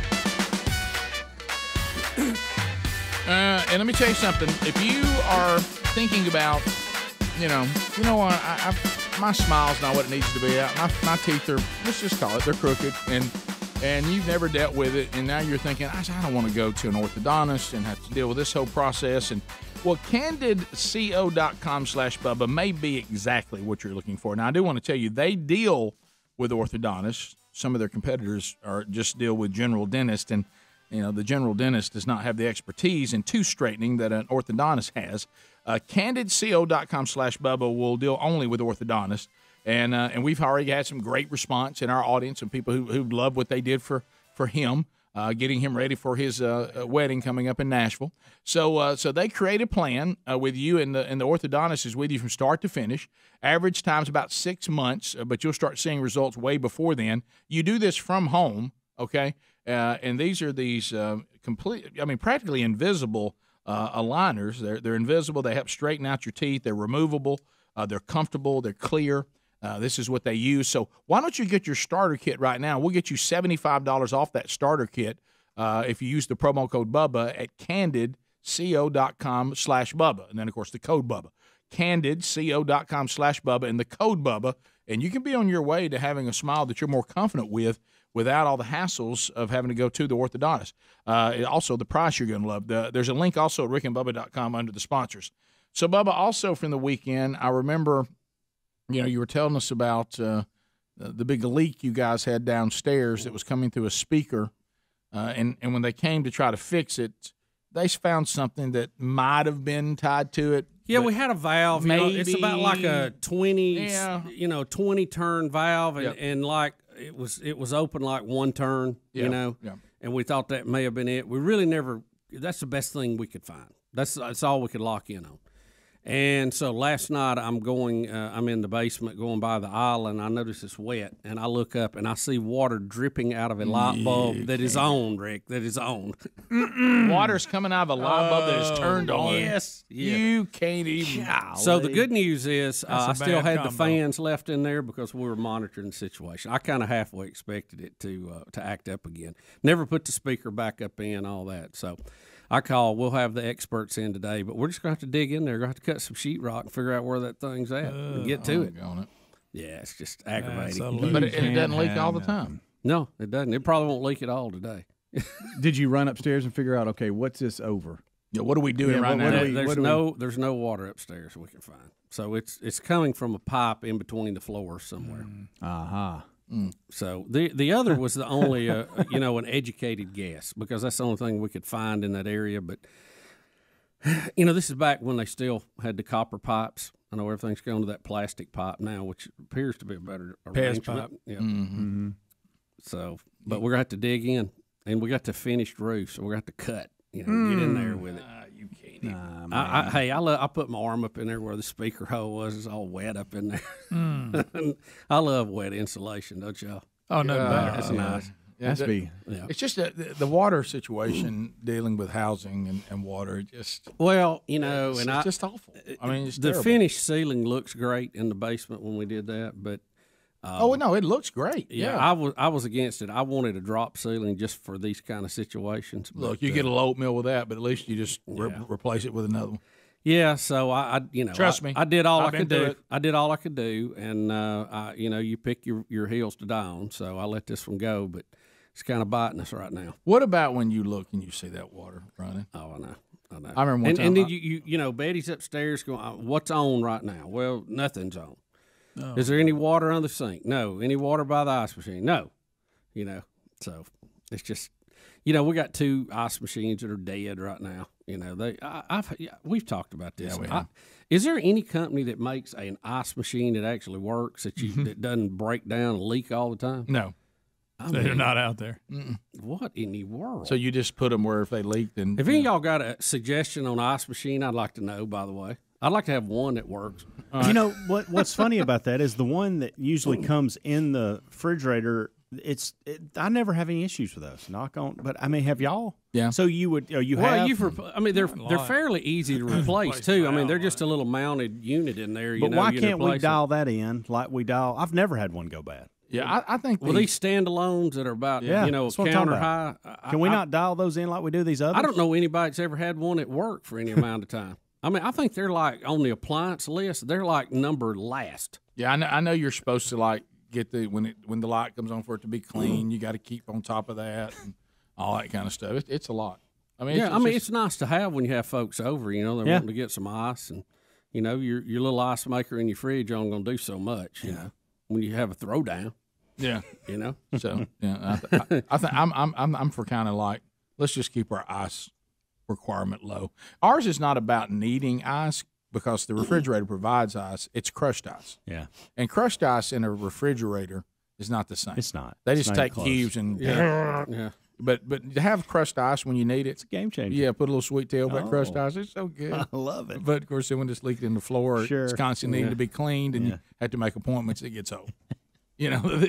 And let me tell you something. If you are thinking about, you know what, my smile's not what it needs to be. My teeth are, let's just call it, they're crooked. And you've never dealt with it, and now you're thinking, I don't want to go to an orthodontist and have to deal with this whole process. And well, CandidCO.com/Bubba may be exactly what you're looking for. Now, I do want to tell you, they deal with orthodontists. Some of their competitors just deal with general dentists, and the general dentist does not have the expertise in tooth straightening that an orthodontist has. CandidCO.com/Bubba will deal only with orthodontists. And we've already had some great response in our audience and people who love what they did for him, getting him ready for his wedding coming up in Nashville. So they create a plan with you, and the orthodontist is with you from start to finish. Average time's about 6 months, but you'll start seeing results way before then. You do this from home, okay? And these are practically invisible aligners. They're invisible. They help straighten out your teeth. They're removable. They're comfortable. They're clear. This is what they use. So why don't you get your starter kit right now? We'll get you $75 off that starter kit if you use the promo code Bubba at CandidCO.com/Bubba. And then, of course, the code Bubba. CandidCO.com/Bubba and the code Bubba. And you can be on your way to having a smile that you're more confident with without all the hassles of having to go to the orthodontist. Also, the price you're going to love. There's a link also at rickandbubba.com under the sponsors. So, Bubba, also from the weekend, I remember – you were telling us about the big leak you guys had downstairs that was coming through a speaker, and when they came to try to fix it, they found something that might have been tied to it. Yeah, we had a valve. Maybe, it's about like a 20 turn valve, and like it was open like one turn. Yeah. And we thought that may have been it. We really never. That's the best thing we could find. That's all we could lock in on. And so last night I'm in the basement going by the aisle, and I notice it's wet, and I look up and I see water dripping out of a light bulb that is on, Rick, that is on. Water's coming out of a light bulb that is turned on. Yes. You can't even. So the good news is I still had the fans left in there because we were monitoring the situation. I kind of halfway expected it to act up again. Never put the speaker back up in, all that. So we'll have the experts in today, but we're just going to have to dig in there. We're going to have to cut some sheetrock and figure out where that thing's at and get to it. Yeah, it's just aggravating. But it doesn't leak all the time. No, it doesn't. It probably won't leak at all today. Did you run upstairs and figure out, okay, what's this over? Yeah, what are we doing right now? There's no water upstairs we can find. So it's coming from a pipe in between the floors somewhere. So the other was the only an educated guess, because that's the only thing we could find in that area. But this is back when they still had the copper pipes. I know everything's gone to that plastic pipe now, which appears to be a better arrangement. Pipe. Yeah. Mm-hmm. So, but we're gonna have to dig in, and we got the finished roof, so we're gonna have to cut. Get in there with it. You can't even. I put my arm up in there where the speaker hole was. It's all wet up in there. I love wet insulation, don't y'all? Oh, no, that's nice. Yeah, it's just the water situation, dealing with housing and water. Just it's just awful. I mean, it's the terrible. finished ceiling looks great in the basement when we did that, but no, it looks great. Yeah, I was against it. I wanted a drop ceiling just for these kind of situations. Look, you get a little oatmeal with that, but at least you just replace it with another one. Yeah, so I trust me, I did all I could do. I did all I could do, and you pick your heels to die on. So I let this one go, but it's kind of biting us right now. What about when you look and you see that water running? Oh, I know. I remember one time. And then you Betty's upstairs going, "What's on right now?" Well, nothing's on. Oh. Is there any water on the sink? No. Any water by the ice machine? No. So it's just, we got 2 ice machines that are dead right now. We've talked about this. Yeah, is there any company that makes an ice machine that actually works, that doesn't break down and leak all the time? No. They're not out there. What in the world? So you just put them where if they leaked. And If any of y'all got a suggestion on ice machine, I'd like to know, by the way. I'd like to have one that works. You know, what's funny about that is the one that usually comes in the refrigerator, I never have any issues with those. Knock on. But, I mean, have y'all? Yeah. So you would, have? I mean, they're fairly easy to replace, too. I mean, they're just a little mounted unit in there. But why can't we dial that in like we dial? I've never had one go bad. Yeah, I think these standalones that are about counter high. Can we not dial those in like we do these others? I don't know anybody that's ever had one at work for any amount of time. I mean, I think they're like on the appliance list. They're like number last. Yeah, I know you're supposed to like get when the light comes on for it to be clean. You got to keep on top of that and all that kind of stuff. It's a lot. I mean, it's nice to have when you have folks over. You know, they're wanting to get some ice, and you know, your little ice maker in your fridge only going to do so much. You know, when you have a throwdown. Yeah, you know. So yeah, I think I'm for kind of like let's just keep our ice requirement low. Ours is not about needing ice because the refrigerator provides ice. It's crushed ice. Yeah, and crushed ice in a refrigerator is not the same. It's not. They just take cubes and yeah. But to have crushed ice when you need it, it's a game changer. Yeah, put a little sweet tailback crushed ice. It's so good. I love it. But of course, then when it's leaked in the floor, it's constantly needing to be cleaned, and you have to make appointments. It gets old. You know,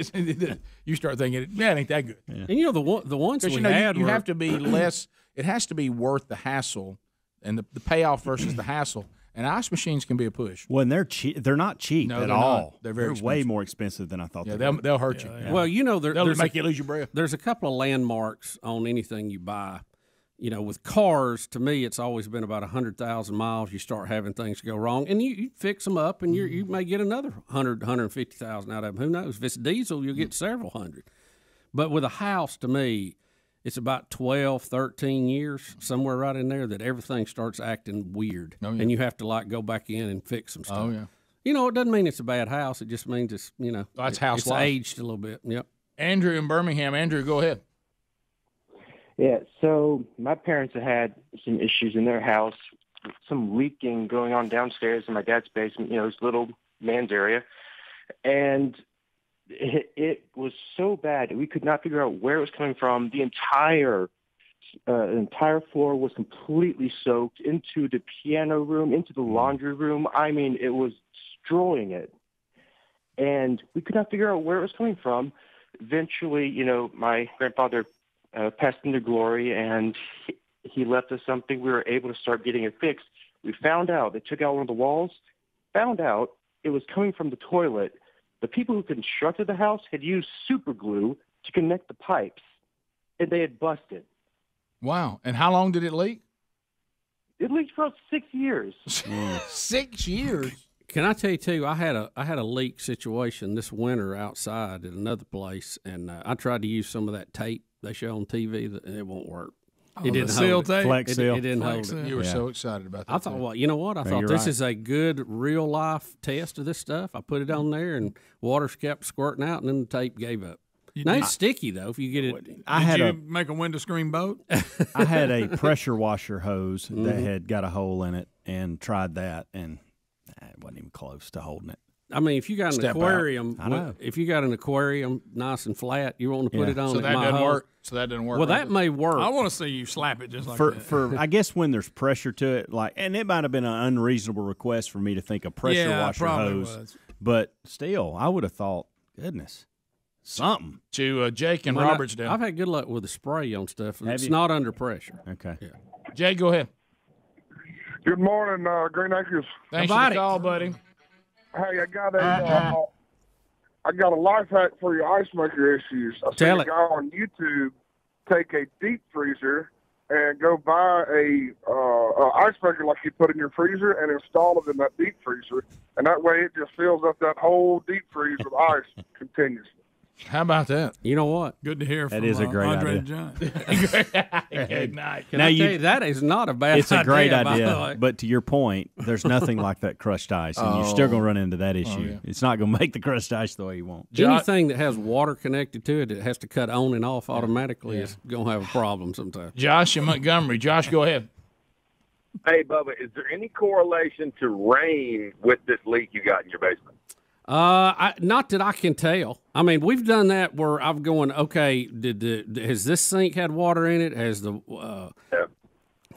you start thinking, it ain't that good. Yeah. And you know the ones we had, you have to be less. It has to be worth the hassle and the payoff versus the hassle. And ice machines can be a push. Well, and they're not cheap at all. They're very way more expensive than I thought. Yeah, they'll hurt you. Well, you know, they'll make you lose your breath. There's a couple of landmarks on anything you buy. You know, with cars, to me, it's always been about 100,000 miles. You start having things go wrong, and you fix them up, and you may get another 150,000 out of them. Who knows? If it's diesel, you'll get several hundred. But with a house, to me, it's about 12, 13 years, somewhere right in there, that everything starts acting weird, and you have to like go back in and fix some stuff. Oh yeah. You know, it doesn't mean it's a bad house. It just means it's that's house it's life. aged a little bit. Yep. Andrew in Birmingham. Andrew, go ahead. Yeah, so my parents have had some issues in their house, some leaking going on downstairs in my dad's basement, his little man's area. And it was so bad. We could not figure out where it was coming from. The entire floor was completely soaked into the piano room, into the laundry room. I mean, it was destroying it. And we could not figure out where it was coming from. Eventually, my grandfather passed into glory, and he left us something. We were able to start getting it fixed. We found out, they took out one of the walls, found out it was coming from the toilet. The people who constructed the house had used super glue to connect the pipes, and they had busted. Wow. And how long did it leak? It leaked for about 6 years. 6 years? Can I tell you, too, I had a leak situation this winter outside at another place, and I tried to use some of that tape they show on TV, and it won't work. It didn't hold it. Flex seal. It didn't hold it. You were so excited about that. I thought, well, you know what? I thought this is a good real-life test of this stuff. I put it on there, and water kept squirting out, and then the tape gave up. Now, it's sticky, though, if you get it. Did you make a window screen boat? I had a pressure washer hose that had got a hole in it and tried that, and it wasn't even close to holding it. I mean, if you got an aquarium, nice and flat, you want to put it on. So that doesn't work. So that doesn't work. Well, that may work. I want to see you slap it just like that. For I guess when there's pressure to it, and it might have been an unreasonable request for me to think a pressure washer hose, was. But still, I would have thought, goodness, something. To Jake in Robertsdale. I've had good luck with the spray on stuff. It's not under pressure. Okay. Yeah. Jay, go ahead. Good morning, Green Acres. Thanks for the call, buddy. Hey, I got a life hack for your ice maker issues. I Tell seen a it. guy on YouTube take a deep freezer and go buy a ice maker like you put in your freezer and install it in that deep freezer, and that way it just fills up that whole deep freeze with ice continuously. How about that? You know what? Good to hear from That is a great Andre idea. and John. Good night. Can I tell you, that is not a bad idea. It's a great by the idea, way. but to your point, there's nothing like that crushed ice, and you're still going to run into that issue. yeah. It's not going to make the crushed ice the way you want. Anything that has water connected to it, it has to cut on and off automatically. It's going to have a problem sometimes. Josh in Montgomery. Josh, go ahead. Hey, Bubba, is there any correlation to rain with this leak you got in your basement? Not that I can tell. I mean, we've done that where I'm going, okay, has this sink had water in it?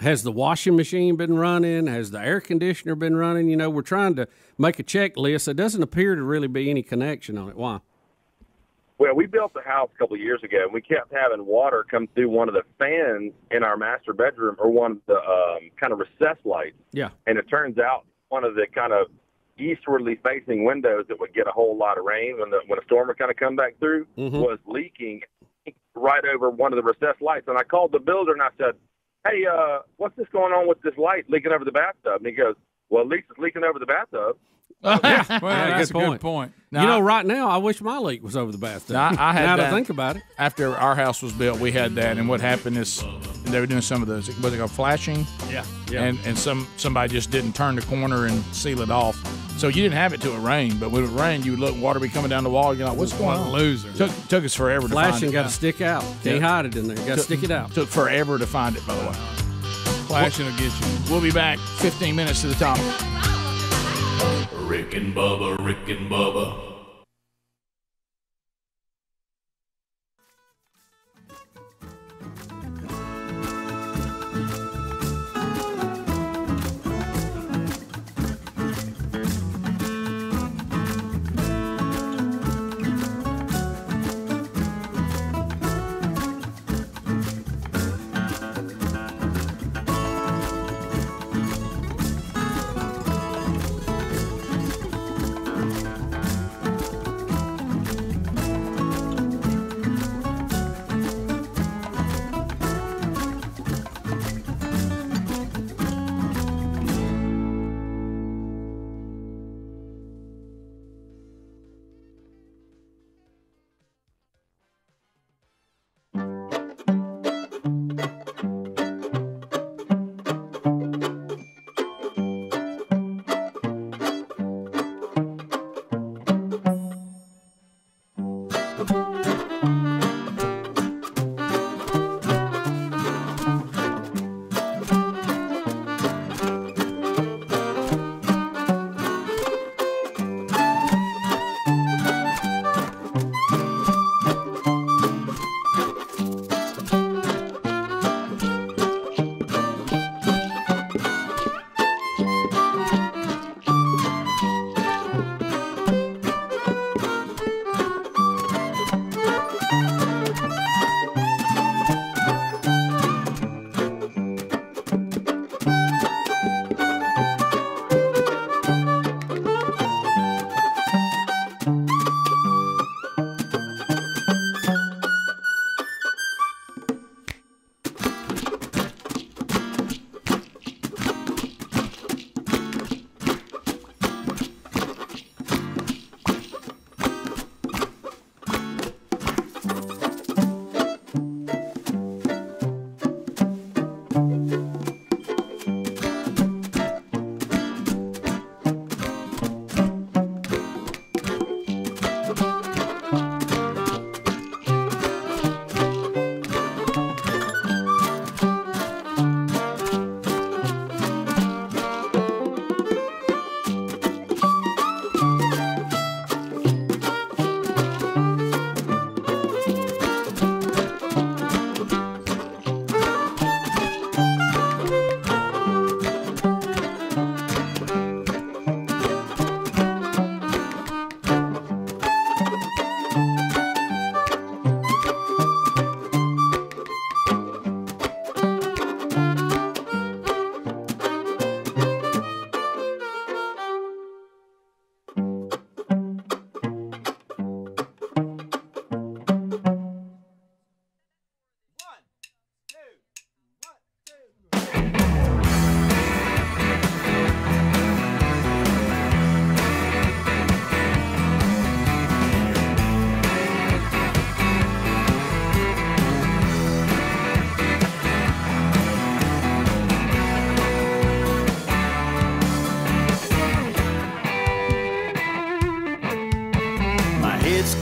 Has the washing machine been running? Has the air conditioner been running? You know, we're trying to make a checklist. There doesn't appear to really be any connection on it. Why? Well, we built the house a couple of years ago, and we kept having water come through one of the fans in our master bedroom, or one of the kind of recessed lights. Yeah. And it turns out one of the kind of eastwardly facing windows that would get a whole lot of rain when a storm would kind of come back through was leaking right over one of the recessed lights. And I called the builder and I said, hey, what's this going on with this light leaking over the bathtub? And he goes, well, at least it's leaking over the bathtub. Well, that's a good point. Now, right now, I wish my leak was over the bathtub. I had now that. to think about it. After our house was built, we had that, and what happened is they were doing some of those, was it called flashing? Yeah. And somebody just didn't turn the corner and seal it off. So you didn't have it till it rained, but when it rained, you would look, water be coming down the wall. You're like, what's going on? Loser. Took us forever to find it. Flashing got to stick out. Can't hide it in there. Got to stick it out. Took forever to find it, by the way. Flashing will get you. We'll be back 15 minutes to the top. Rick and Bubba, Rick and Bubba.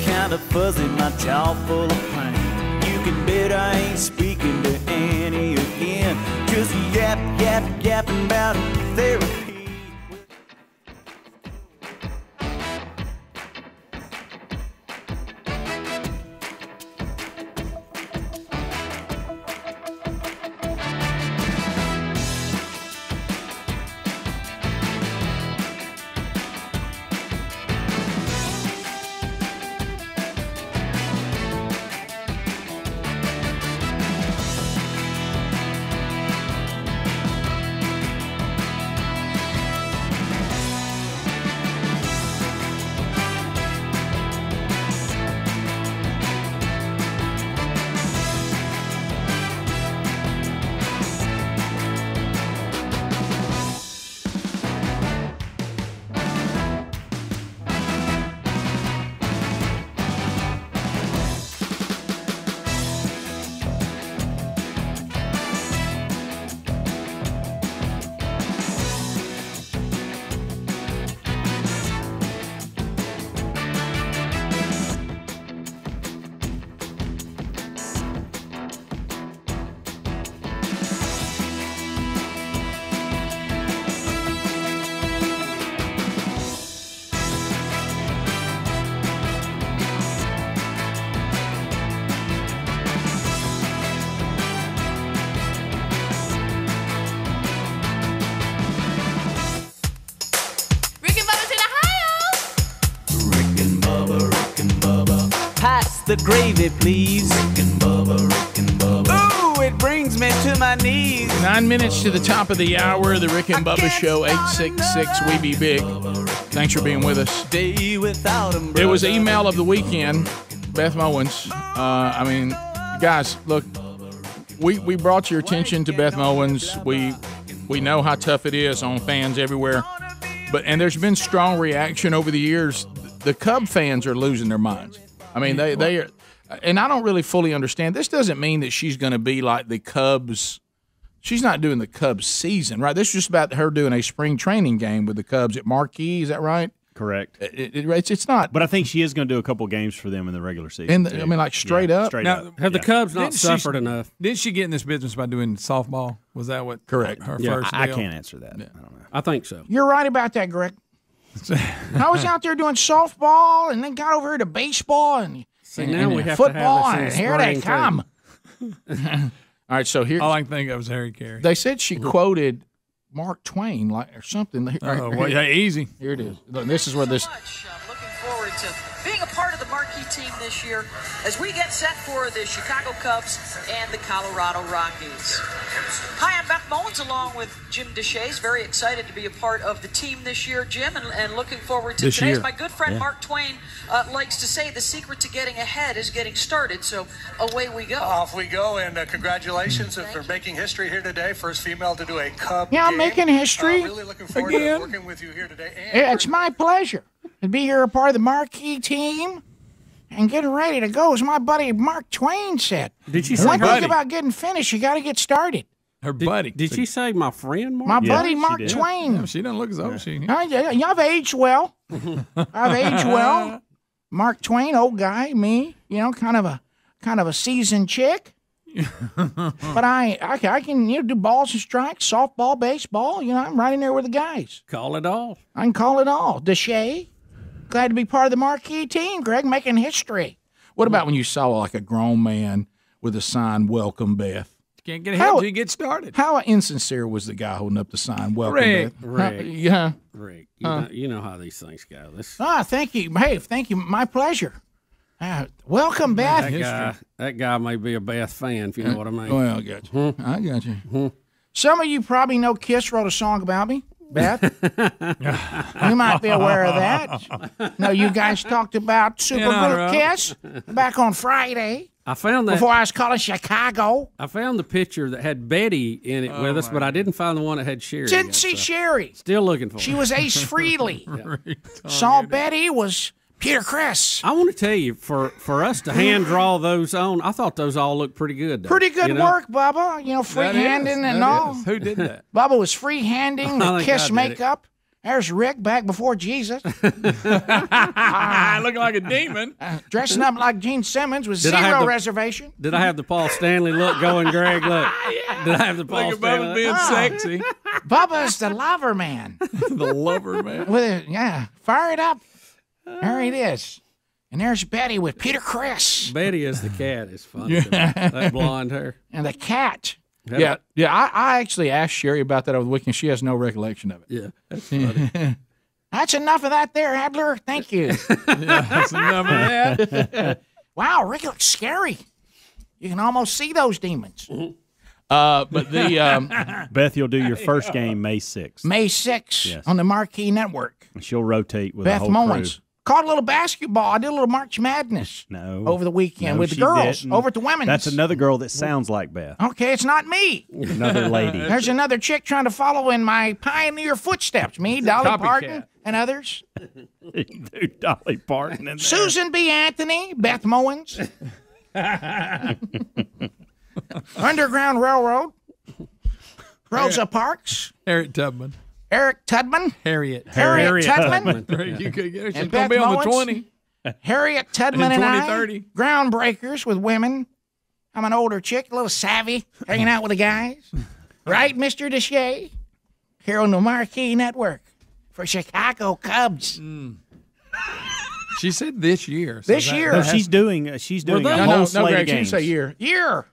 Kinda fuzzy, my jaw full of pain. You can bet I ain't speaking to Annie again. Just yapping about therapy. the gravy, please. Rick and Bubba, Rick and Bubba. Ooh, it brings me to my knees. 9 minutes to the top of the hour. The Rick and Bubba Show, 866-WE-BE-BIG. Thanks for being with us. Day without 'em, It was email of the weekend, Beth Mowens. I mean, guys, look, we brought to your attention to Beth Mowens. We know how tough it is on fans everywhere. And there's been strong reaction over the years. The Cub fans are losing their minds. I mean, they are, and I don't really fully understand. This doesn't mean that she's going to be like the Cubs. She's not doing the Cubs season, right? This is just about her doing a spring training game with the Cubs at Marquee. Is that right? Correct. It's not. But I think she is going to do a couple games for them in the regular season. I mean, like straight up. Straight now, up. Have the Cubs not suffered enough? Did she get in this business by doing softball? Was that what? Correct. Her Yeah, first. I deal? can't answer that. Yeah. I don't know. I think so. You're right about that, Greg. I was out there doing softball, and then got over here to baseball and, now we have football, to have and this in here they spring, come. All right, so here. All I can think of is Harry Carey. They said she quoted Mark Twain or something. Oh, well, yeah, easy. Here it is. Look, this is where this. Looking forward to being a part of the marquee team this year as we get set for the Chicago Cubs and the Colorado Rockies. Hi, I'm Beth Mowens along with Jim Deshays. Very excited to be a part of the team this year, Jim, and looking forward to This today's. year. My good friend Mark Twain likes to say the secret to getting ahead is getting started, so away we go. Off we go, and congratulations for making history here today. First female to do a Cub Yeah, I'm game. making history. Really looking forward Again. to working with you here today. It's my pleasure to be here a part of the marquee team and getting ready to go, as my buddy Mark Twain said. Did you say One buddy? thing about getting finished, you got to get started. Her buddy. Did she say my friend, Mark? My buddy Mark Twain. Yeah, she doesn't look as old. Y'all aged well. I've aged well. Mark Twain, old guy, me, kind of a seasoned chick. But I can do balls and strikes, softball, baseball. I'm right in there with the guys. Call it all. I can call it all. Deshay, glad to be part of the marquee team, Greg, making history. What about when you saw like a grown man with a sign, "Welcome, Beth"? Can't get ahead until you get started. How insincere was the guy holding up the sign, "Welcome, Rick. Beth"? Rick. Yeah. Rick, you know how these things go. Thank you. Hey, thank you. My pleasure. Welcome, Beth. That guy may be a Beth fan, if you know what I mean. Well, I got you. I got you. Some of you probably know Kiss wrote a song about me, Beth. You might be aware of that. No, you guys talked about Supergroup Kiss back on Friday. I found that before I was calling Chicago. I found the picture that had Betty in it with us, but I didn't find the one that had Sherry. Didn't see Sherry. Still looking for She her. was Ace Frehley. Saw Betty was Peter Criss. I want to tell you, for us to hand draw those on, I thought those all looked pretty good. Though. Pretty good work, Bubba. Freehanding and all. Who did that? Bubba was freehanding I the think Kiss I did makeup. There's Rick back before Jesus. Looking like a demon. Dressing up like Gene Simmons with Did I have zero the- reservation. Did I have the Paul Stanley look going, Greg? Look. Did I have the Paul Look at Stanley Bubba being Oh. sexy. Bubba's the lover man. The lover man. Fire it up. There it is. And there's Betty with Peter Criss. Betty as the cat is funny. That blonde hair. And the cat. Yeah. I actually asked Sherry about that over the weekend. She has no recollection of it. Yeah, that's funny. That's enough of that there, Adler. Thank you. That's enough of that. Wow, Rick looks scary. You can almost see those demons. But the Beth, you'll do your first game May 6th. May 6th Yes. on the Marquee Network. And she'll rotate with Beth the whole Mowens. crew. Caught a little basketball. I did a little March Madness over the weekend No, with the she girls didn't. over at the women's. That's another girl that sounds like Beth. Okay, it's not me. Another lady. There's another chick trying to follow in my pioneer footsteps. Me, Dolly Copycat. Parton, and others. Dude, Dolly Parton in there. Susan B. Anthony, Beth Mowens. Underground Railroad. Rosa Parks. Eric Tubman. Eric Tudman. Harriet. Tudman. You could get her. She's And going Beth to be on the Mowens. 20. Harriet Tubman and I. 2030. Groundbreakers with women. I'm an older chick, a little savvy, hanging out with the guys. Right, Mr. Deshay? Here on the Marquee Network for Chicago Cubs. She said this year. This year. No, she's doing a whole slate of Greg, she didn't games. say year. Year.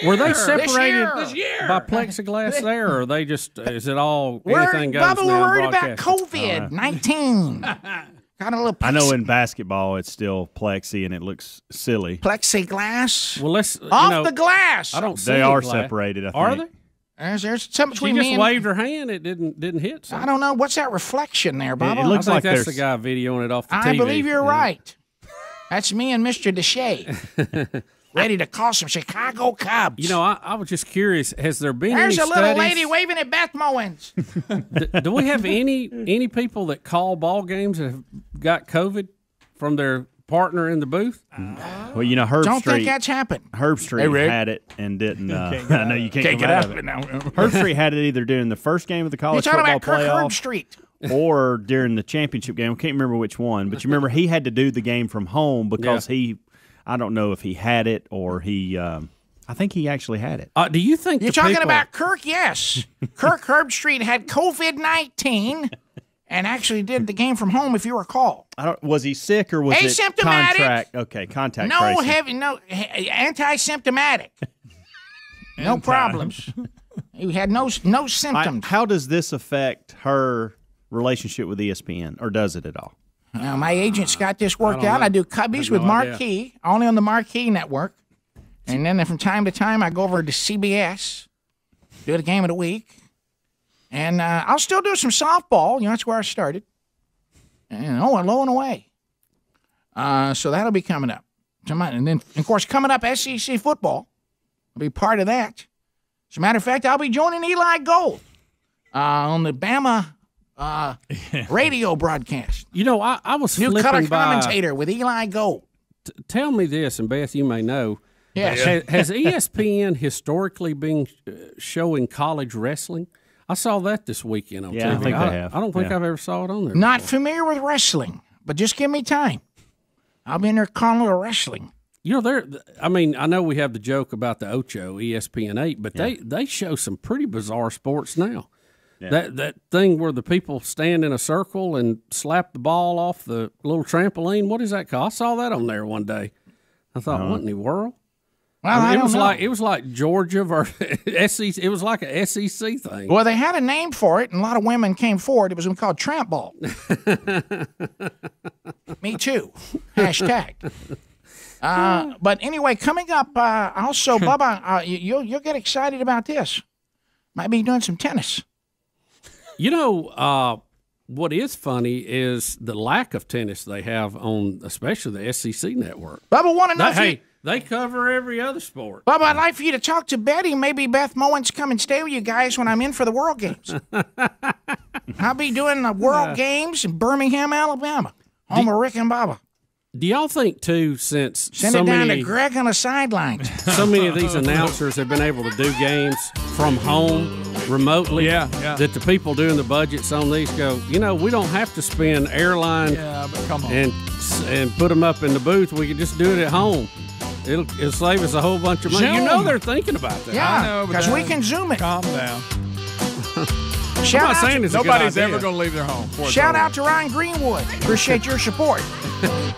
Were they This separated year. by plexiglass there, or are they just, is it all, We're, anything goes Bubba, now we're worried about broadcast? COVID-19. Got a little. I know in basketball it's still plexi and it looks silly. Plexiglass. Well, let's off the glass. I don't see They are glass. separated. I think. Are they? There's something between She me just and waved her hand. It didn't hit. Something. I don't know. What's that reflection there, Bubba? It looks I think like that's there's the guy videoing it off the TV. I believe you're Yeah. right. That's me and Mr. Deshay. Ready to call some Chicago Cubs. You know, I was just curious. Has there been There's any a little studies? lady waving at Beth Mowens. Do we have any people that call ball games that have got COVID from their partner in the booth? Well, you know, Herb Don't Street. think that's happened. Herb Street Hey, Rick. had it and didn't. Can't I know you can't get come out up of it. now. Herb Street had it either during the first game of the You're college talking football about Kirk playoff Herb Street. or during the championship game. I can't remember which one, but you remember he had to do the game from home because I don't know if he had it or he. I think he actually had it. Do you think You're talking about Kirk? Yes. Kirk Herbstreit had COVID-19 and actually did the game from home, if you recall. Was he sick or was it Asymptomatic. contract? Okay, contact No tracing. anti-symptomatic. No problems. He had no symptoms. How does this affect her relationship with ESPN, or does it at all? My agent's got this worked don't out. know. I do Cubbies with no idea. Marquee, only on the Marquee network. And then from time to time, I go over to CBS, do the game of the week. And I'll still do some softball. You know, that's where I started. And low and away. So that'll be coming up. And then, of course, coming up, SEC football. I'll be part of that. As a matter of fact, I'll be joining Eli Gold on the Bama radio broadcast. You know, I was New flipping color by. commentator with Eli Gold. Tell me this, and Beth, you may know. Yes. Has ESPN historically been showing college wrestling? I saw that this weekend on TV. I think they have. I don't think I've ever saw it on there. Not before. familiar with wrestling, but just give me time. I'll be in there calling a little wrestling. You know, I know we have the joke about the Ocho, ESPN 8, but they show some pretty bizarre sports now. Yeah. That thing where the people stand in a circle and slap the ball off the little trampoline, what is that called? I saw that on there one day. I thought, what in the world? Well, I it don't was know. it was like Georgia versus SEC. It was like a SEC thing. Well, they had a name for it, and a lot of women came forward. It was called tramp ball. Me too. Hashtag. But anyway, coming up, also, Bubba, you'll get excited about this. Might be doing some tennis. You know, what is funny is the lack of tennis they have on, especially the SEC network. Bubba, want to know if you... They cover every other sport. Bubba, I'd like for you to talk to Betty. Maybe Beth Mowens come and stay with you guys when I'm in for the World Games. I'll be doing the World Games in Birmingham, Alabama. Home of Rick and Bubba. Do y'all think, too, since Send it down to Greg on the sidelines. So many of these announcers have been able to do games from home, remotely, that the people doing the budgets on these go, you know, we don't have to spend airline but come on. and put them up in the booth. We can just do it at home. It'll save us a whole bunch of money. Zoom. You know they're thinking about that. Yeah, because we can Zoom it. Calm down. Shout out to, nobody's ever going to leave their home. Shout out to Ryan Greenwood. Appreciate your support.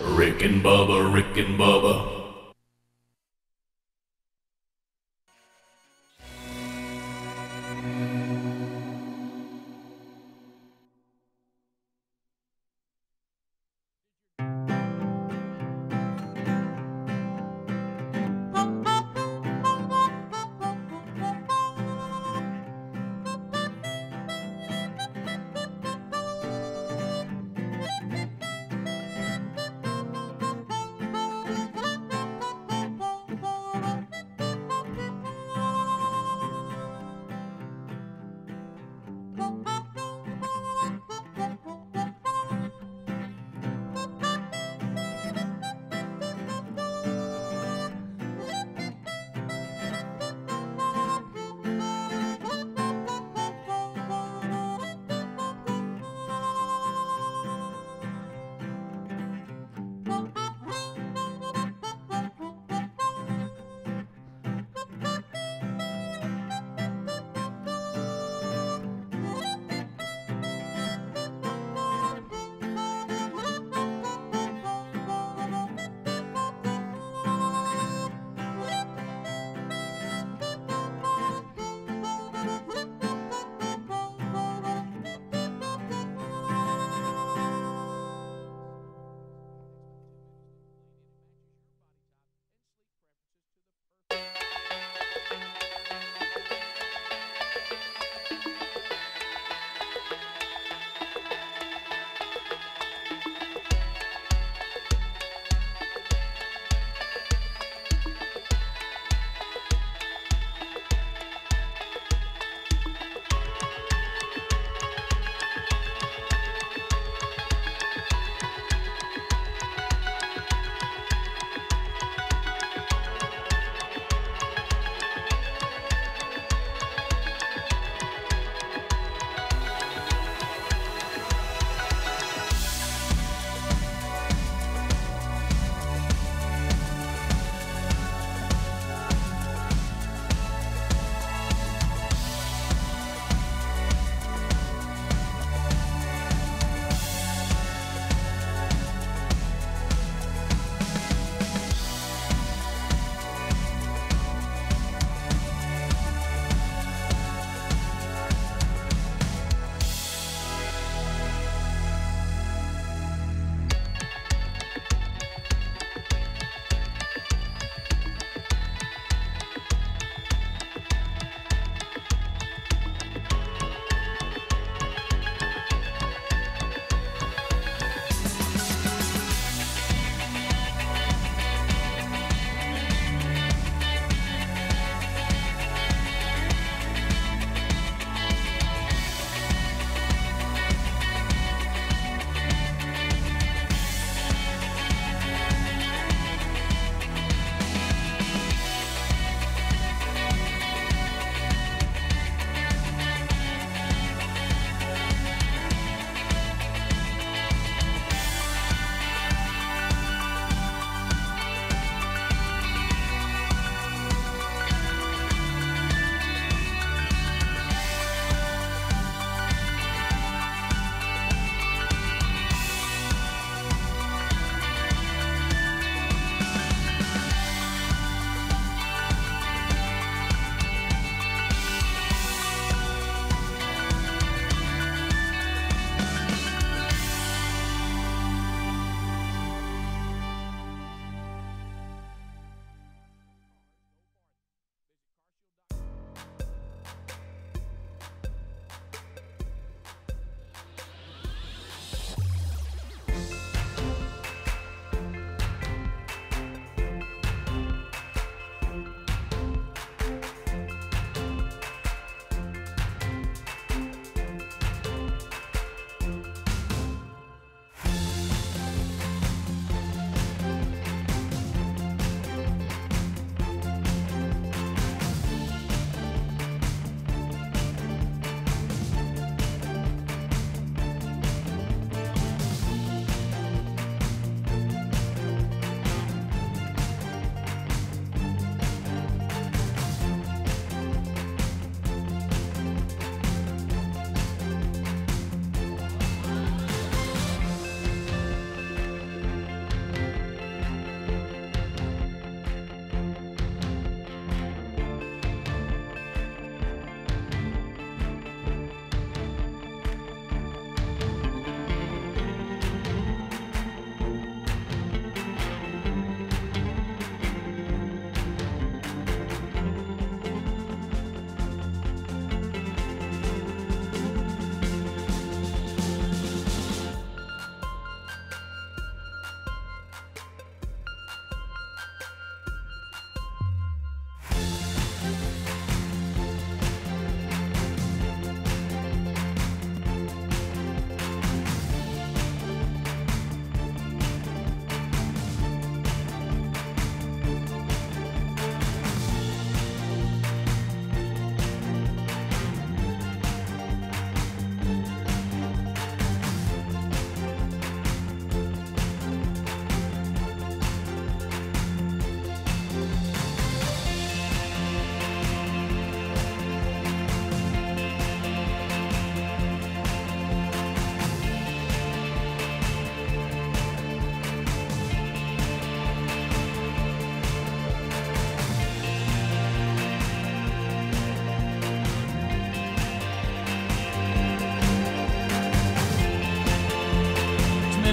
Rick and Bubba, Rick and Bubba.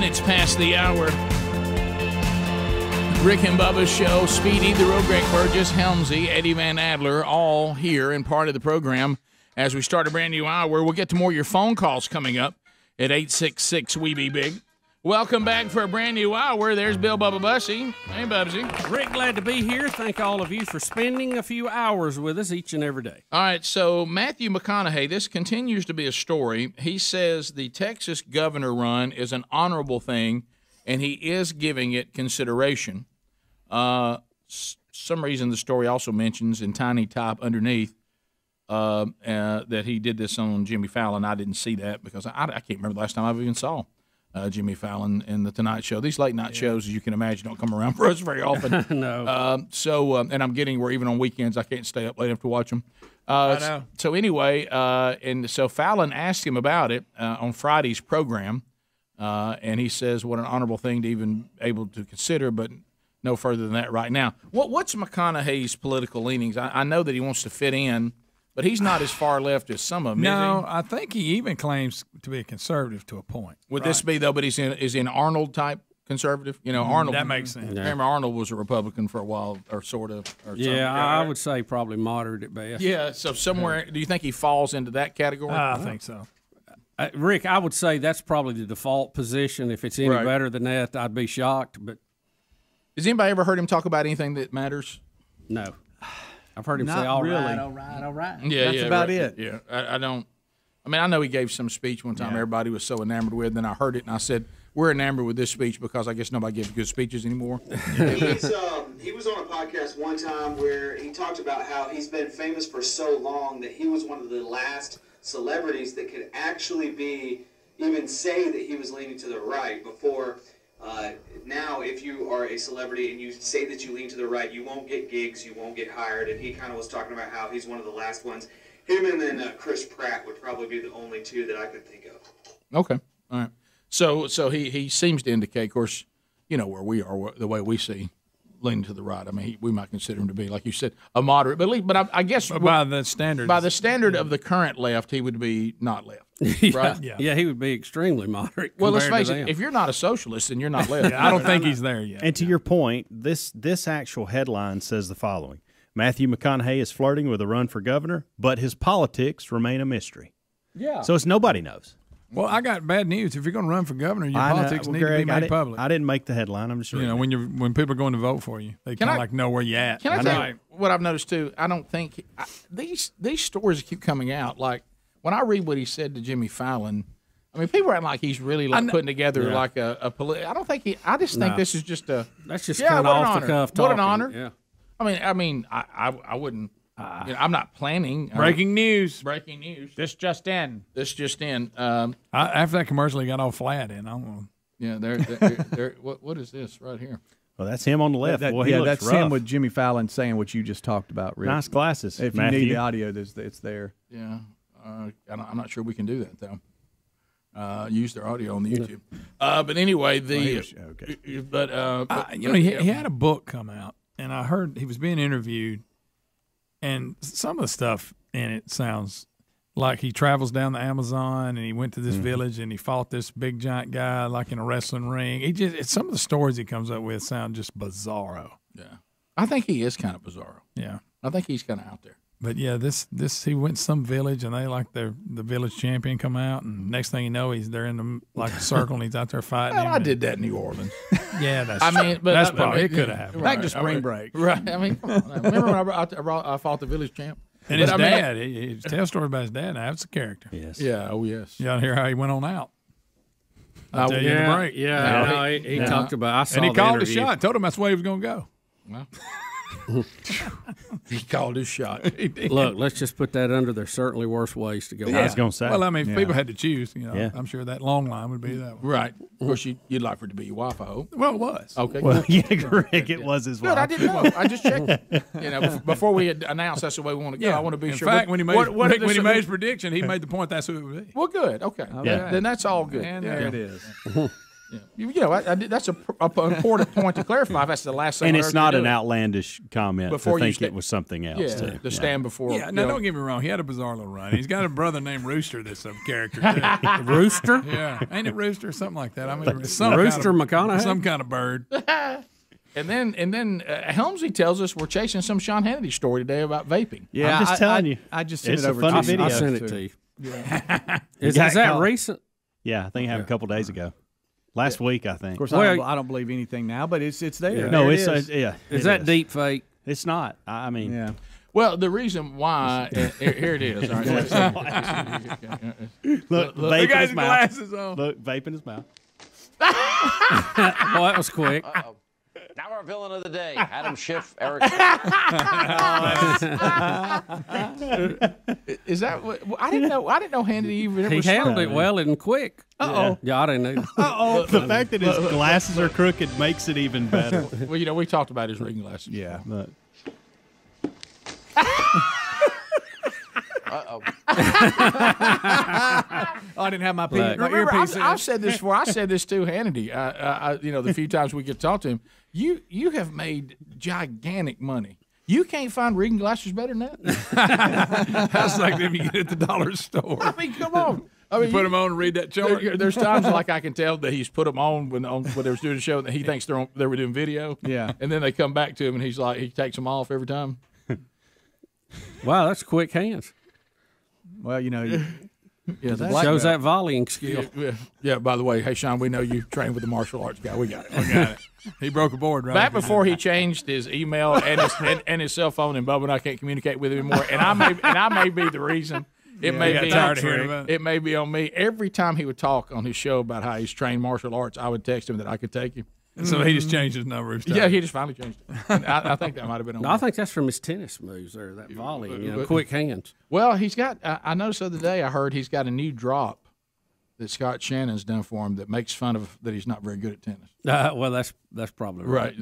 minutes past the hour. Rick and Bubba's show. Speedy, the real Greg Burgess, Helmsy, Eddie Van Adler, all here and part of the program as we start a brand new hour. We'll get to more of your phone calls coming up at 866-WE-BE-BIG. Welcome back for a brand new hour. There's Bill Bubba Bussy. Hey, Bubsy. Rick, glad to be here. Thank all of you for spending a few hours with us each and every day. All right, so Matthew McConaughey, this continues to be a story. He says the Texas governor run is an honorable thing, and he is giving it consideration. Some reason the story also mentions in tiny type underneath that he did this on Jimmy Fallon. I didn't see that because I can't remember the last time I've even saw Jimmy Fallon in the Tonight Show. These late night shows, as you can imagine, don't come around for us very often. No. And I'm getting where even on weekends I can't stay up late enough to watch them. I know. So anyway, and so Fallon asked him about it on Friday's program, and he says what an honorable thing to even able to consider, but no further than that right now. What's McConaughey's political leanings? I know that he wants to fit in, but he's not as far left as some of them. No, I think he even claims to be a conservative to a point. Would this be though? But is in Arnold type conservative? You know, Arnold. That makes sense. Remember, Arnold was a Republican for a while, or sort of. Or yeah, I would say probably moderate at best. Yeah. So somewhere, do you think he falls into that category? I think so. Rick, I would say that's probably the default position. If it's any better than that, I'd be shocked. But has anybody ever heard him talk about anything that matters? No. I've heard him say, all right. Yeah, that's about it. Yeah, I don't. I mean, I know he gave some speech one time everybody was so enamored with. Then I heard it and I said, "We're enamored with this speech because I guess nobody gives good speeches anymore." He was on a podcast one time where he talked about how he's been famous for so long that he was one of the last celebrities that could actually even say that he was leaning to the right before. Now, if you are a celebrity and you say that you lean to the right, you won't get gigs, you won't get hired. And he kind of was talking about how he's one of the last ones. Him and then Chris Pratt would probably be the only two that I could think of. Okay, all right. So he seems to indicate, of course, you know where we are, the way we see leaning to the right. I mean, we might consider him to be, like you said, a moderate, but I guess by the standard of the current left, he would be not left. Right? Yeah, he would be extremely moderate. Well, let's face it. If you're not a socialist, then you're not left. I don't think he's there yet. And to your point, this actual headline says the following: Matthew McConaughey is flirting with a run for governor, but his politics remain a mystery. Yeah. So it's nobody knows. Well, I got bad news. If you're going to run for governor, your politics need to be made public. I didn't make the headline. I'm just when people are going to vote for you, they kind of know where you're at. Can I tell you what I've noticed too? I don't think these stories keep coming out. Like when I read what he said to Jimmy Fallon, I mean, people are acting like he's really putting together like a I don't think he. I just think this is just a. That's just kind of off the cuff talking. What an honor! Yeah. I mean, I wouldn't. I'm not planning. Breaking news. Breaking news. This just in. After that commercial, he got all flat in. Yeah, they're what is this right here? Well, that's him on the left. Boy, that's rough. him with Jimmy Fallon saying what you just talked about, Rick. Nice glasses. If Matthew. you need the audio, it's there. Yeah, I'm not sure we can do that though. Use their audio on the YouTube. But anyway, he had a book come out, and I heard he was being interviewed. And some of the stuff in it sounds like he travels down the Amazon and he went to this village and he fought this big giant guy like in a wrestling ring. Some of the stories he comes up with sound just bizarro. Yeah, I think he is kind of bizarro. Yeah, I think he's kind of out there. But yeah, this he went to some village and they like the village champion come out and next thing you know they're in a circle and he's out there fighting. Well, I did that in New Orleans. Yeah, that's but probably it could have happened. Back to spring break. Right. I mean, remember when I fought the village champ? And his dad, he tell a story about his dad. Now that's a character. Yes. Yeah. Oh yes. You gotta hear how he went on out. I'll tell you in the break. Yeah. He talked about. I saw and he the called interview. the shot. Told him that's the way he was gonna go. Well. He called his shot. Look, let's just put that under. There's certainly worse ways to go. I was going to say. Well, I mean, if people had to choose, I'm sure that long line would be that way. Right. Of course, you'd like for it to be your wife, I hope. Well, it was. Okay. Well, yeah, Greg, it was his wife. Good, I didn't know. I just checked. Before we had announced that's the way we want to go, I want to be sure. In fact, when he made his prediction, he made the point that's who it would be. Well, good. Okay. Yeah. Then that's all good. And there it is. That's an important point to clarify. That's the last thing. And it's not an outlandish comment Before to you think it was something else. Yeah, to stand before. Yeah, no, don't get me wrong. He had a bizarre little run. He's got a brother named Rooster that's a character too. Rooster? Yeah, ain't it Rooster? Something like that. I mean, Rooster McConaughey? some kind of bird. And then Helmsy tells us we're chasing some Sean Hannity story today about vaping. Yeah, I'm just telling you. I just It's sent it a over funny to you. video. I sent it to you. Yeah. Is that recent? Yeah, I think it happened a couple days ago. Last week, I think. Of course, I don't believe anything now, but it's there. Yeah. No, There it is. Is that deep fake? It's not. I mean, yeah. Well, the reason why here it is. All right, look, The guy's glasses on. Look, vape in his mouth. Well, that was quick. Now our villain of the day, Adam Schiff, Eric. Is that what? I didn't know Hannity even ever He handled smoked. it well and quick. Uh-oh. Yeah, I didn't know. Uh-oh. The fact that his glasses are crooked makes it even better. Well, we talked about his reading glasses. Yeah. But. Uh-oh. I didn't have my Remember, earpiece in. I've said this before. I said this to Hannity. The few times we could talk to him. You have made gigantic money. You can't find reading glasses better than that. That's like them you get at the dollar store. I mean, come on. I mean, you put them on and read that chart. There's times like I can tell that he's put them on when they were doing the show, and he thinks they were doing video. Yeah. And then they come back to him, and he's like, he takes them off every time. Wow, that's quick hands. Well, that shows that volleying skill. Yeah. By the way, hey Sean, we know you trained with the martial arts guy. We got it. He broke a board right back before he changed his email and his cell phone, and Bubba and I can't communicate with him anymore. And I may be the reason. It may be on me. Every time he would talk on his show about how he's trained martial arts, I would text him that I could take him. So he just changed his number. Yeah, he just finally changed it. I think that might have been on. No, I think that's from his tennis moves there, that volley, quick hands. Well, he's got. I noticed the other day. I heard he's got a new drop that Scott Shannon's done for him that makes fun of that he's not very good at tennis. Well, that's probably right.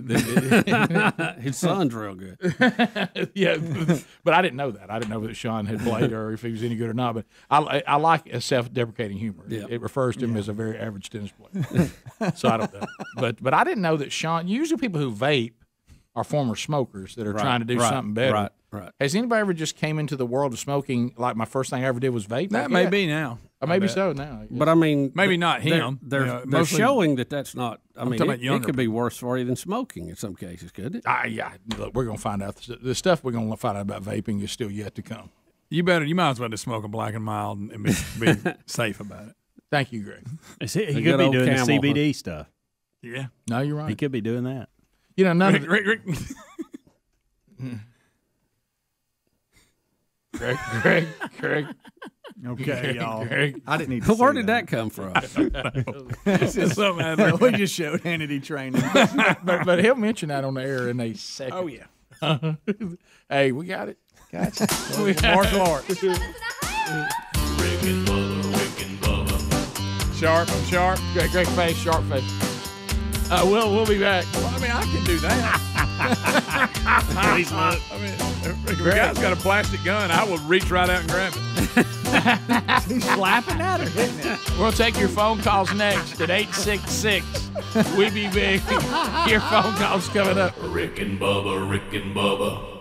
His son's real good. Yeah, but I didn't know that. I didn't know that Sean had played or if he was any good or not. But I like a self-deprecating humor. Yeah. It refers to him as a very average tennis player. So I don't know. But I didn't know that Sean. Usually, people who vape are former smokers that are trying to do something better. Right. Has anybody ever just came into the world of smoking like my first thing I ever did was vape? That may be now. Or maybe so now. But I mean, maybe not him. They're showing that's not. I mean, talking about it younger could be worse for you than smoking in some cases, couldn't it? Yeah. Look, we're gonna find out. The stuff we're gonna find out about vaping is still yet to come. You might as well just smoke a Black and Mild and be safe about it. Thank you, Greg. He could be doing the CBD stuff. Yeah. No, you're right. He could be doing that. None Rick. Greg. Okay, y'all. Greg. I didn't need to Where did that come from? This is something we just showed Hannity training. but he'll mention that on the air in a second. Oh, yeah. Hey, we got it. Gotcha. Martial arts. Rick and Bubba. Sharp. Great face, sharp face. We'll be back. Well, I mean, I can do that. Please look. I mean, if a guy's got a plastic gun, I will reach right out and grab it. He's slapping at her, isn't it? We'll take your phone calls next at 866. We be big. Your phone calls coming up. Rick and Bubba, Rick and Bubba.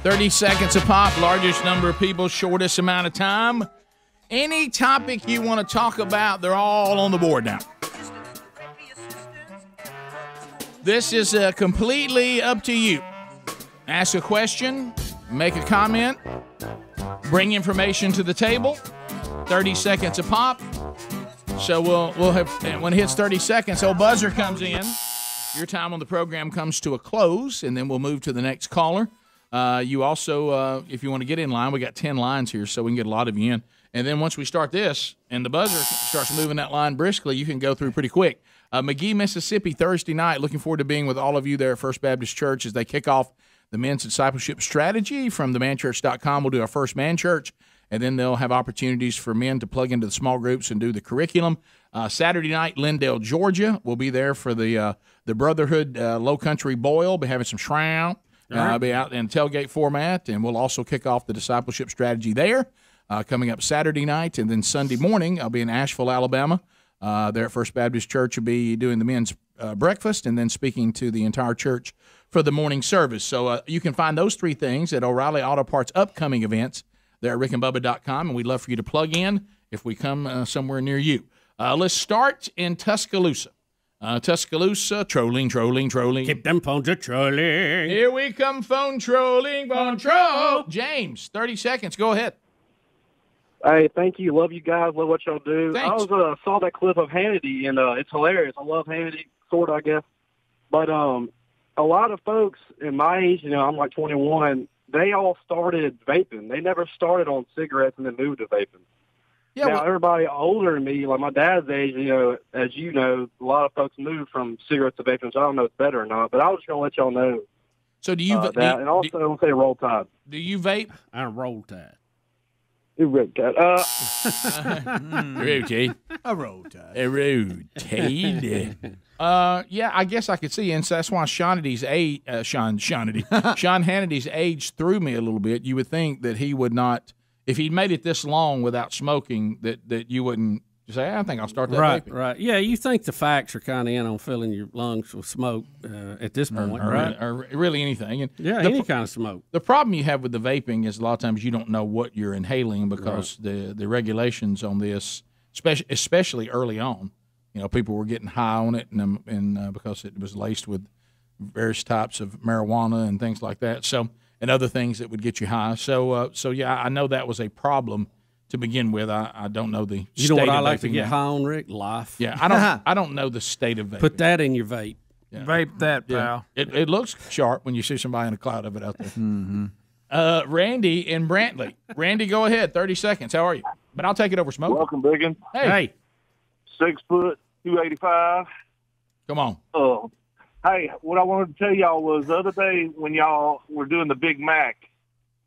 30 seconds a pop, largest number of people, shortest amount of time. Any topic you want to talk about, they're all on the board now. This is completely up to you. Ask a question, make a comment, bring information to the table. 30 seconds a pop. So we'll have, when it hits 30 seconds, old buzzer comes in. Your time on the program comes to a close, and then we'll move to the next caller. You also, if you want to get in line, we got 10 lines here, so we can get a lot of you in. And then once we start this, and the buzzer starts moving that line briskly, you can go through pretty quick. McGee, Mississippi, Thursday night. Looking forward to being with all of you there at First Baptist Church as they kick off the men's discipleship strategy from themanchurch.com. We'll do our first man church, and then they'll have opportunities for men to plug into the small groups and do the curriculum. Saturday night, Lindale, Georgia. We'll be there for the Brotherhood Low Country Boil. Be having some shrimp. I'll be out in tailgate format, and we'll also kick off the discipleship strategy there coming up Saturday night. And then Sunday morning, I'll be in Asheville, Alabama. There at First Baptist Church, will be doing the men's breakfast and then speaking to the entire church for the morning service. So you can find those three things at O'Reilly Auto Parts upcoming events there at rickandbubba.com, and we'd love for you to plug in if we come somewhere near you. Let's start in Tuscaloosa. Tuscaloosa, trolling. Keep them phones a trolling. Here we come, phone trolling, phone troll. James, 30 seconds. Go ahead. Hey, thank you. Love you guys. Love what y'all do. Thanks. I saw that clip of Hannity, and it's hilarious. I love Hannity, sort of, I guess. But a lot of folks in my age, I'm like 21, they all started vaping. They never started on cigarettes and then moved to vaping. Yeah, now, everybody older than me, like my dad's age, as you know, a lot of folks move from cigarettes to vaping, so I don't know if it's better or not, but I was just going to let y'all know. So do you that, and also, I'll say Roll Tide. Do you vape? I Roll Tide. Roll Tide. A Roll Tide. A Roll Tide. Yeah, I guess I could see, and so that's why Sean Hannity's age threw me a little bit. You would think that he would not. If he'd made it this long without smoking, that you wouldn't say, I think I'll start that vaping. Right. Yeah, you think the facts are kind of in on filling your lungs with smoke at this point, right? Or really anything. And any kind of smoke. The problem you have with the vaping is a lot of times you don't know what you're inhaling because the regulations on this, especially early on, people were getting high on it and because it was laced with various types of marijuana and things like that. And other things that would get you high. So yeah, I know that was a problem to begin with. I don't know the state of vaping. You know what I like to get high on, Rick? Life. Yeah, I don't know the state of vaping. Put that in your vape. Yeah. Vape that, pal. Yeah. It looks sharp when you see somebody in a cloud of it out there. Mm-hmm. Randy in Brantley. Randy, go ahead. 30 seconds. How are you? But I'll take it over smoking. Welcome, Biggin. Hey. 6 foot, 285. Come on. Hey, what I wanted to tell y'all was the other day when y'all were doing the Big Mac,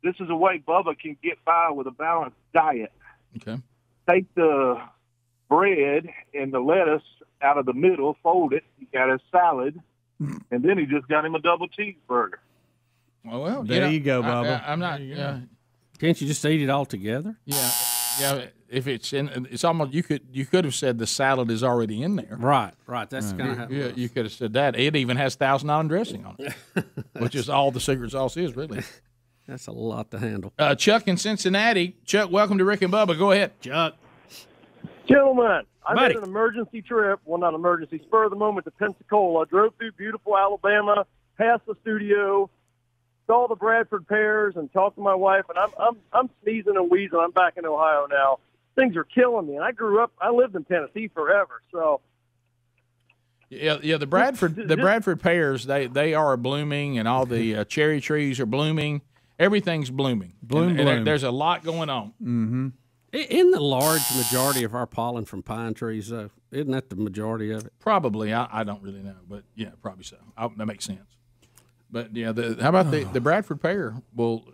this is a way Bubba can get by with a balanced diet. Okay. Take the bread and the lettuce out of the middle, fold it, he got his salad, and then he just got him a double cheeseburger. Well, there you go, Bubba. I'm not. Can't you just eat it all together? Yeah. If it's almost you could have said the salad is already in there. Right. That's kind of how. Yeah, you could have said that. It even has $1,000 dressing on it, which is all the secret sauce is really. That's a lot to handle. Chuck in Cincinnati. Chuck, welcome to Rick and Bubba. Go ahead, Chuck. Gentlemen, I made an emergency trip. Well, not emergency, spur of the moment to Pensacola. I drove through beautiful Alabama, past the studio, saw the Bradford pears, and talked to my wife. And I'm sneezing and wheezing. I'm back in Ohio now. things are killing me. And I lived in Tennessee forever, so. Yeah. The Bradford pears, they are blooming, and all the cherry trees are blooming. Everything's blooming. Bloom. There's a lot going on. Mm-hmm. Isn't the large majority of our pollen from pine trees, though? Isn't that the majority of it? Probably. I don't really know, but yeah, probably so. That makes sense. But yeah, how about the Bradford pear? Well,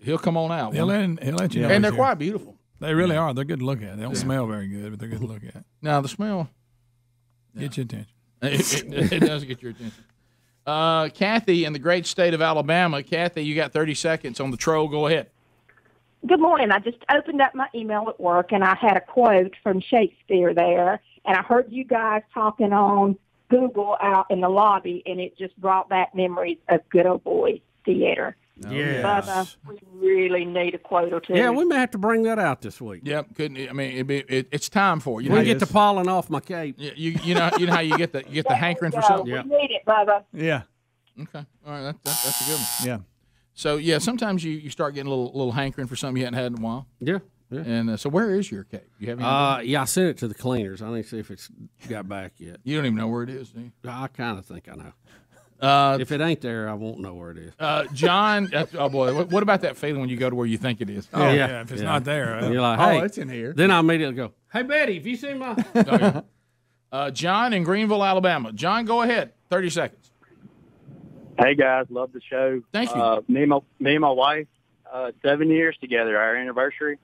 he'll come on out. He'll let you know. And they're quite beautiful. They really are. They're good to look at. They don't smell very good, but they're good to look at. Now the smell get your attention. It does get your attention. Kathy in the great state of Alabama. Kathy, you got 30 seconds on the troll. Go ahead. Good morning. I just opened up my email at work, and I had a quote from Shakespeare there, and I heard you guys talking on Google out in the lobby, and it just brought back memories of good old boy theater. Yes. Bubba, we really need a quote or two. Yeah, we may have to bring that out this week. Yep. It's time for it. We get the pollen off my cape. You know how you get the hankering for something. We need it, Bubba. Yeah. Okay. All right. That's a good one. Yeah. So yeah, sometimes you start getting a little hankering for something you hadn't had in a while. Yeah. And so where is your cake? You have any? Yeah, I sent it to the cleaners. I need to see if it's got back yet. You don't even know where it is, do you? I kind of think I know. If it ain't there, I won't know where it is. John, oh boy, what about that feeling when you go to where you think it is? Oh yeah, if it's not there, you're like, hey, it's in here. Then I immediately go, hey Betty, have you seen my? John in Greenville, Alabama. John, go ahead. 30 seconds. Hey guys, love the show. Thank you. Me and my wife, 7 years together, our anniversary.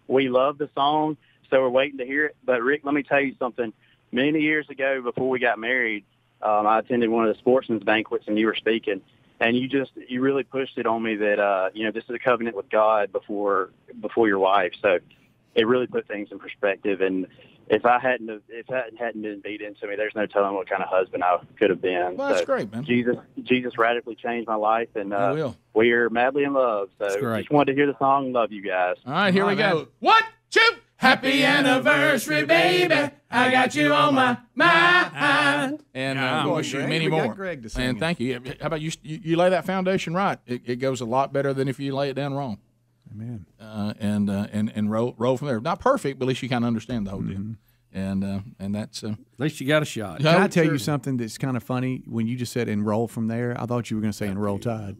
We love the song, so we're waiting to hear it. But Rick, let me tell you something. Many years ago, before we got married, I attended one of the sportsmen's banquets, and you were speaking, and you really pushed it on me that this is a covenant with God before your wife. So it really put things in perspective. And if that hadn't been beat into me, there's no telling what kind of husband I could have been. Well, that's great, man. Jesus radically changed my life, and we're madly in love. So just wanted to hear the song. Love you guys. All right, here we go. 1, 2. Happy anniversary, baby. I got you on my mind. And we wish you many more. Greg to sing and thank you. How about you lay that foundation right? It goes a lot better than if you lay it down wrong. Amen. And roll from there. Not perfect, but at least you kind of understand the whole deal. And that's at least you got a shot. Can I tell you something that's kind of funny? When you just said enroll from there, I thought you were going to say enroll tide.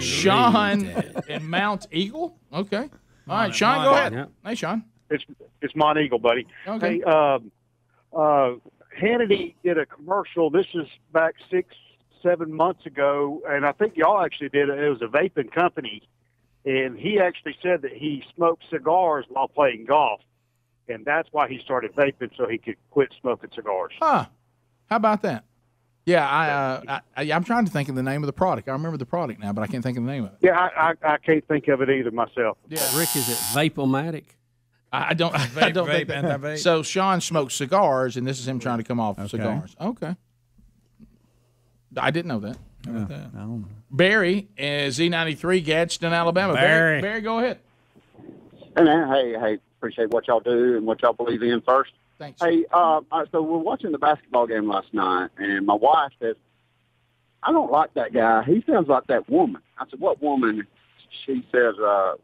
Sean in Mount Eagle. Okay. All right, Sean, go ahead. Yeah. Hey, Sean. It's Mount Eagle, buddy. Okay. Hey, Hannity did a commercial. This is back 6-7 months ago, and I think y'all actually did it. It was a vaping company, and he actually said that he smoked cigars while playing golf, and that's why he started vaping, so he could quit smoking cigars. Huh. How about that? Yeah, I'm trying to think of the name of the product. I remember the product now, but I can't think of the name of it. Yeah, I can't think of it either myself. Yeah, Rick, is it Vapomatic? I don't think that. So Sean smokes cigars, and this is him trying to come off cigars. Okay. I didn't know that. How about that? I don't know. Barry is Z93, Gadsden, Alabama. Barry, go ahead. Hey, man. Hey, appreciate what y'all do and what y'all believe in first. Thanks. Hey, so we're watching the basketball game last night, and my wife says, I don't like that guy. He sounds like that woman. I said, what woman? She says,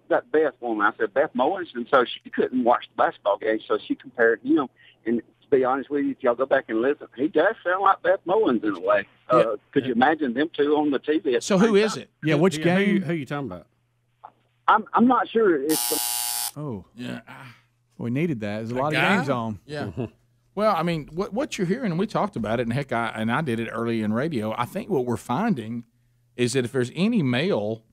that Beth woman. I said, Beth Mowens. And so she couldn't watch the basketball game, so she compared him. And to be honest with you, if y'all go back and listen, he does sound like Beth Mowens in a way. Could you imagine them two on the TV? So who is it? Yeah, which game? Who are you talking about? I'm not sure. It's yeah. We needed that. There's a lot of games on. Yeah. Well, I mean, what you're hearing, and we talked about it, and heck, I did it early in radio. I think what we're finding is that if there's any male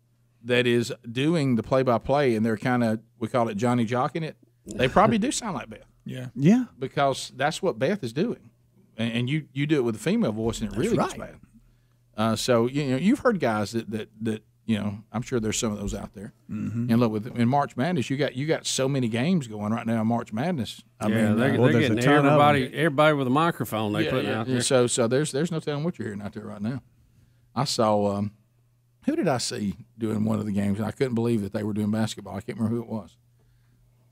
that is doing the play-by-play, and they're kind of, we call it Johnny Jocking it, they probably do sound like Beth. Yeah. Yeah. Because that's what Beth is doing, and you do it with a female voice, and it really gets bad. So you've heard guys that I'm sure there's some of those out there. Mm-hmm. And look, in March Madness, you got so many games going right now in March Madness. I mean, they're getting everybody with a microphone they put out there. So there's no telling what you're hearing out there right now. I saw who did I see doing one of the games, and I couldn't believe that they were doing basketball. I can't remember who it was.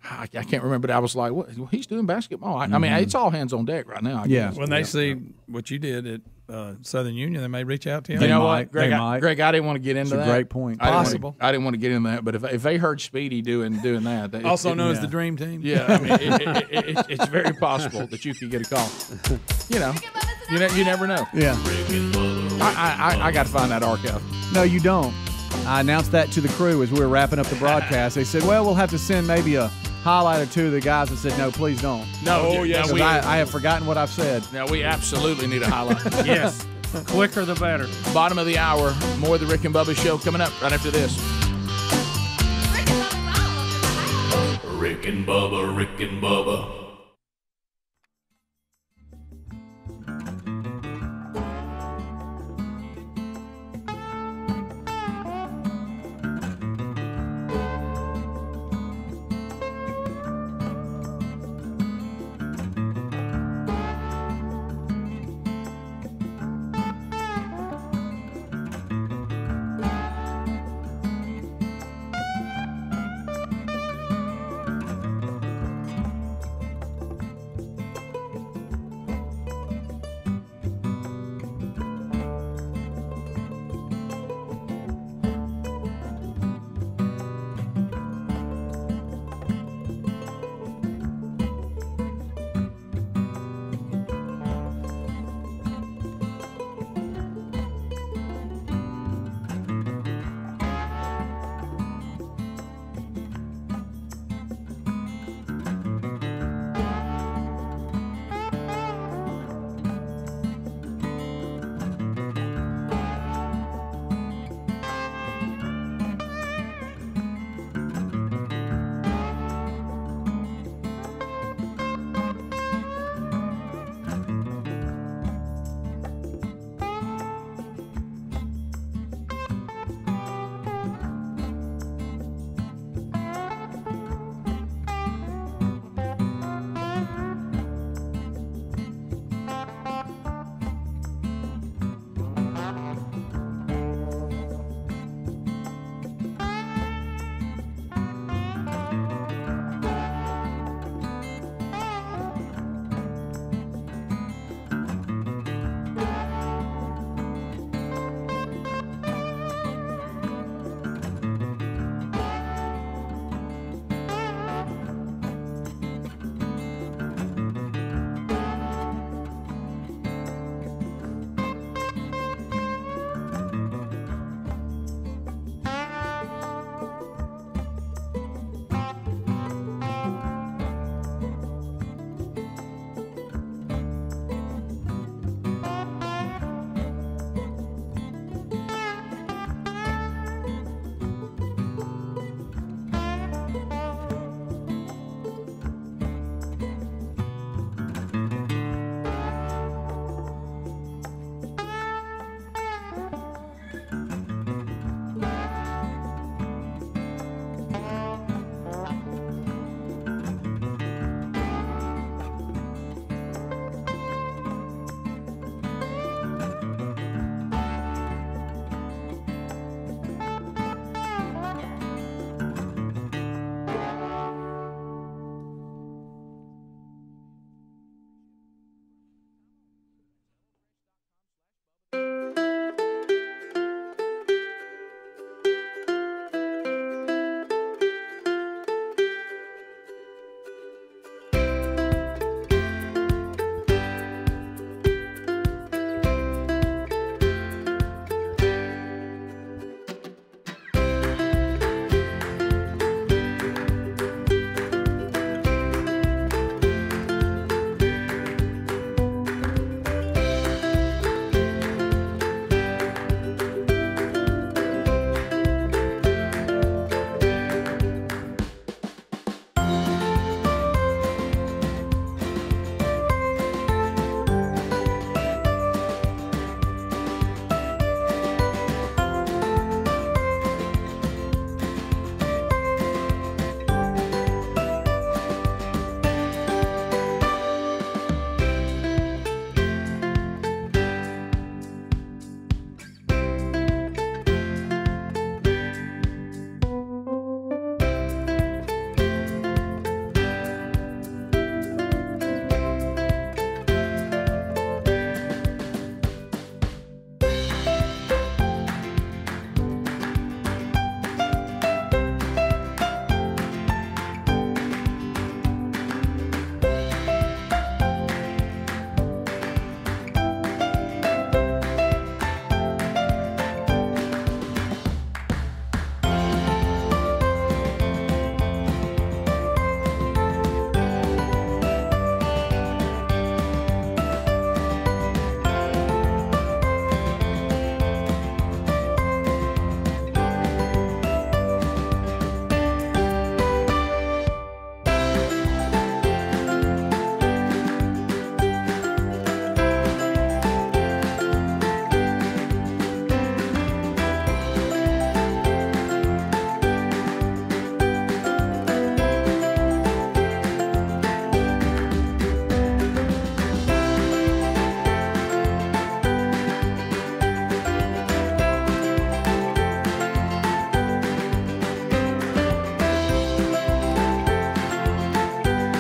I can't remember, but I was like, "What? He's doing basketball?" I mean, it's all hands on deck right now. I guess. When they see what you did at Southern Union, they may reach out to you. You know what, Greg? Greg, I didn't want to get into that. That's a great point. I didn't want to get into that, but if they heard Speedy doing that, also known as the Dream Team. Yeah, I mean, it's very possible that you could get a call. You never know. Yeah. I got to find that archive. No, you don't. I announced that to the crew as we were wrapping up the broadcast. They said, "Well, we'll have to send maybe a highlight or two." The guys that said, "No, please don't." No, I have forgotten what I've said. Now we absolutely need a highlight. Yes, quicker the better. Bottom of the hour, more of the Rick and Bubba Show coming up right after this. Rick and Bubba, Rick and Bubba.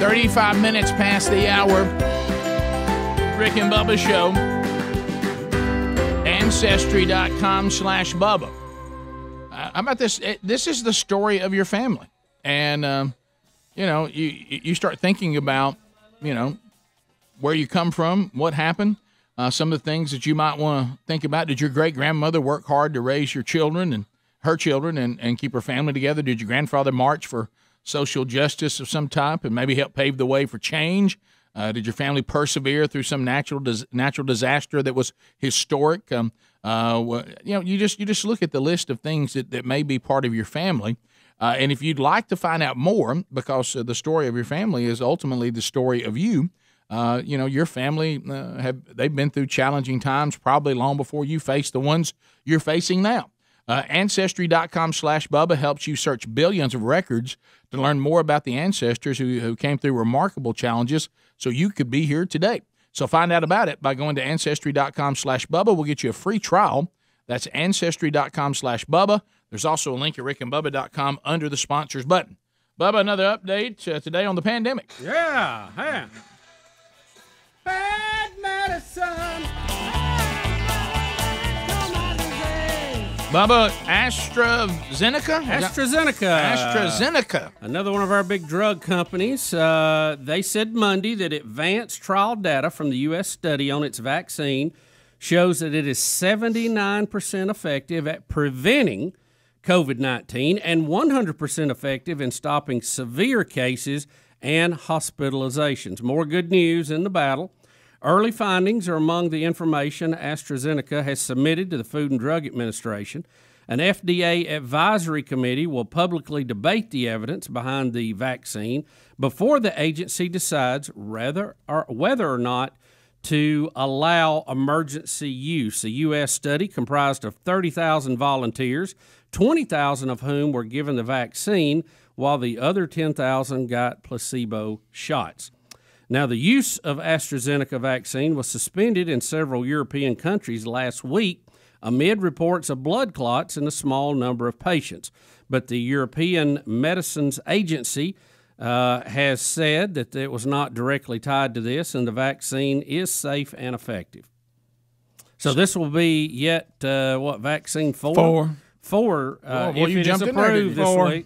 35 minutes past the hour. Rick and Bubba Show. Ancestry.com/Bubba. How about this? This is the story of your family. And, you start thinking about, where you come from, what happened, some of the things that you might want to think about. Did your great-grandmother work hard to raise your children and her children and keep her family together? Did your grandfather march for social justice of some type and maybe help pave the way for change? Did your family persevere through some natural disaster that was historic? You just look at the list of things that may be part of your family. And if you'd like to find out more, because the story of your family is ultimately the story of you, your family they've been through challenging times probably long before you face the ones you're facing now. Ancestry.com/Bubba helps you search billions of records to learn more about the ancestors who came through remarkable challenges so you could be here today. So find out about it by going to Ancestry.com/Bubba. We'll get you a free trial. That's Ancestry.com/Bubba. There's also a link at rickandbubba.com under the sponsors button. Bubba, another update today on the pandemic. Yeah, hey. Bad medicine. Bubba, AstraZeneca. Another one of our big drug companies. They said Monday that advanced trial data from the U.S. study on its vaccine shows that it is 79% effective at preventing COVID-19 and 100% effective in stopping severe cases and hospitalizations. More good news in the battle. Early findings are among the information AstraZeneca has submitted to the Food and Drug Administration. An FDA advisory committee will publicly debate the evidence behind the vaccine before the agency decides whether or not to allow emergency use. A U.S. study comprised of 30,000 volunteers, 20,000 of whom were given the vaccine, while the other 10,000 got placebo shots. Now, the use of AstraZeneca vaccine was suspended in several European countries last week amid reports of blood clots in a small number of patients. But the European Medicines Agency has said that it was not directly tied to this, and the vaccine is safe and effective. So this will be yet, vaccine 4? 4, if it is approved this week,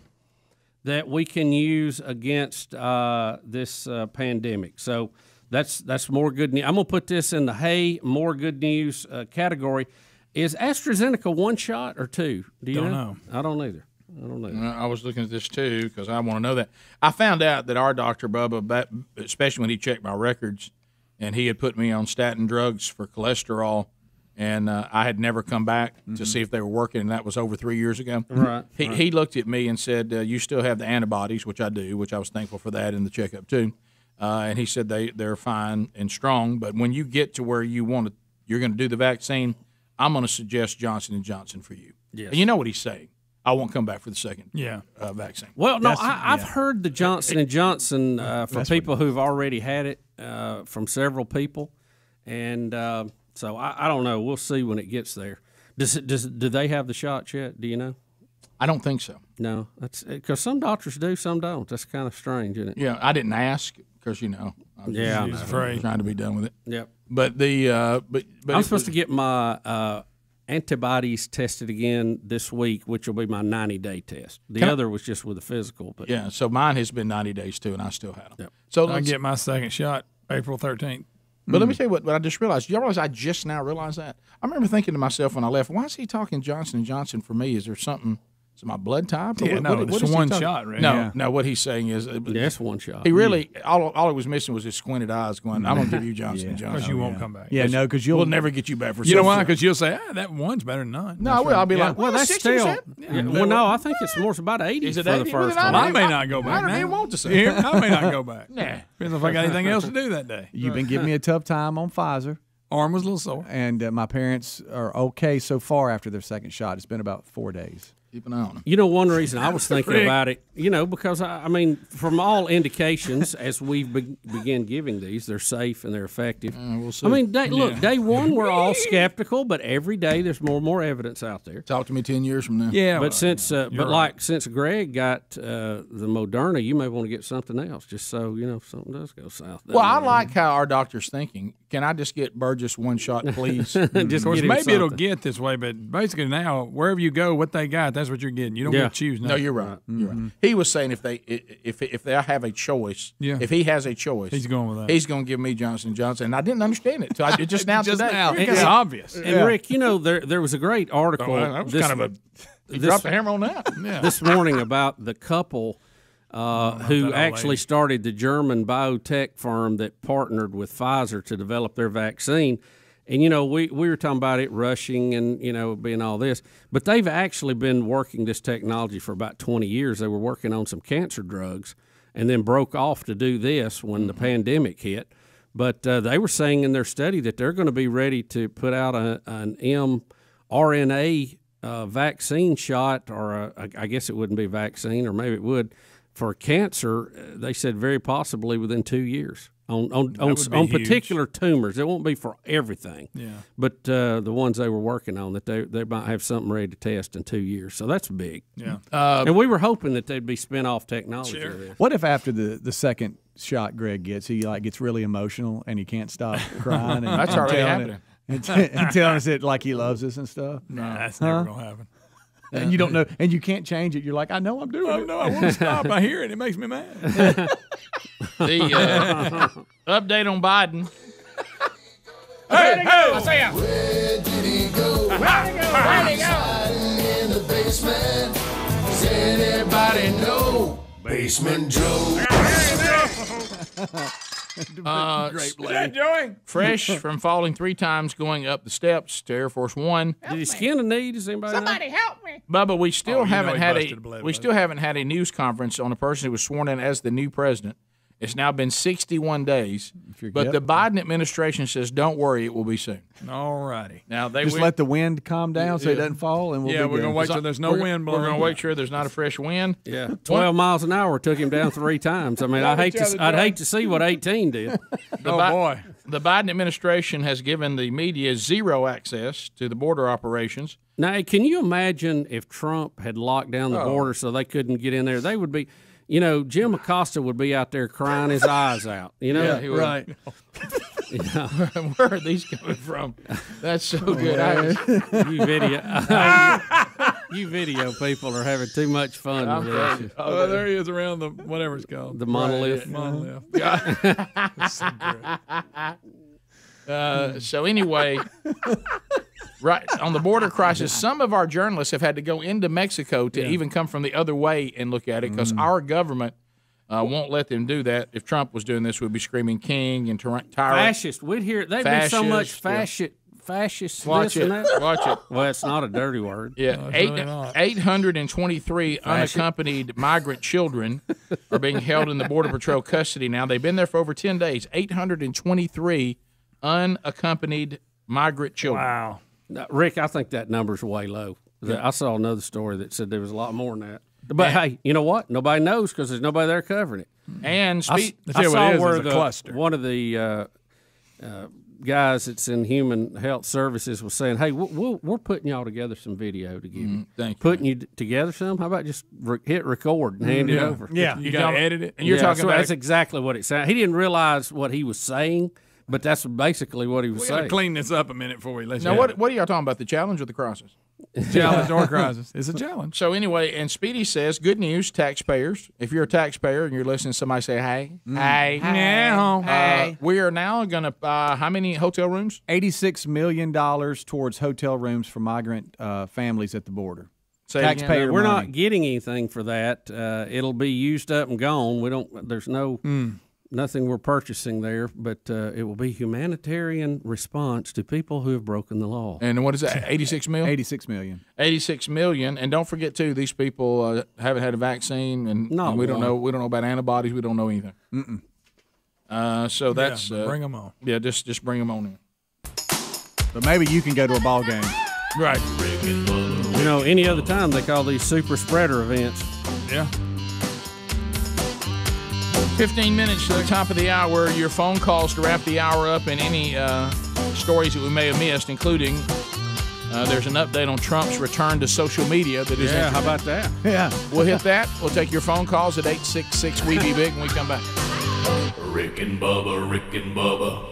that we can use against this pandemic. So that's more good news. I'm going to put this in the more good news category. Is AstraZeneca one shot or two? Do you know? I don't either. I was looking at this too because I want to know that. I found out that our doctor, Bubba, especially when he checked my records, and he had put me on statin drugs for cholesterol, and I had never come back to see if they were working, and that was over 3 years ago. Right. He looked at me and said, you still have the antibodies, which I do, which I was thankful for that in the checkup too. And he said they're fine and strong, but when you get to where you're going to do the vaccine, I'm going to suggest Johnson & Johnson for you. Yes. And you know what he's saying. I won't come back for the second vaccine. Well, no, I've heard the Johnson & Johnson for people who've already had it from several people, and so I don't know. We'll see when it gets there. Do they have the shots yet? Do you know? I don't think so. No, that's because some doctors do, some don't. That's kind of strange, isn't it? Yeah, I didn't ask because I'm trying to be done with it. Yep. But but I'm supposed to get my antibodies tested again this week, which will be my 90-day test. The other was just with a physical. But yeah, so mine has been 90 days too, and I still had them. Yep. So I get my second shot April 13th. But let me tell you what I just realized. Do you realize I just now realized that? I remember thinking to myself when I left, why is he talking Johnson & Johnson for me? Is there something? Is it my blood type? Yeah, it's one shot, right? No, what he's saying is it's one shot. He really all he was missing was his squinted eyes going, I'm going to give you Johnson & Johnson. Because you won't come back. Yeah, no, because we'll never get you back for You know why? Because you'll say, that one's better than none. No, I will. I'll be like, well, that's 60%? still. Yeah. Well, no, I think it's more about 80 Is it for 80? the first Well, one. I may not go back. I don't even want to say. Here, I may not go back. Nah. Depends if I got anything else to do that day. You've been giving me a tough time on Pfizer. Arm was a little sore. And my parents are okay so far after their second shot. It's been about 4 days. Keep an eye on them. You know, one reason I was thinking about it, because I mean, from all indications, as we've began giving these, they're safe and they're effective. We'll see. I mean, day one we're all skeptical, but every day there's more and more evidence out there. Talk to me 10 years from now. Yeah, but since Greg got the Moderna, you may want to get something else, just so if something does go south. Well, I like how our doctor's thinking. Can I just get Burgess one shot, please? Of course, maybe it'll get this way, but basically now, wherever you go, what they got, that's what you're getting. You don't get to choose. No, you're right. You're right. He was saying if they have a choice, if he has a choice, he's going with that. He's going to give me Johnson & Johnson. And I didn't understand it until just now today. It's obvious. And Rick, there was a great article. That was kind of he dropped the hammer on that. This morning about the couple who actually started the German biotech firm that partnered with Pfizer to develop their vaccine. And, we were talking about it rushing and, being all this. But they've actually been working this technology for about 20 years. They were working on some cancer drugs and then broke off to do this when the pandemic hit. But they were saying in their study that they're going to be ready to put out an mRNA vaccine shot, or I guess it wouldn't be a vaccine, or maybe it would, for cancer. They said very possibly within 2 years. On particular tumors. It won't be for everything. Yeah. But the ones they were working on, that they might have something ready to test in 2 years. So that's big. Yeah. And we were hoping that they'd be spin-off technology. Sure. What if after the second shot Greg gets, he gets really emotional and he can't stop crying? And, that's already happening. And telling us it like he loves us and stuff? No, that's never going to happen. And you don't know, and you can't change it. You're like, I know I'm doing it. No, I want to stop. I hear it. It makes me mad. The update on Biden. Hey, I say it. Where did he go? Where'd he go? In the basement. Does anybody know? Basement Joe. Great Joey. Fresh from falling 3 times going up the steps to Air Force One. Did he skin a knee? Does anybody Somebody know? help me. Bubba, we still haven't had a news conference on a person who was sworn in as the new president. It's now been 61 days, but the Biden administration says, "Don't worry, it will be soon." All righty. Now they just let the wind calm down so it doesn't fall, and we're going to wait till there's no wind blowing. We're going to wait sure there's not a fresh wind. Yeah, 12 miles an hour took him down 3 times. I mean, I'd hate to see what 18 did. Boy. The Biden administration has given the media zero access to the border operations. Now, can you imagine if Trump had locked down the border so they couldn't get in there? They would be. Jim Acosta would be out there crying his eyes out. Yeah, he would. Right. Where are these coming from? That's so good. You video people are having too much fun with this. Oh, there he is around the whatever it's called. The monolith. Monolith. So anyway, right on the border crisis, some of our journalists have had to go into Mexico to even come from the other way and look at it because our government won't let them do that. If Trump was doing this, we'd be screaming king and tyrant. Fascist. We'd hear it. There'd be so much fascist. Watch it. Watch it. Well, it's not a dirty word. Yeah, 823 unaccompanied migrant children are being held in the Border Patrol custody now. They've been there for over 10 days. 823 unaccompanied migrant children. Wow. Now, Rick, I think that number's way low. I saw another story that said there was a lot more than that. But hey, you know what? Nobody knows because there's nobody there covering it. And I saw where one of the guys that's in Human Health Services was saying, "Hey, we're putting y'all together some video to give you. Putting you together some. How about just hit record and hand it over? Yeah, you got to edit it. And you're talking about that's exactly what it sounded. He didn't realize what he was saying." But that's basically what he was saying. We got to clean this up a minute before we let you. Now, what are y'all talking about? The challenge or the crisis? Challenge or crisis? It's a challenge. So anyway, and Speedy says, good news, taxpayers. If you're a taxpayer and you're listening to somebody say, hey, we are now going to buy how many hotel rooms? $86 million towards hotel rooms for migrant families at the border. Taxpayer we're not getting anything for that. It'll be used up and gone. We don't. There's no. Nothing we're purchasing there, but it will be humanitarian response to people who have broken the law. And what is that, 86 million? 86 million. 86 million. And don't forget, too, these people haven't had a vaccine, and we don't know about antibodies. We don't know anything. So that's bring them on. Yeah, just bring them on in. But maybe you can go to a ball game. Right. Rick and Bubba. You know, any other time they call these super spreader events. Yeah. 15 minutes to the top of the hour. Your phone calls to wrap the hour up, and any stories that we may have missed, including there's an update on Trump's return to social media. That is how about that? Yeah. We'll hit that. We'll take your phone calls at 866-WE-BE-BIG when we come back. Rick and Bubba, Rick and Bubba.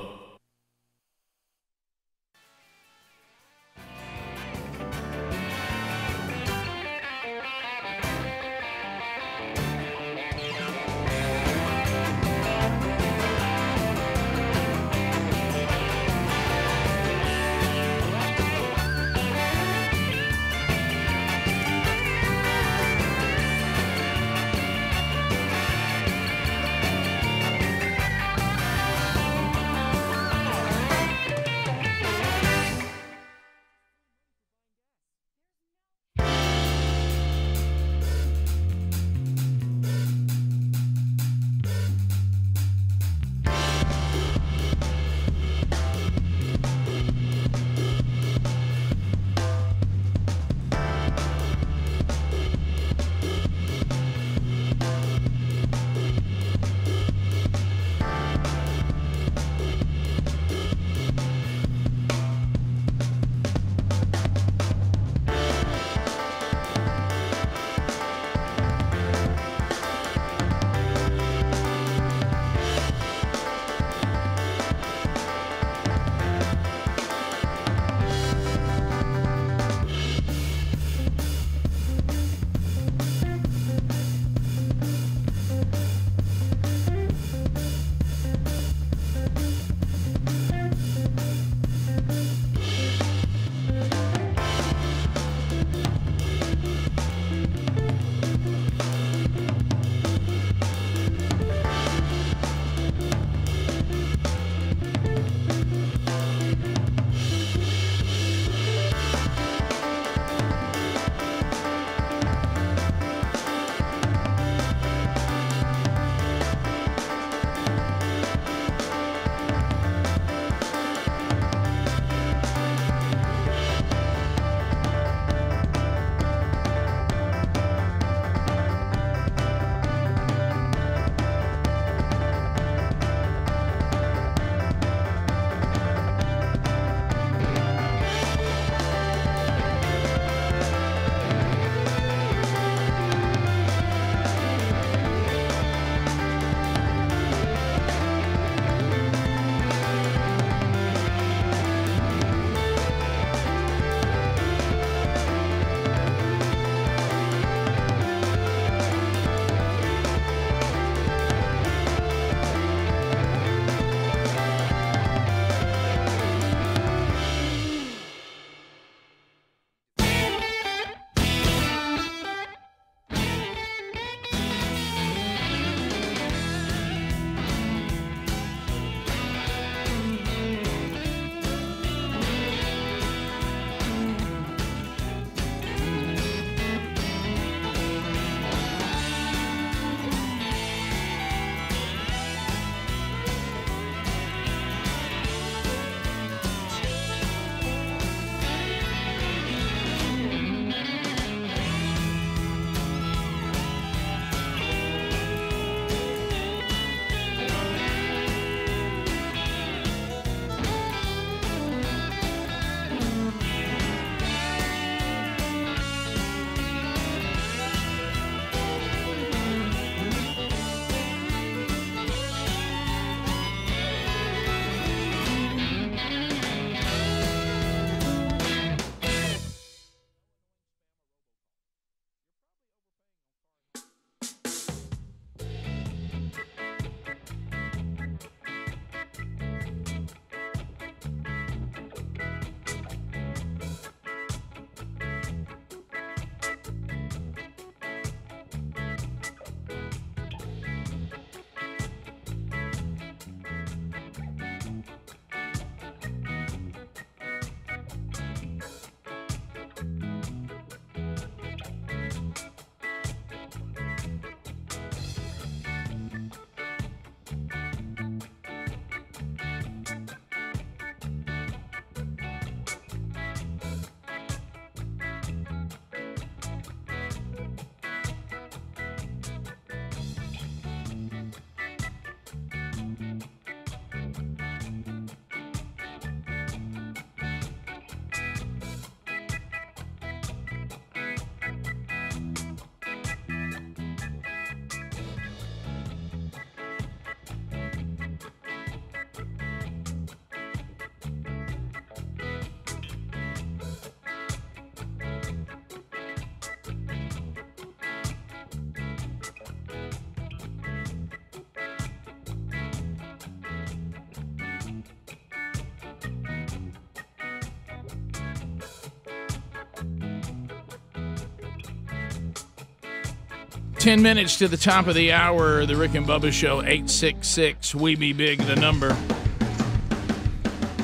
10 minutes to the top of the hour, the Rick and Bubba Show, 866 We Be Big, the number.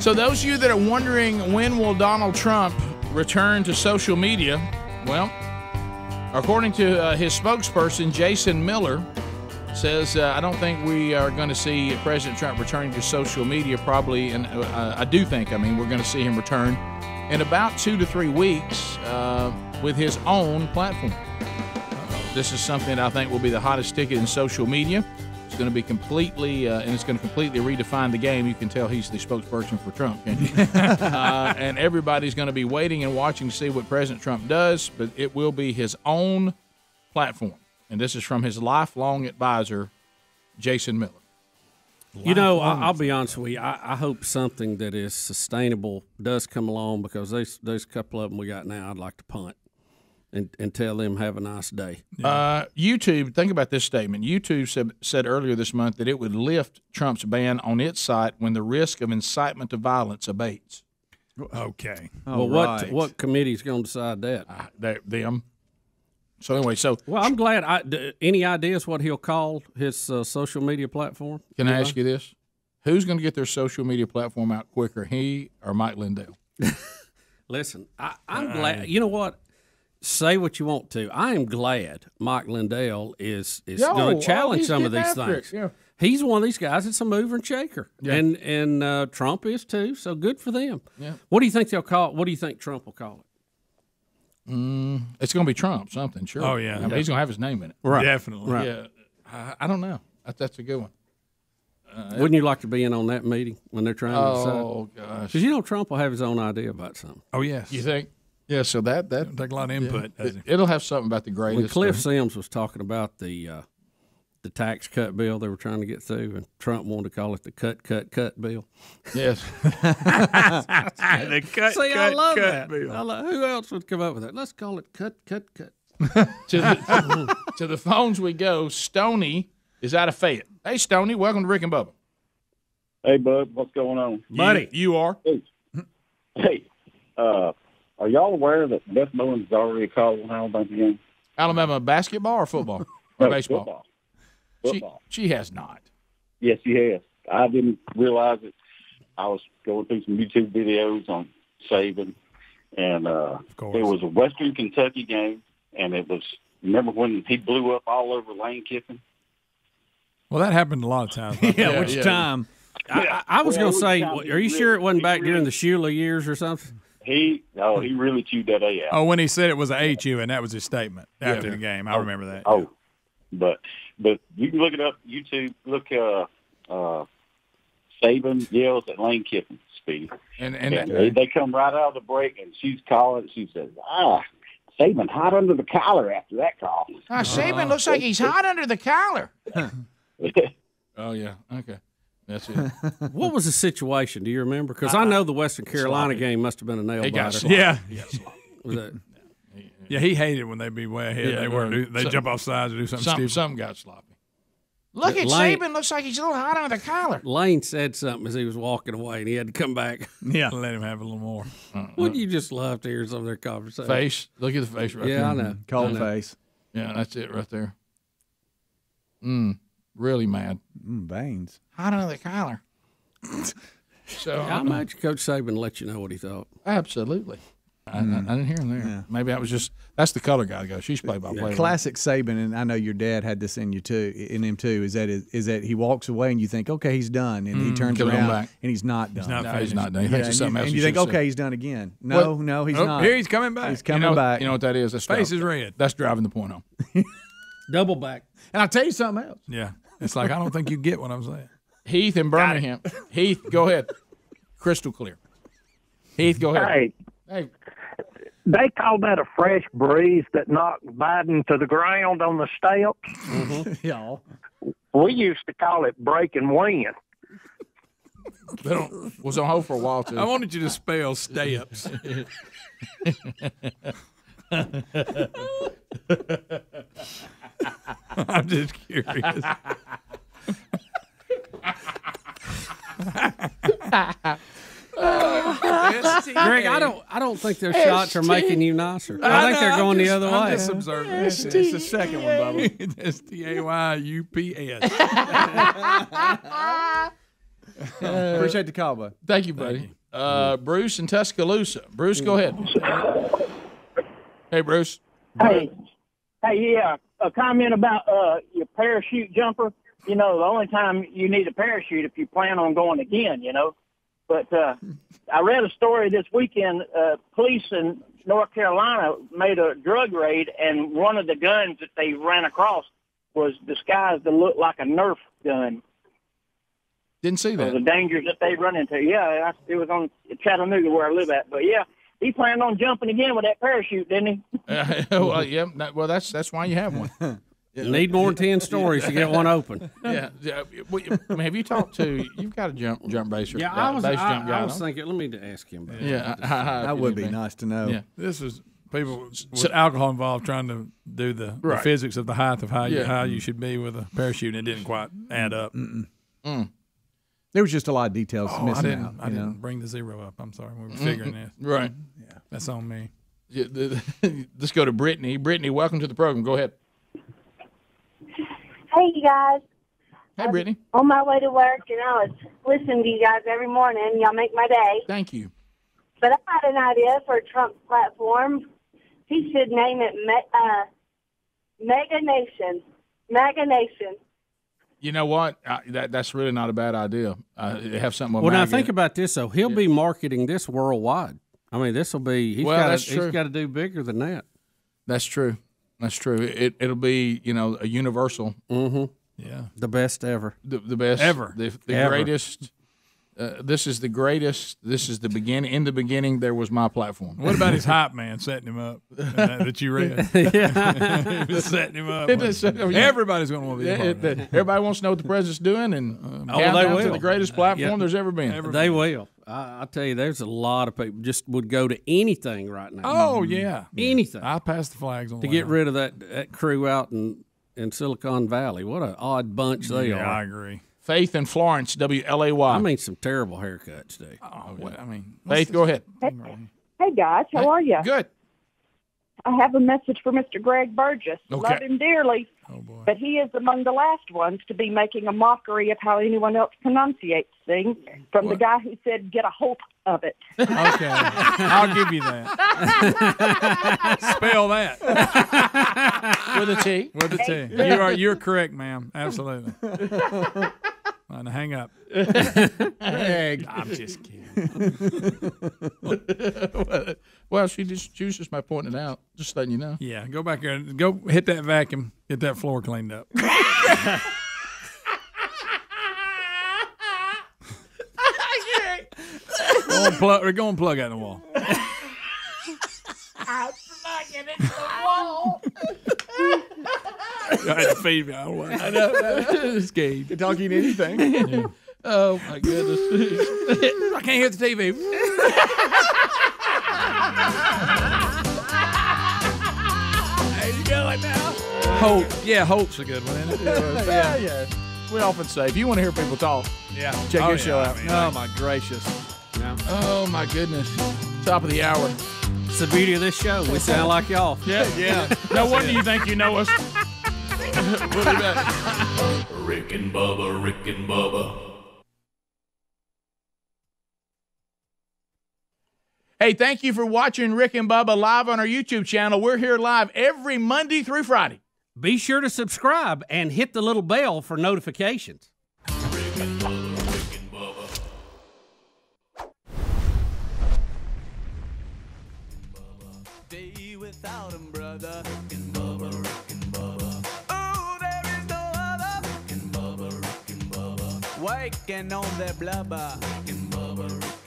So those of you that are wondering when will Donald Trump return to social media, well, according to his spokesperson, Jason Miller, says, I don't think we are going to see President Trump returning to social media probably, and I do think, we're going to see him return in about 2 to 3 weeks with his own platform. This is something that I think will be the hottest ticket in social media. It's going to be completely, and it's going to completely redefine the game. You can tell he's the spokesperson for Trump, can't you? And everybody's going to be waiting and watching to see what President Trump does, but it will be his own platform. And this is from his lifelong advisor, Jason Miller. You know, I'll be honest with you. I hope something that is sustainable does come along, because there's a couple of them we got now I'd like to punt and tell them have a nice day. YouTube, think about this statement. YouTube said earlier this month that it would lift Trump's ban on its site when the risk of incitement to violence abates. Okay. Well, what committee's going to decide that? Them. So anyway, well, I'm glad. Any ideas what he'll call his social media platform? Can I ask you this? Who's going to get their social media platform out quicker, he or Mike Lindell? Listen, I'm glad. You know what? Say what you want to. I am glad Mike Lindell is going to challenge some of these things. Yeah. He's one of these guys that's a mover and shaker, and Trump is too. So good for them. Yeah. What do you think they'll call it? What do you think Trump will call it? It's going to be Trump something, sure. Oh, yeah. He's going to have his name in it. Right. Definitely. Right. Yeah. I don't know. That's a good one. Wouldn't you like to be in on that meeting when they're trying to decide? Oh, gosh. Because, Trump will have his own idea about something. Oh, yes. You think? Yeah, so that take a lot of input. It'll have something about the greatest. When Cliff Sims was talking about the tax cut bill they were trying to get through, and Trump wanted to call it the cut bill. Yes. The cut bill. Who else would come up with that? Let's call it cut. To the phones we go. Stoney is out of Fayette. Hey, Stoney, welcome to Rick and Bubba. Hey, Bub, what's going on? Buddy. You are? Hey, are y'all aware that Beth Mullins has already called an Alabama game? Alabama basketball or football? Or baseball? Football. She has not. Yes, she has. I didn't realize it. I was going through some YouTube videos on Saban, and there was a Western Kentucky game, and it was, remember when he blew up all over Lane Kiffin? Well, that happened a lot of times. Which time? I was going to say, are you sure it wasn't back during the Shula years or something? He really chewed that A out. Oh, when he said it was a HU, and that was his statement after the game. I remember that. Oh, but you can look it up YouTube. Look, Saban yells at Lane Kiffin, Speedy. And they come right out of the break, and she's calling. She says, Saban hot under the collar after that call. Saban looks like he's hot under the collar. Oh, yeah. Okay. That's it. What was the situation? Do you remember? Because I know the Western Carolina game must have been a nail biter. Yeah. Was that? Yeah, he hated when they'd be way ahead. They jump off sides or do something stupid. Something got sloppy. Look at Saban. Looks like he's a little hot under the collar. Lane said something as he was walking away, and he had to come back. Yeah, let him have a little more. Wouldn't you just love to hear some of their conversation? Face. Look at the face right there. Yeah, I know. Cold face. Yeah, that's it right there. Really mad. Veins. Hot under the collar. So I imagine Coach Saban let you know what he thought. Absolutely. I didn't hear him there. Yeah. Maybe I was just – that's the color guy to go. She's play-by-play. Classic Saban, and I know your dad had this in him too, is that he walks away and you think, okay, he's done, and he turns around and he's not done. He's not done. He thinks it's something else. And you think, okay, he's done again. No, he's not. Here he's coming back. He's coming back. You know what that is? That's face is red. That's driving the point home. Double back. And I'll tell you something else. Yeah. It's like, I don't think you get what I'm saying. Heath in Birmingham. Heath, go ahead. Crystal clear. Heath, go ahead. Hey. They call that a fresh breeze that knocked Biden to the ground on the steps. Mm-hmm. Yeah. We used to call it breaking wind. Was on hold for a while, too. I wanted you to spell steps. I'm just curious. Greg, I don't think their shots are making you nicer. I think they're going the other way. I'm just observing. It's the second one, Bubba. STAYUPS. Appreciate the call, bud. Thank you, buddy. Bruce in Tuscaloosa. Bruce, go ahead. Hey, Bruce. Hey, yeah. A comment about your parachute jumper. You know, the only time you need a parachute if you plan on going again, you know. But I read a story this weekend. Police in North Carolina made a drug raid, and one of the guns that they ran across was disguised to look like a Nerf gun. Didn't see that. The dangers that they run into. Yeah, it was on Chattanooga where I live at. But, yeah, he planned on jumping again with that parachute, didn't he? Well, yeah. Well, that's why you have one. Need more than 10 stories to get one open. Yeah. Have you talked to? You've got a jump baser. Yeah, I was thinking. Let me ask him. About that would be nice to know. Yeah, this is people with alcohol involved trying to do the physics of the height of how you should be with a parachute, and it didn't quite add up. There was just a lot of details missing out. I didn't bring the zero up. I'm sorry. We were figuring this. Right. Yeah, that's on me. Let's go to Brittany. Brittany, welcome to the program. Go ahead. Hey, you guys. Hey, Brittany. On my way to work, and I was listening to you guys every morning. Y'all make my day. Thank you. But I had an idea for Trump's platform. He should name it Mega Nation. Mega Nation. You know what? That's really not a bad idea. Have something. Well, now think about this though. He'll be marketing this worldwide. I mean, this will be. He's got to do bigger than that. That's true. That's true. It'll be a universal. Mm-hmm. Yeah, the best ever. The best ever. The greatest. This is the greatest. This is the beginning. In the beginning, there was my platform. What about his hype man setting him up that you read? Yeah, he was setting him up. Everybody's going to want to be a part of that. Everybody wants to know what the president's doing, and they will. To the greatest platform there's ever been. They will. I tell you, there's a lot of people just would go to anything right now. Oh yeah, anything. I passed the flags on to get rid of that crew out in Silicon Valley. What an odd bunch they are. I agree. Faith in Florence, WLAY. I mean, some terrible haircuts, dude. Oh, well, I mean, Faith, go ahead. Hey guys, how are you? Good. I have a message for Mr. Greg Burgess. Okay. Love him dearly. Oh boy. But he is among the last ones to be making a mockery of how anyone else pronunciates things from the guy who said, get a hold of it. Okay. I'll give you that. Spell that. With a T. With a T. You're correct, ma'am. Absolutely. All right, now hang up. Greg. I'm just kidding. Well, she was just my pointing it out, just letting you know. Yeah, go back there and go hit that vacuum, get that floor cleaned up. Go and plug out the wall. I'm plugging it to the wall. I had to feed me. I know. It's game. You're talking anything. Yeah. Oh, my goodness. I can't hear the TV. There you go now. Hope. Yeah, Hope's a good one, isn't it? Yeah. We often say, if you want to hear people talk, check your show out. Oh, my gracious. Yeah. Oh, my goodness. Top of the hour. It's the beauty of this show. We sound like y'all. Yeah. No wonder you think you know us. We'll be back. Rick and Bubba, Rick and Bubba. Hey, thank you for watching Rick and Bubba live on our YouTube channel. We're here live every Monday through Friday. Be sure to subscribe and hit the little bell for notifications. Rick and Bubba, Rick and Bubba. Day without him, brother. Rick and Bubba, Rick and Bubba. Oh, there is no other. Rick and Bubba, Rick and Bubba. Waking on their blubber. Rick and Bubba, Rick